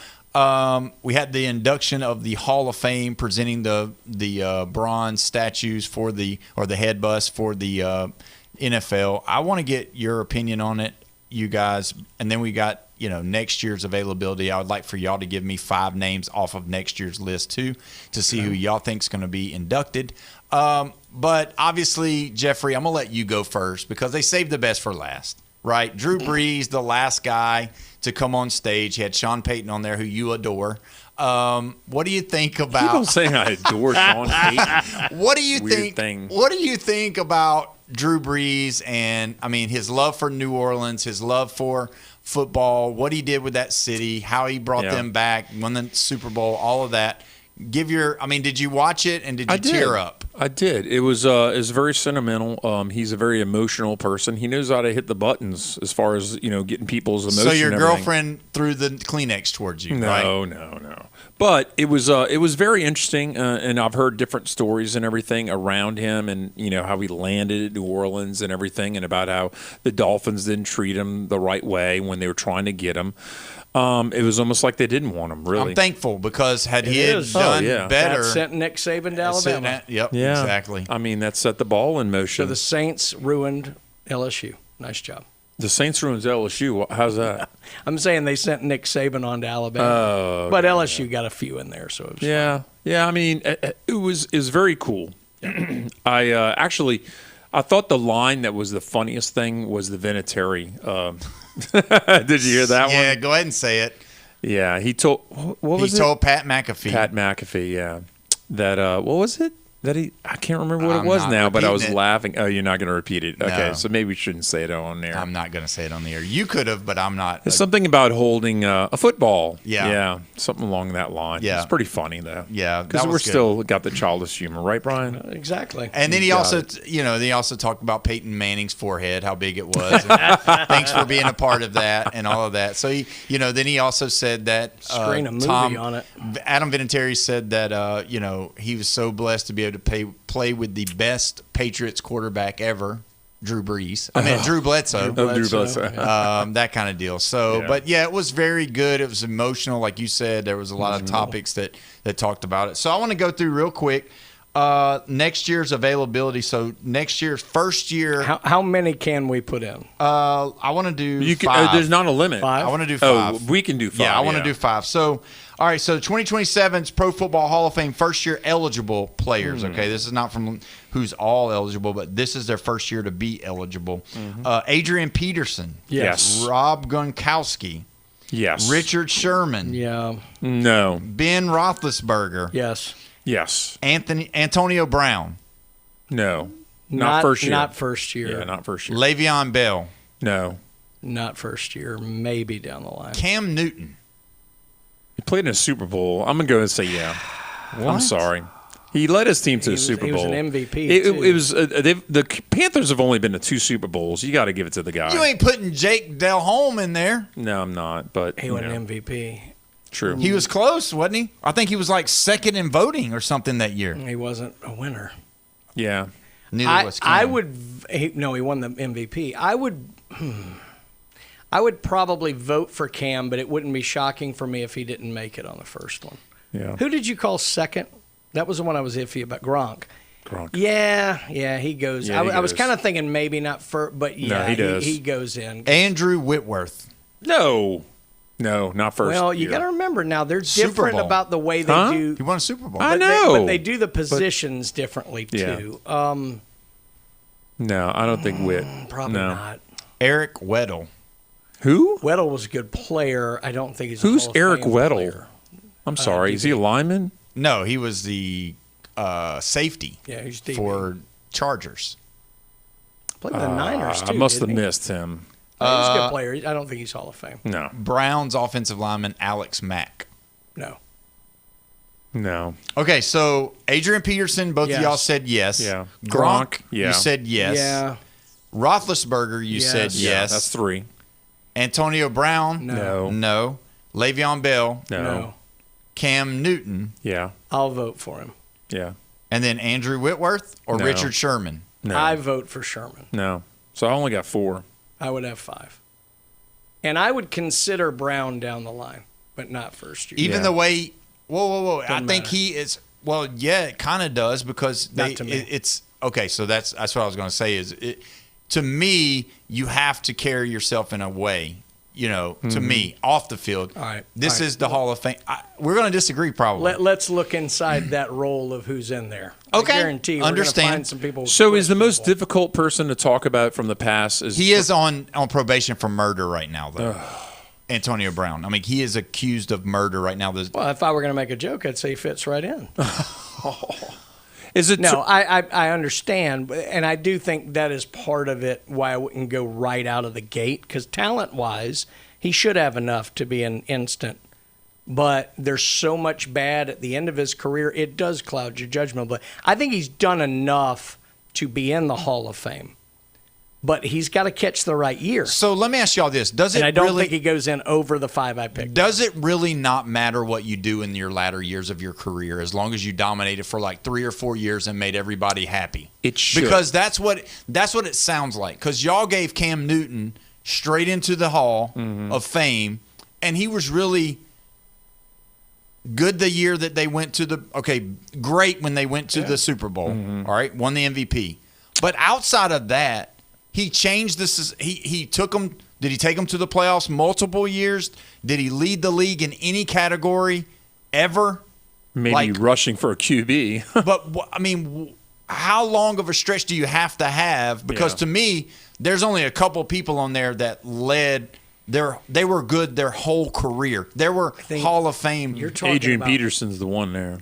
We had the induction of the Hall of Fame, presenting the bronze statues or the head bust for the NFL. I want to get your opinion on it, you guys, and then we got next year's availability. I would like for y'all to give me 5 names off of next year's list too, to see who y'all think's going to be inducted. But obviously, Jeffrey, I'm gonna let you go first, because they saved the best for last, right? Drew Brees, the last guy to come on stage. He had Sean Payton on there, who you adore. What do you think about? Keep on saying I adore Sean Payton. What do you think? What do you think about Drew Brees and his love for New Orleans, his love for football, what he did with that city, how he brought them back, won the Super Bowl, all of that? Did you watch it and did you tear up? I did. It was very sentimental. He's a very emotional person. He knows how to hit the buttons as far as getting people's emotions. So your girlfriend threw the Kleenex towards you, right? No. But it was very interesting, and I've heard different stories and everything around him, and how he landed at New Orleans and everything, and about how the Dolphins didn't treat him the right way when they were trying to get him. It was almost like they didn't want him, really. I'm thankful, because had he done better. That sent Nick Saban to Alabama. Exactly. That set the ball in motion. So the Saints ruined LSU. Nice job. The Saints ruined LSU. How's that? I'm saying they sent Nick Saban on to Alabama. Oh, but LSU got a few in there. So it was fun. It was very cool. I thought the line that was the funniest thing was the Vinatieri. Did you hear that one? Yeah, go ahead and say it. Yeah, he told Pat McAfee. Pat McAfee, yeah. That what was it? I can't remember what it was now, but I was laughing. Oh, you're not going to repeat it. Okay, so maybe we shouldn't say it on there. I'm not going to say it on the air. You could have, but I'm not. It's something about holding a football. Yeah, something along that line. Yeah, it's pretty funny though. Yeah, because we're still got the childish humor, right, Brian? Exactly. And then he also talked about Peyton Manning's forehead, how big it was. And thanks for being a part of that and all of that. So then he also said that screen a movie on it. Adam Vinatieri said that he was so blessed to be able to play with the best Patriots quarterback ever, Drew Brees. Drew Bledsoe. Drew Bledsoe. That kind of deal. So, but it was very good. It was emotional, like you said. There was a lot of topics that talked about it. So I want to go through real quick next year's availability. So next year's first year. How many can we put in? I want to do 5. There's not a limit. 5? I want to do 5. Oh, we can do 5. Yeah, I want to do 5. So, all right, so 2027's Pro Football Hall of Fame first-year eligible players, okay? This is not from who's all eligible, but this is their first year to be eligible. Adrian Peterson. Yes. Rob Gronkowski. Yes. Richard Sherman. Yeah. No. Ben Roethlisberger. Yes. Antonio Brown. No. Not first year. Not first year. Yeah, not first year. Le'Veon Bell. No. Not first year, maybe down the line. Cam Newton. He played in a Super Bowl. I'm going to go and say yeah. I'm sorry. He led his team to the Super Bowl. He was an MVP, It was the Panthers have only been to 2 Super Bowls. You got to give it to the guy. You ain't putting Jake Delhomme in there. No, I'm not. But he wasn't MVP. True. He was close, wasn't he? I think he was like second in voting or something that year. He wasn't a winner. Yeah. Neither was Cam. I would. He won the MVP. I would probably vote for Cam, but it wouldn't be shocking for me if he didn't make it on the first one. Yeah. Who did you call second? That was the one I was iffy about. Gronk. Yeah, he goes. Yeah, I was kind of thinking maybe not first, but yeah, no, he does. He goes in. Andrew Whitworth. No, not first. Well, you got to remember now they're different about the way they do. He won a Super Bowl. I know, but they do the positions differently too. No, I don't think Witt. Probably not. Eric Weddle. Who? Weddle was a good player. I don't think he's a Who's Hall of Eric Fame Weddle? player. I'm sorry. Is he a lineman? No, he was the safety he's DB. for Chargers. Played with the Niners, too. I must have didn't he? missed him. He's a good player. I don't think he's Hall of Fame. No. Browns offensive lineman Alex Mack. No. Okay, so Adrian Peterson, both of y'all said yes. Yeah. Gronk, yeah. you said yes. Yeah. Roethlisberger, you said yes. Yeah, that's 3. Antonio Brown, No. Le'Veon Bell, No. Cam Newton, Yeah. I'll vote for him. Yeah. and then Andrew Whitworth or No. Richard Sherman. No. I vote for Sherman. No. So I only got 4. I would have 5. And I would consider Brown down the line, but not first year. Even the way, whoa. I Doesn't think matter. he is, well, yeah, it kind of does because Not to me. it's, okay, so that's what I was going to say is, to me, you have to carry yourself in a way, to me, off the field. All right. This All right. is the Hall of Fame. We're going to disagree probably. Let's look inside that role of who's in there. Okay. I guarantee we're going to Understand. find some people. So is the most difficult person to talk about from the past? He is on probation for murder right now, though. Antonio Brown. I mean, he is accused of murder right now. Well, if I were going to make a joke, I'd say he fits right in. Is it? No, I understand, and I do think that is part of it why I wouldn't go right out of the gate, because talent-wise, he should have enough to be an instant. But there's so much bad at the end of his career, it does cloud your judgment. But I think he's done enough to be in the Hall of Fame. But he's got to catch the right year. So let me ask y'all this. And I don't think he goes in over the 5 I picked. Does it really not matter what you do in your latter years of your career as long as you dominated for like 3 or 4 years and made everybody happy? It should. Because that's what it sounds like. Because y'all gave Cam Newton straight into the Hall of Fame, and he was really good the year that they went to great when they went to the Super Bowl. All right, won the MVP. But outside of that, he changed this. He took them. Did he take them to the playoffs multiple years? Did he lead the league in any category ever? Maybe rushing for a QB. But I mean, how long of a stretch do you have to have? Because to me, there's only a couple people on there that led. They were good their whole career. They were Hall of Fame. You're talking Adrian about Peterson's the one there.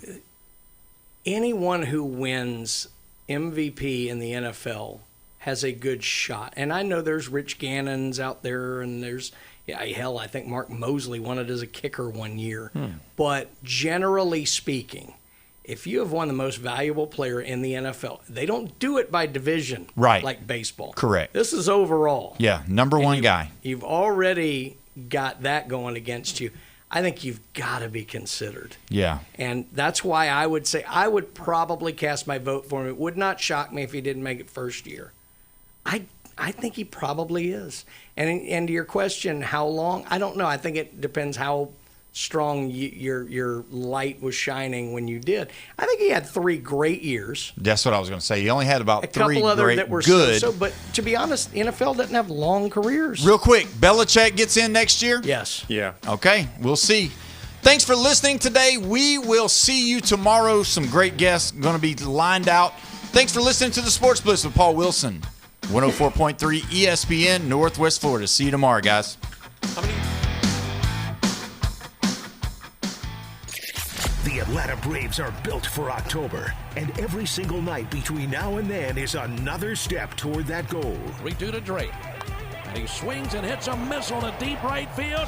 Anyone who wins MVP in the NFL has a good shot. And I know there's Rich Gannons out there, and there's, I think Mark Mosley won it as a kicker one year. But generally speaking, if you have won the most valuable player in the NFL, they don't do it by division like baseball. Correct. This is overall. Yeah, number one guy. You've already got that going against you. I think you've got to be considered. Yeah. And that's why I would say I would probably cast my vote for him. It would not shock me if he didn't make it first year. I think he probably is. And to your question, how long? I don't know. I think it depends how strong your light was shining when you did. I think he had 3 great years. That's what I was going to say. He only had about 3 couple other great that were good. so. But to be honest, NFL doesn't have long careers. Real quick, Belichick gets in next year? Yes. Yeah. Okay, we'll see. Thanks for listening today. We will see you tomorrow. Some great guests going to be lined out. Thanks for listening to the Sports Blitz with Paul Wilson. 104.3 ESPN, Northwest Florida. See you tomorrow, guys. The Atlanta Braves are built for October, and every single night between now and then is another step toward that goal. 3-2 to Drake. And he swings and hits a missile to deep right field.